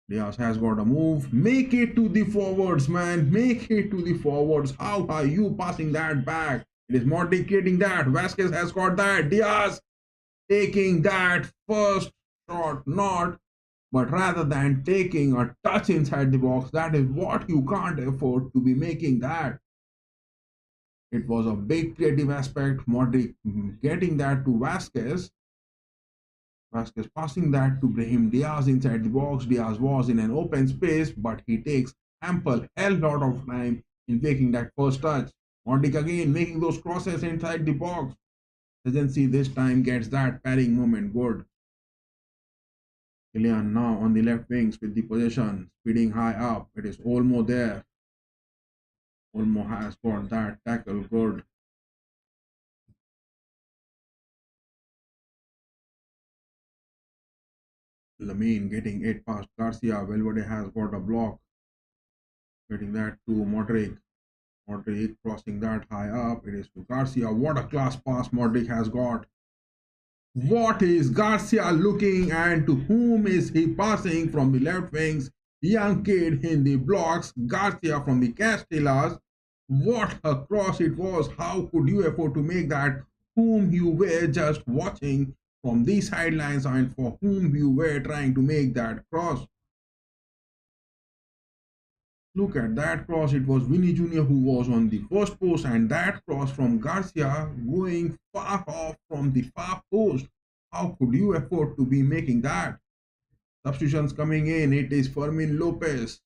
Diaz has got a move. Make it to the forwards, man. Make it to the forwards. How are you passing that back? It is Modric getting that. Vasquez has got that. Diaz taking that first shot, not, but rather than taking a touch inside the box, that is what you can't afford to be making that. It was a big creative aspect. Modric getting that to Vasquez. Vasquez passing that to Brahim Diaz inside the box. Diaz was in an open space, but he takes ample hell lot of time in making that first touch. Modric again making those crosses inside the box. Doesn't see this time gets that parrying moment good. Kylian now on the left wings with the possession, speeding high up. It is Olmo there. Olmo has got that tackle good. Lamine getting it past Garcia. Valverde has got a block. Getting that to Modric. Modric crossing that high up. It is to Garcia. What a class pass Modric has got. What is Garcia looking and to whom is he passing from the left wings? Young kid in the blocks. Garcia from the Castellas. What a cross it was. How could you afford to make that? Whom you were just watching from the sidelines and for whom you were trying to make that cross. Look at that cross. It was Vinny Jr. who was on the first post, and that cross from Garcia going far off from the far post. How could you afford to be making that? Substitutions coming in. It is Fermin Lopez,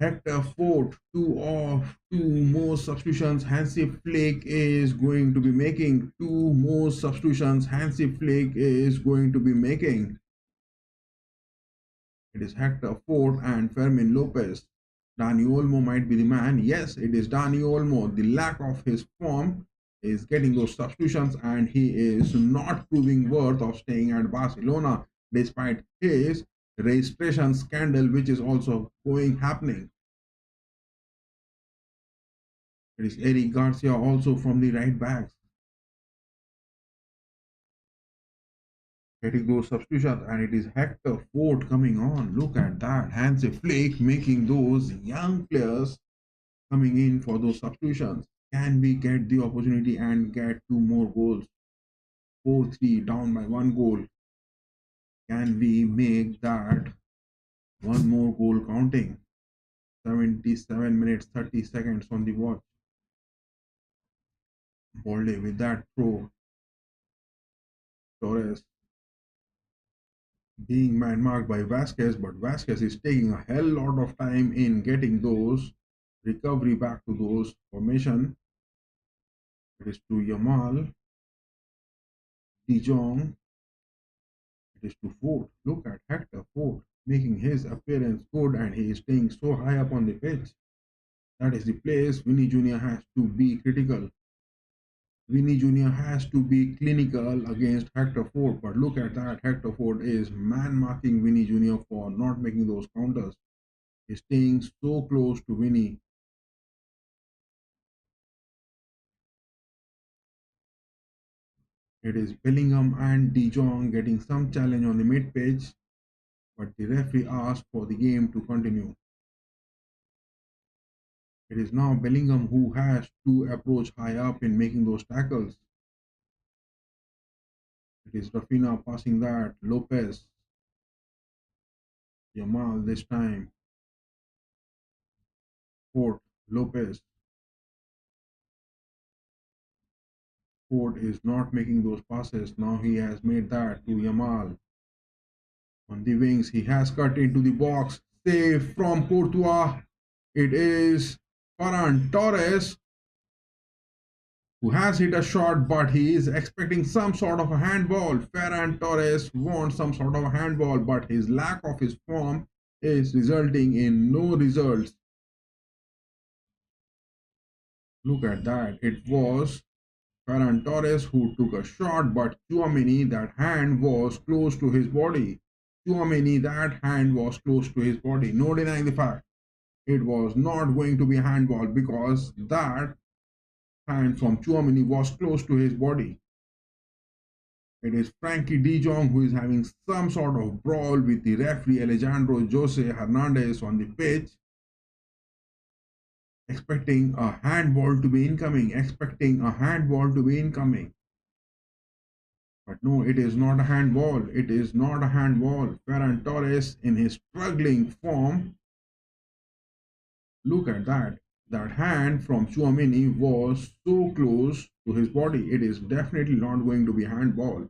Hector Fort, two more substitutions. Hansi Flick is going to be making two more substitutions. Hansi Flick is going to be making. It is Hector Fort and Fermin Lopez. Dani Olmo might be the man. Yes, it is Dani Olmo. The lack of his form is getting those substitutions, and he is not proving worth of staying at Barcelona despite his registration scandal, which is also happening. It is Eric Garcia also from the right backs. Getting those substitutions, and it is Hector Fort coming on. Look at that. Hansi Flick making those young players coming in for those substitutions. Can we get the opportunity and get two more goals? 4-3 down by one goal. Can we make that one more goal counting? 77 minutes 30 seconds on the watch. Bolde with that throw. Torres being man marked by Vasquez, but Vasquez is taking a hell lot of time in getting those recovery back to those formation. It is to Yamal, De Jong. It is to Ford. Look at Hector Ford making his appearance good, and he is staying so high up on the pitch. That is the place Vinny Jr. has to be critical. Vinny Jr. has to be clinical against Hector Ford, but look at that. Hector Ford is man marking Vinny Jr. for not making those counters. He's staying so close to Vinny. It is Bellingham and De Jong getting some challenge on the mid pitch, but the referee asked for the game to continue. It is now Bellingham who has to approach high up in making those tackles. It is Rafinha passing that. Lopez. Yamal this time. Ford. Lopez. Ford is not making those passes. Now he has made that to Yamal. On the wings, he has cut into the box. Save from Courtois. It is Ferran Torres who has hit a shot, but he is expecting some sort of a handball. Ferran Torres wants some sort of a handball, but his lack of his form is resulting in no results. Look at that. It was Ferran Torres who took a shot, but Tchouaméni, that hand was close to his body. Tchouaméni, that hand was close to his body. No denying the fact. It was not going to be a handball because that hand from Tchouaméni was close to his body. It is Frankie De Jong who is having some sort of brawl with the referee Alejandro Jose Hernandez on the pitch, expecting a handball to be incoming, But no, it is not a handball. It is not a handball. Ferran Torres in his struggling form. Look at that. That hand from Tchouaméni was so close to his body. It is definitely not going to be a handball.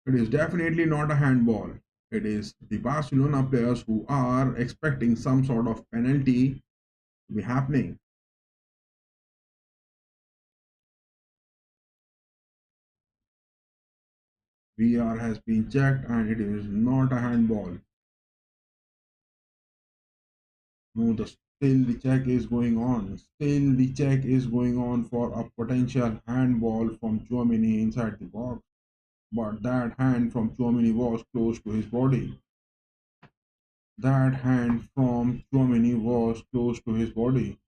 It is definitely not a handball. It is the Barcelona players who are expecting some sort of penalty to be happening. VR has been checked and it is not a handball. No, still the check is going on. Still the check is going on for a potential handball from Chouameni inside the box. But that hand from Chouameni was close to his body. That hand from Chouameni was close to his body.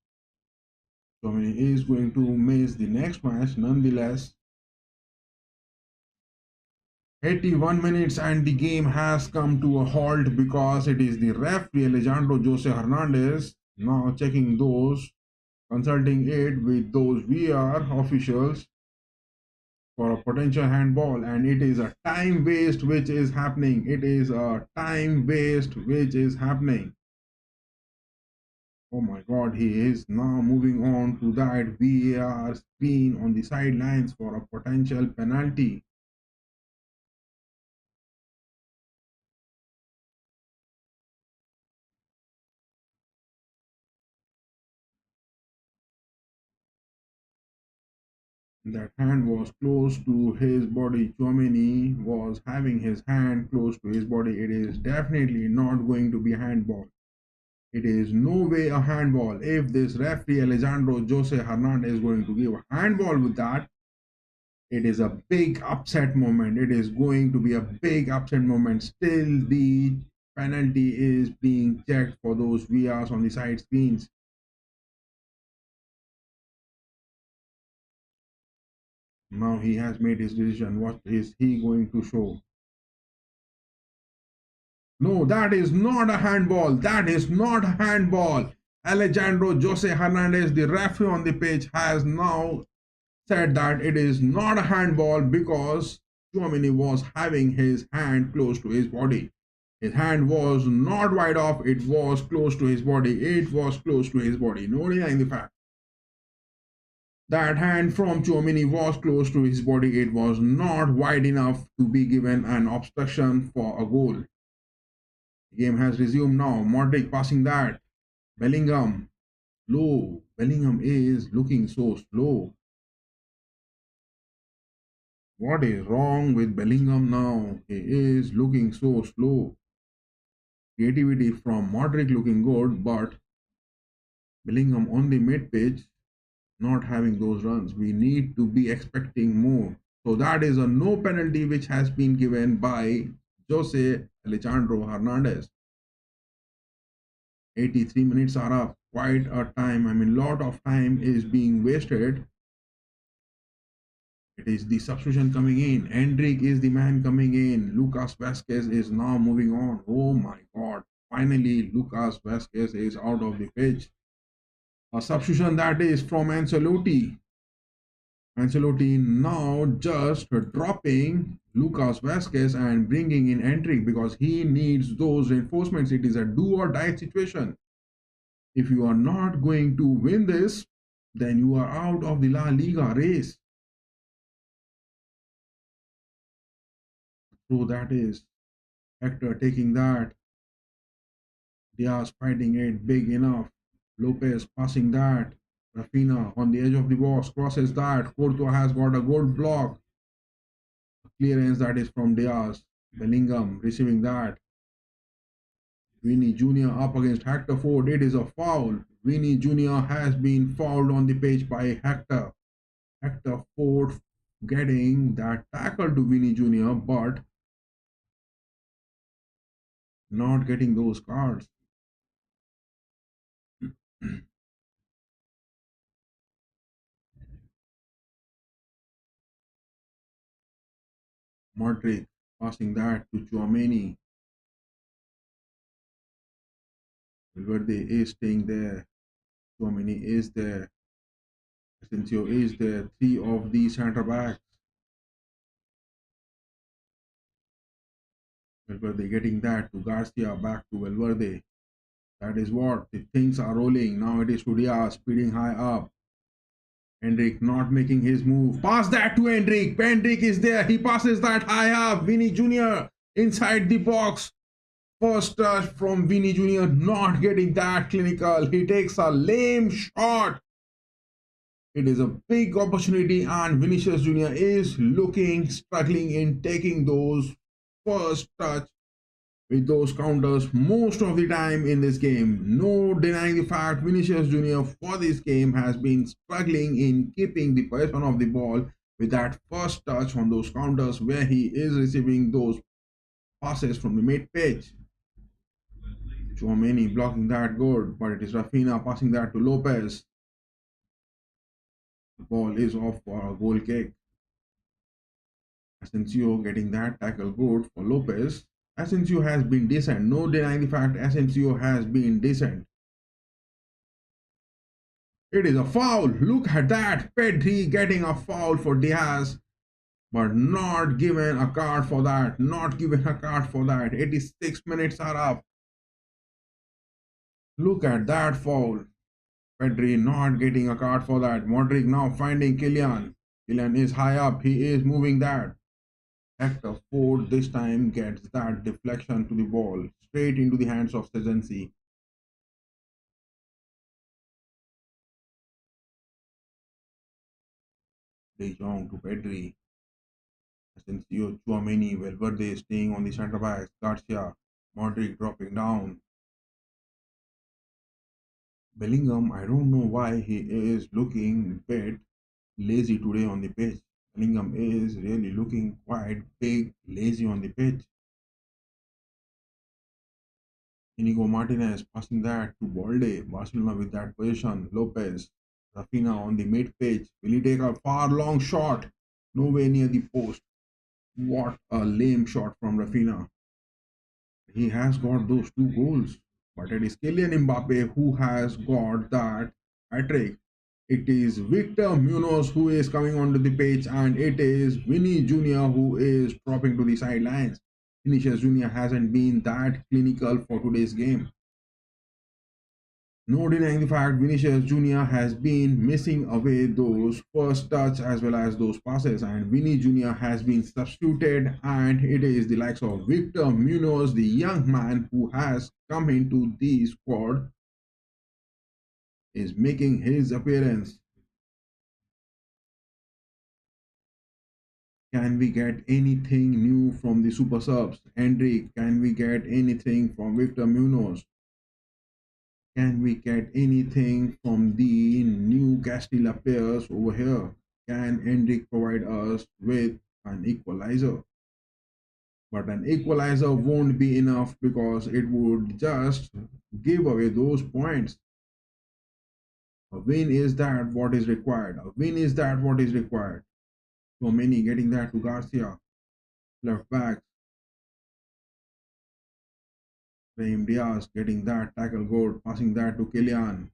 Chouameni is going to miss the next match nonetheless. 81 minutes and the game has come to a halt because it is the referee Alejandro Jose Hernandez now checking those, consulting it with those VR officials for a potential handball, and it is a time waste which is happening. It is a time waste which is happening. Oh my god, he is now moving on to that VAR screen on the sidelines for a potential penalty. That hand was close to his body. Chouameni was having his hand close to his body. It is definitely not going to be a handball. It is no way a handball. If this referee Alejandro Jose Hernandez is going to give a handball with that, it is a big upset moment. It is going to be a big upset moment. Still, the penalty is being checked for those VRs on the side screens. Now he has made his decision. What is he going to show? No, that is not a handball. That is not a handball. Alejandro Jose Hernandez, the referee on the pitch, has now said that it is not a handball because Chouameni was having his hand close to his body. His hand was not wide off, it was close to his body. It was close to his body. No denying the fact. That hand from Chouameni was close to his body. It was not wide enough to be given an obstruction for a goal. The game has resumed now. Modric passing that. Bellingham. Slow. Bellingham is looking so slow. What is wrong with Bellingham now? He is looking so slow. Creativity from Modric looking good, but Bellingham on the mid pitch not having those runs. We need to be expecting more. So that is a no penalty which has been given by Jose Alejandro Hernandez. 83 minutes are up. Quite a time. I mean, lot of time is being wasted. It is the substitution coming in. Hendrik is the man coming in. Lucas Vasquez is now moving on. Oh my god. Finally, Lucas Vasquez is out of the pitch. A substitution that is from Ancelotti. Ancelotti now just dropping Lucas Vasquez and bringing in Hendrik because he needs those reinforcements. It is a do or die situation. If you are not going to win this, then you are out of the La Liga race. So that is Hector taking that. Diaz fighting it big enough. Lopez passing that. Rafinha on the edge of the box crosses that. Courtois has got a good block. Clearance that is from Diaz. Bellingham receiving that. Vinny Jr. up against Hector Ford. It is a foul. Vinny Jr. has been fouled on the pitch by Hector. Hector Ford getting that tackle to Vinny Jr. but not getting those cards. Modric passing that to Chouameni. Valverde is staying there. Chouameni is there. Asensio is there. Three of the centre backs. Valverde getting that to Garcia, back to Valverde. That is what the things are rolling. Now it is to Diaz speeding high up. Hendrik not making his move. Pass that to Hendrik. Hendrik is there. He passes that high up. Vinny Jr. inside the box. First touch from Vinny Jr. not getting that clinical. He takes a lame shot. It is a big opportunity and Vinicius Jr. is struggling in taking those first touch with those counters most of the time in this game. No denying the fact Vinicius Jr. for this game has been struggling in keeping the possession of the ball with that first touch on those counters where he is receiving those passes from the mid pitch. Tchouaméni blocking that good, but it is Rafinha passing that to Lopez. The ball is off for a goal kick. Asensio getting that tackle good for Lopez. Asensio has been decent. No denying the fact Asensio has been decent. It is a foul. Look at that. Pedri getting a foul for Diaz. But not given a card for that. Not given a card for that. 86 minutes are up. Look at that foul. Pedri not getting a card for that. Modric now finding Kylian. Kylian is high up. He is moving that. Hector Ford this time gets that deflection to the ball straight into the hands of Szczęsny. De Jong to Pedri. Asensio, Tchouaméni, Valverde staying on the centre backs. Garcia, Modric dropping down. Bellingham, I don't know why he is looking a bit lazy today on the pitch. Bellingham is really looking quite big, lazy on the pitch. Inigo Martinez passing that to Balde. Barcelona with that position. Lopez, Rafinha on the mid pitch. Will he take a far long shot? Nowhere near the post. What a lame shot from Rafinha. He has got those 2 goals. But it is Kylian Mbappe who has got that hat-trick. It is Victor Munoz who is coming onto the pitch and it is Vinny Jr. who is dropping to the sidelines. Vinicius Jr. hasn't been that clinical for today's game. No denying the fact Vinicius Jr. has been missing away those first touch as well as those passes, and Vinny Jr. has been substituted, and it is the likes of Victor Munoz, the young man who has come into the squad, is making his appearance. Can we get anything new from the super subs? Hendrik, can we get anything from Victor Munoz? Can we get anything from the new Castilla players over here? Can Hendrik provide us with an equalizer? But an equalizer won't be enough because it would just give away those points. A win is that what is required. A win is that what is required. So many getting that to Garcia. Left back. Brahim Diaz getting that tackle good, passing that to Kylian.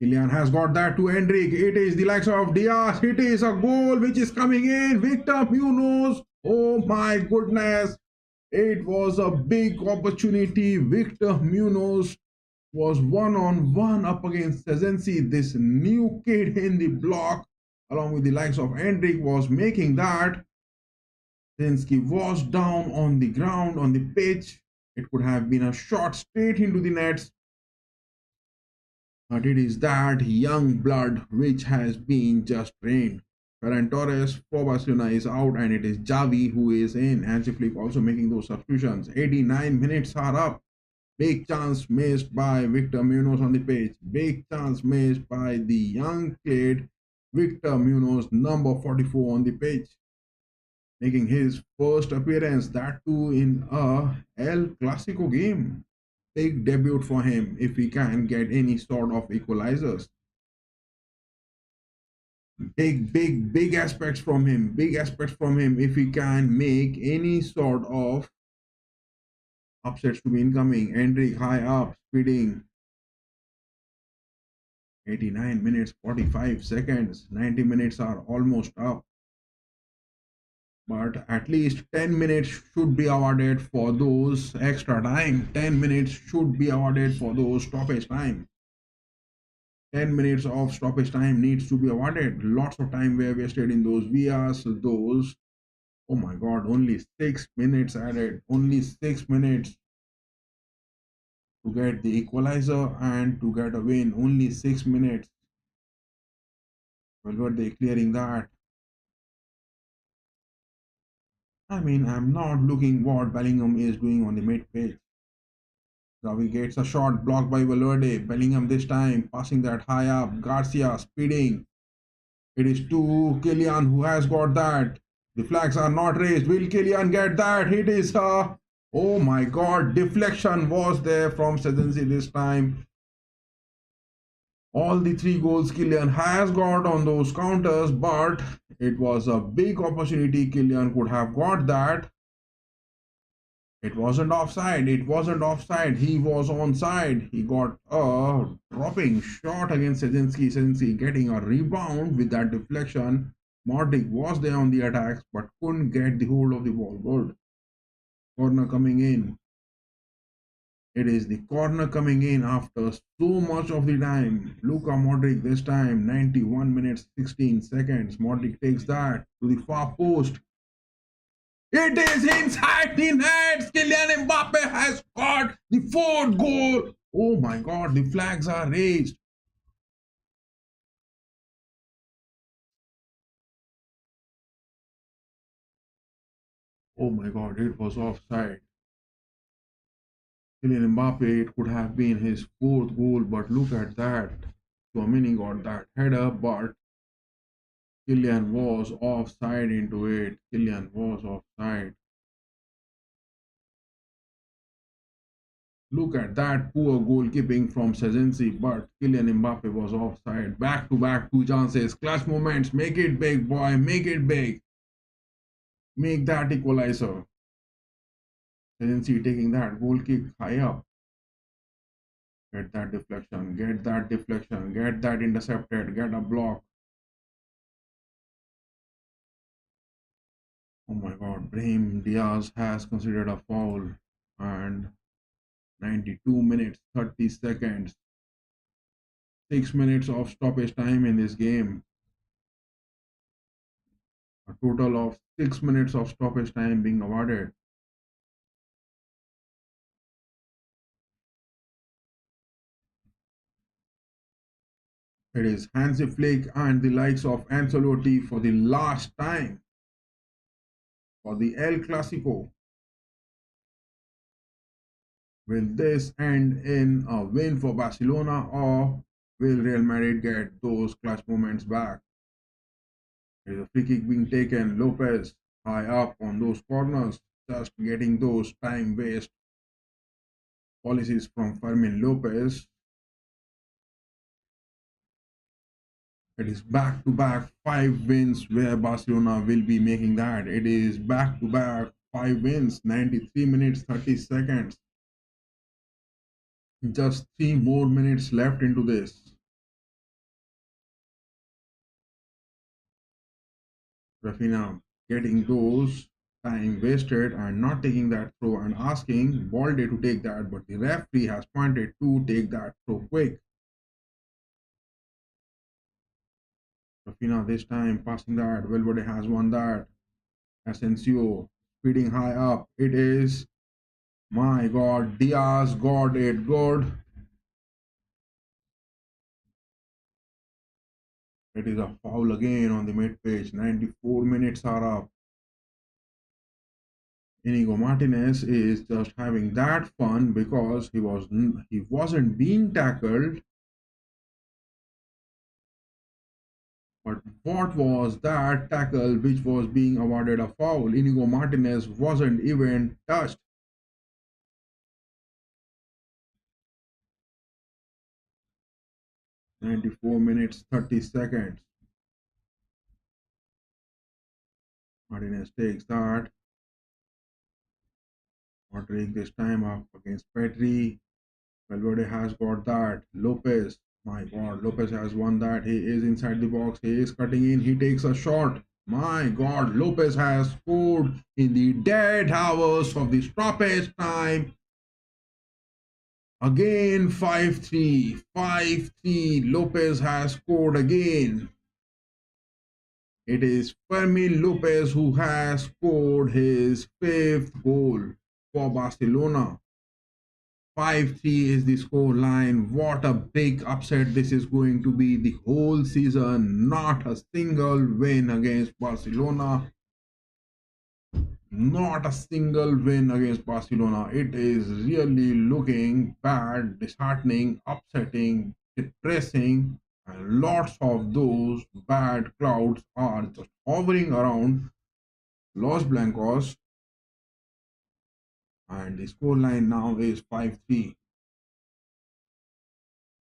Kylian has got that to Hendrik. It is the likes of Diaz. It is a goal which is coming in. Victor Munoz. Oh my goodness. It was a big opportunity. Victor Munoz was one-on-one up against Szczęsny. This new kid in the block, along with the likes of Hendrik, was making that. Szczęsny was down on the ground, on the pitch. It could have been a shot straight into the nets. But it is that young blood which has been just trained. Ferran Torres for Barcelona is out and it is Xavi who is in. Hansi Flick also making those substitutions. 89 minutes are up. Big chance missed by Victor Munoz on the pitch. Big chance missed by the young kid Victor Munoz, number 44 on the pitch. Making his first appearance, that too in a El Clásico game. Big debut for him if he can get any sort of equalizers. Big aspects from him. Big aspects from him if he can make any sort of upsets to be incoming. Hendrik high up, speeding. 89 minutes, 45 seconds. 90 minutes are almost up. But at least 10 minutes should be awarded for those extra time. 10 minutes should be awarded for those stoppage time. 10 minutes of stoppage time needs to be awarded. Lots of time were wasted in those VRs, those. Oh my god, only 6 minutes added. Only 6 minutes to get the equalizer and to get a win. Only 6 minutes. Well, were they clearing that? I mean, I'm not looking what Bellingham is doing on the mid pitch. Xavi gets a shot blocked by Valverde. Bellingham this time passing that high up. Garcia speeding. It is to Kylian who has got that. The flags are not raised. Will Kylian get that? It is a. Oh my god, deflection was there from Sedensi this time. All the three goals Kylian has got on those counters, but it was a big opportunity. Kylian could have got that. It wasn't offside. It wasn't offside. He was onside. He got a dropping shot against Sedenski. Sedenski getting a rebound with that deflection. Modric was there on the attacks but couldn't get the hold of the ball. Good. Corner coming in. It is the corner coming in after so much of the time. Luka Modric this time, 91 minutes, 16 seconds. Modric takes that to the far post. It is inside the net. Kylian Mbappe has got the fourth goal. Oh my god, the flags are raised. Oh my god, it was offside. Kylian Mbappe, it could have been his fourth goal, but look at that. Tchouaméni got that header, but Kylian was offside into it. Kylian was offside. Look at that poor goalkeeping from Sezensi, but Kylian Mbappe was offside. Back to back, two chances, clutch moments. Make it big, boy. Make it big. Make that equalizer. Sezensi taking that goal kick high up. Get that deflection. Get that deflection. Get that intercepted. Get a block. Oh my god, Brahim Diaz has considered a foul and 92 minutes 30 seconds. 6 minutes of stoppage time in this game. A total of 6 minutes of stoppage time being awarded. It is Hansi Flick and the likes of Ancelotti for the last time for the El Clásico. Will this end in a win for Barcelona or will Real Madrid get those clutch moments back? There is a free kick being taken. Lopez high up on those corners, just getting those time waste policies from Fermin Lopez. It is back to back 5 wins where Barcelona will be making that. It is back to back 5 wins, 93 minutes 30 seconds. Just 3 more minutes left into this. Rafinha getting those time wasted and not taking that throw and asking Balde to take that, but the referee has pointed to take that throw quick. Rafinha this time passing that. Valverde has won that. Asensio speeding high up. It is, my god, Diaz got it good. It is a foul again on the mid pitch. 94 minutes are up. Inigo Martinez is just having that fun because he wasn't being tackled. But what was that tackle which was being awarded a foul? Inigo Martinez wasn't even touched. "94 minutes 30 seconds. Martinez takes that. Modric this time up against Pedri. Valverde has got that. Lopez, my god, Lopez has won that. He is inside the box. He is cutting in. He takes a shot. My god, Lopez has scored in the dead hours of the stoppage time. Again 5-3. 5-3. Lopez has scored again. It is Fermin Lopez who has scored his 5th goal for Barcelona. 5-3 is the score line. What a big upset this is going to be the whole season. Not a single win against Barcelona. Not a single win against Barcelona. It is really looking bad, disheartening, upsetting, depressing, and lots of those bad clouds are just hovering around Los Blancos, and the scoreline now is 5-3.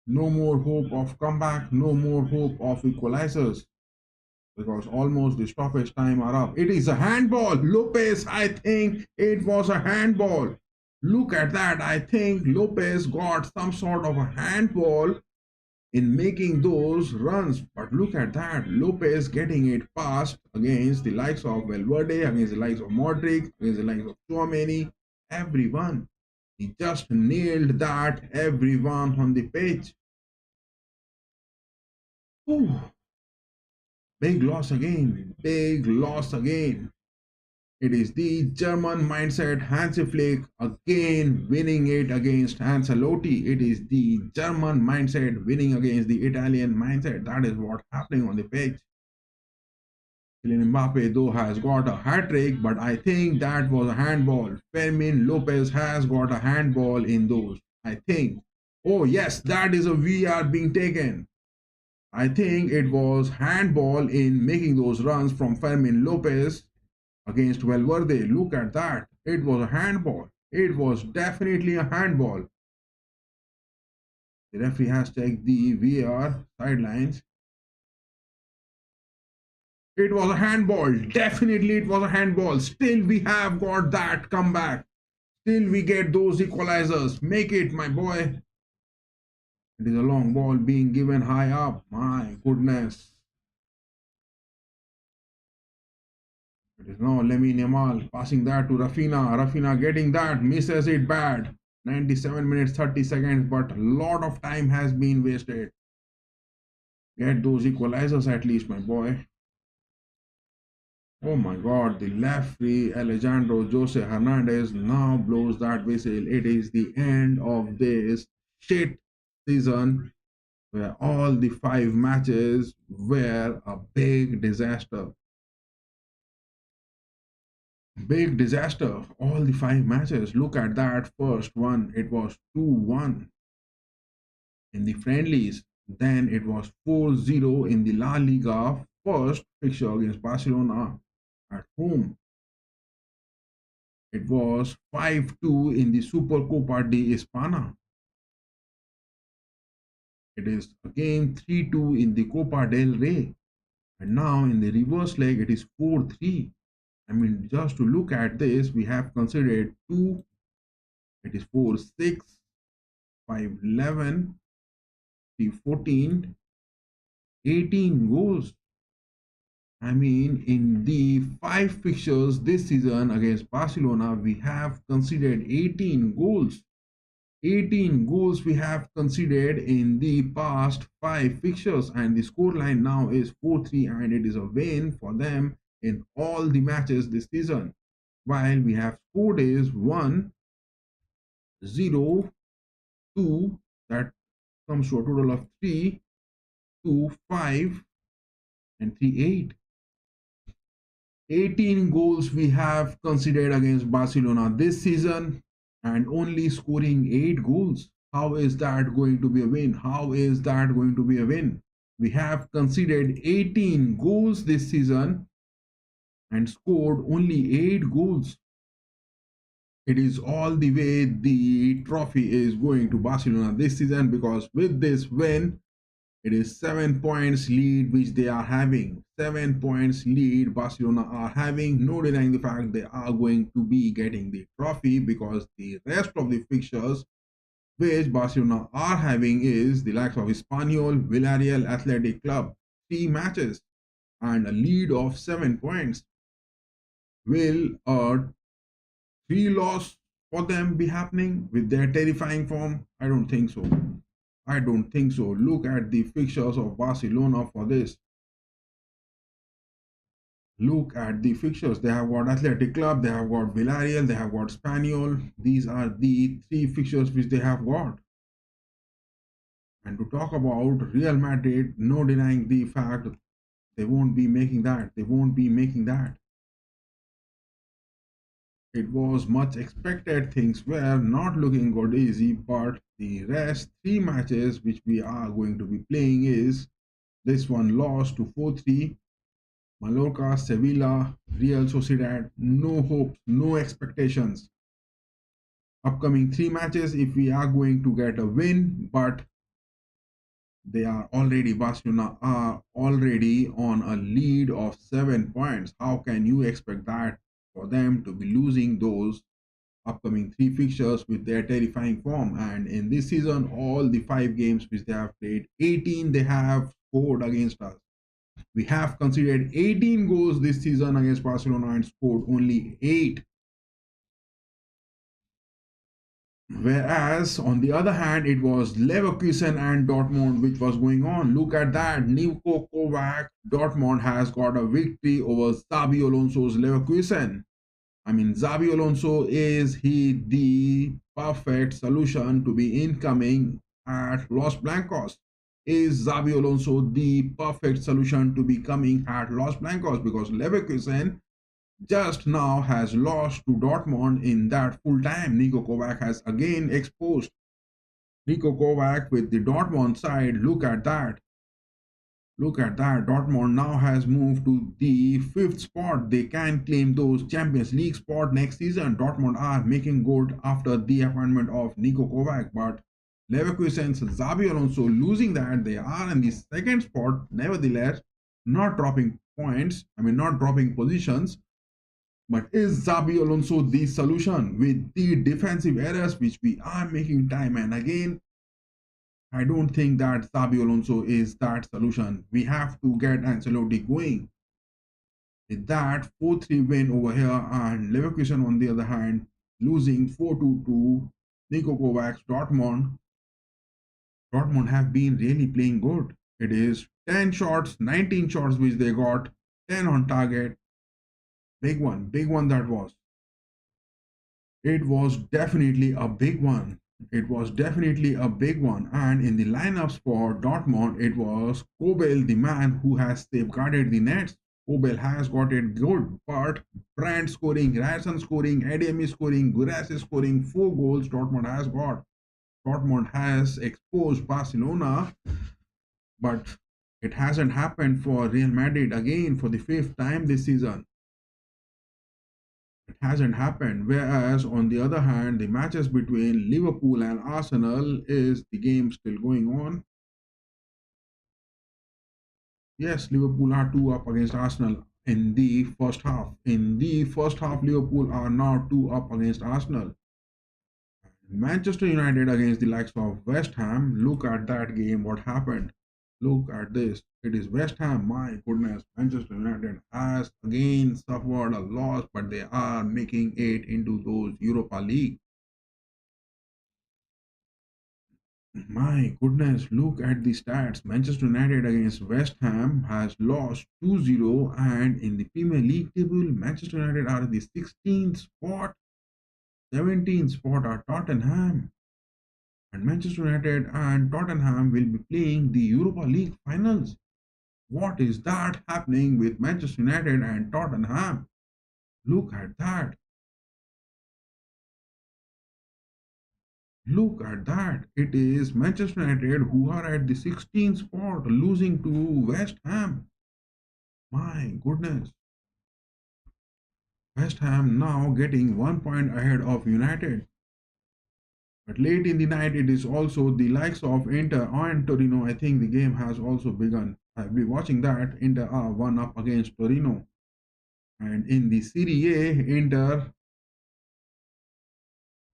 No more hope of comeback, no more hope of equalizers, because almost the stoppage time are up. It is a handball. Lopez, I think it was a handball. Look at that. I think Lopez got some sort of a handball in making those runs. But look at that. Lopez getting it past against the likes of Valverde, against the likes of Modric, against the likes of Tchouaméni, everyone. He just nailed that, everyone on the pitch. Whew. Big loss again. Big loss again. It is the German mindset, Hansi Flick again winning it against Ancelotti. It is the German mindset winning against the Italian mindset. That is what's happening on the pitch. Kylian Mbappe though has got a hat-trick, but I think that was a handball. Fermin Lopez has got a handball in those, I think. Oh yes, that is a VR being taken. I think it was handball in making those runs from Fermin Lopez against Valverde. Look at that. It was a handball. It was definitely a handball. The referee has checked the VR sidelines. It was a handball. Definitely it was a handball. Still we have got that comeback. Still we get those equalizers. Make it, my boy. It is a long ball being given high up. My goodness. It is now Lamine Yamal passing that to Rafinha. Rafinha getting that, misses it bad. 97 minutes 30 seconds, but a lot of time has been wasted. Get those equalizers at least, my boy. Oh my god, the referee Alejandro Jose Hernandez now blows that whistle. It is the end of this shit season where all the 5 matches were a big disaster. Big disaster. All the 5 matches. Look at that first one. It was 2-1 in the friendlies. Then it was 4-0 in the La Liga first fixture against Barcelona at home. It was 5-2 in the Supercopa de España. It is again 3-2 in the Copa del Rey. And now in the reverse leg, it is 4-3. I mean, just to look at this, we have considered 2, it is 4-6, 5-11, 3-14, 18 goals. I mean, in the 5 fixtures this season against Barcelona, we have considered 18 goals. 18 goals we have considered in the past 5 fixtures, and the scoreline now is 4-3, and it is a win for them in all the matches this season. While we have scored is 1, 0, 2, that comes to a total of 3, 2, 5, and 3, 8. 18 goals we have considered against Barcelona this season, and only scoring 8 goals. How is that going to be a win? How is that going to be a win? We have conceded 18 goals this season and scored only 8 goals. It is all the way the trophy is going to Barcelona this season, because with this win, it is 7 points lead which they are having. 7 points lead Barcelona are having. No denying the fact they are going to be getting the trophy, because the rest of the fixtures which Barcelona are having is the likes of Espanyol, Villarreal, Athletic Club. 3 matches and a lead of 7 points. Will a 3-loss for them be happening with their terrifying form? I don't think so. I don't think so. Look at the fixtures of Barcelona for this. Look at the fixtures. They have got Athletic Club, they have got Villarreal, they have got Spaniol. These are the three fixtures which they have got. And to talk about Real Madrid, no denying the fact they won't be making that. They won't be making that. It was much expected. Things were not looking good easy, but the rest three matches which we are going to be playing is this one lost to 4-3. Mallorca, Sevilla, Real Sociedad, no hopes, no expectations. Upcoming three matches, if we are going to get a win, but they are already, Barcelona are already on a lead of 7 points. How can you expect that for them to be losing those upcoming three fixtures with their terrifying form? And in this season, all the 5 games which they have played, 18 they have scored against us. We have conceded 18 goals this season against Barcelona and scored only 8. Whereas on the other hand, it was Leverkusen and Dortmund which was going on. Look at that. Niko Kovac, Dortmund has got a victory over Xabi Alonso's Leverkusen. I mean, Xabi Alonso, is he the perfect solution to be incoming at Los Blancos? Is Xabi Alonso the perfect solution to be coming at Los Blancos? Because Leverkusen just now has lost to Dortmund in that full time. Niko Kovac has again exposed Niko Kovac with the Dortmund side. Look at that. Look at that. Dortmund now has moved to the 5th spot. They can claim those Champions League spot next season. Dortmund are making good after the appointment of Niko Kovac. But Leverkusen's Xabi Alonso losing that. They are in the 2nd spot. Nevertheless, not dropping points. I mean, not dropping positions. But is Xabi Alonso the solution with the defensive errors which we are making time and again? I don't think that Xabi Alonso is that solution. We have to get Ancelotti going. With that 4-3 win over here, and Leverkusen on the other hand losing 4-2 Niko Kovac's Dortmund. Dortmund have been really playing good. It is 10 shots, 19 shots which they got, 10 on target. Big one that was. It was definitely a big one. It was definitely a big one. And in the lineups for Dortmund, it was Kobel, the man who has safeguarded the nets. Kobel has got it good, but Brandt scoring, Ryerson scoring, Ademi scoring, Guras scoring 4 goals. Dortmund has got. Dortmund has exposed Barcelona, but it hasn't happened for Real Madrid again for the 5th time this season. It hasn't happened. Whereas on the other hand, the matches between Liverpool and Arsenal, is the game still going on? Yes, Liverpool are 2 up against Arsenal in the first half. In the first half, Liverpool are now 2 up against Arsenal. Manchester United against the likes of West Ham. Look at that game, what happened. Look at this. It is West Ham. My goodness, Manchester United has again suffered a loss, but they are making it into those Europa League. My goodness, look at the stats. Manchester United against West Ham has lost 2-0, and in the Premier League table, Manchester United are in the 16th spot. 17th spot are Tottenham. And Manchester United and Tottenham will be playing the Europa League finals. What is that happening with Manchester United and Tottenham? Look at that. Look at that. It is Manchester United who are at the 16th spot, losing to West Ham. My goodness. West Ham now getting 1 point ahead of United. But late in the night, it is also the likes of Inter and Torino. I think the game has also begun. I'll be watching that. Inter are 1 up against Torino. And in the Serie A, Inter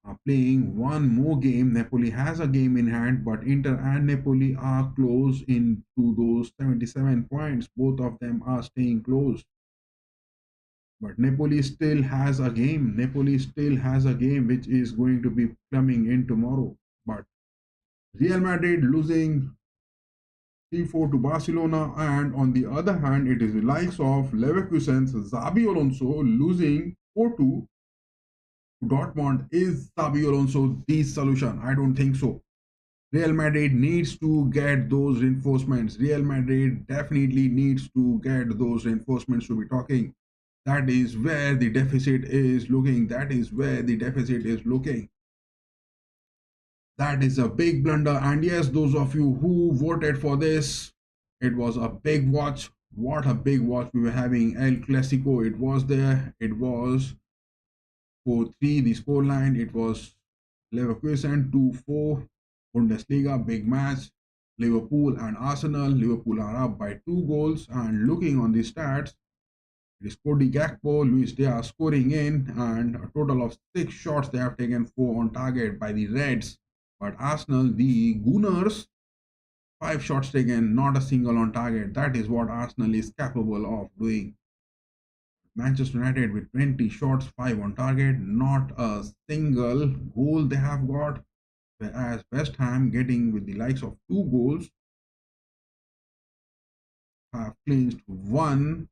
are playing one more game. Napoli has a game in hand, but Inter and Napoli are close into those 77 points. Both of them are staying close. But Napoli still has a game. Napoli still has a game which is going to be coming in tomorrow. But Real Madrid losing 3-4 to Barcelona, and on the other hand, it is the likes of Leverkusen's Xabi Alonso losing 4-2 to Dortmund. Is Xabi Alonso the solution? I don't think so. Real Madrid needs to get those reinforcements. Real Madrid definitely needs to get those reinforcements to be talking. That is where the deficit is looking. That is where the deficit is looking. That is a big blunder. And yes, those of you who voted for this, it was a big watch. What a big watch we were having. El Clásico, it was there. It was 4-3, the scoreline. It was Leverkusen 2-4. Bundesliga, big match. Liverpool and Arsenal. Liverpool are up by 2 goals. And looking on the stats, it is Cody Gakpo, Lluís, they are scoring in, and a total of 6 shots they have taken, 4 on target by the Reds. But Arsenal, the Gunners, 5 shots taken, not a single on target. That is what Arsenal is capable of doing. Manchester United with 20 shots, 5 on target, not a single goal they have got. Whereas West Ham getting with the likes of 2 goals have clinched 1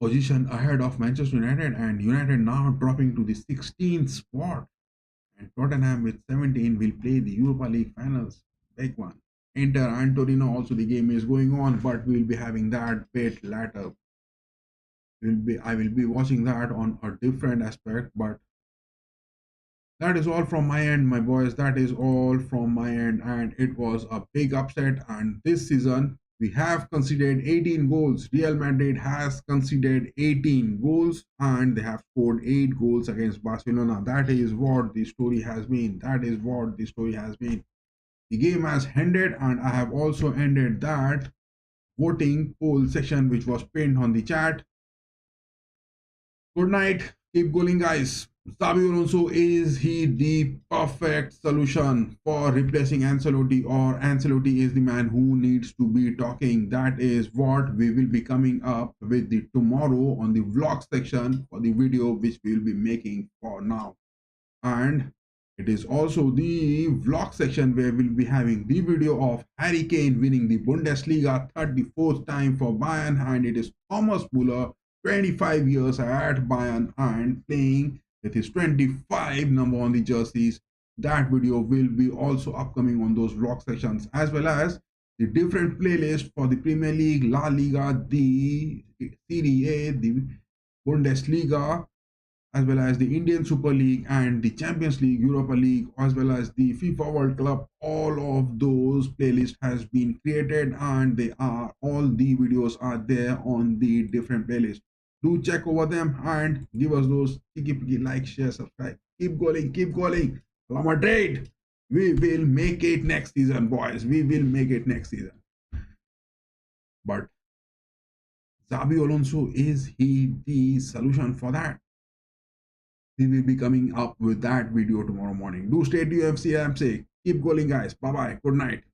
position ahead of Manchester United, and United now dropping to the 16th spot. And Tottenham with 17 will play the Europa League finals. Big one. Inter and Torino also the game is going on, but we will be having that bit later. I will be watching that on a different aspect, but that is all from my end, my boys. That is all from my end, and it was a big upset. And this season we have conceded 18 goals. Real Madrid has conceded 18 goals, and they have scored 8 goals against Barcelona. That is what the story has been. That is what the story has been. The game has ended, and I have also ended that voting poll section which was pinned on the chat. Good night. Keep going, guys. Xabi Alonso, is he the perfect solution for replacing Ancelotti, or Ancelotti is the man who needs to be talking? That is what we will be coming up with the tomorrow on the vlog section for the video which we will be making for now. And it is also the vlog section where we'll be having the video of Harry Kane winning the Bundesliga 34th time for Bayern, and it is Thomas Müller, 25 years at Bayern and playing with his 25 number on the jerseys. That video will be also upcoming on those vlog sections, as well as the different playlists for the Premier League, La Liga, the Serie A, the Bundesliga, as well as the Indian Super League and the Champions League, Europa League, as well as the FIFA World Cup. All of those playlists has been created, and all the videos are there on the different playlists. Do check over them and give us those sticky like, share, subscribe. Keep going, keep going. Real Madrid, we will make it next season, boys. We will make it next season. But Xabi Alonso, is he the solution for that? We will be coming up with that video tomorrow morning. Do stay to UFC RAMSAY. Keep going, guys. Bye bye. Good night.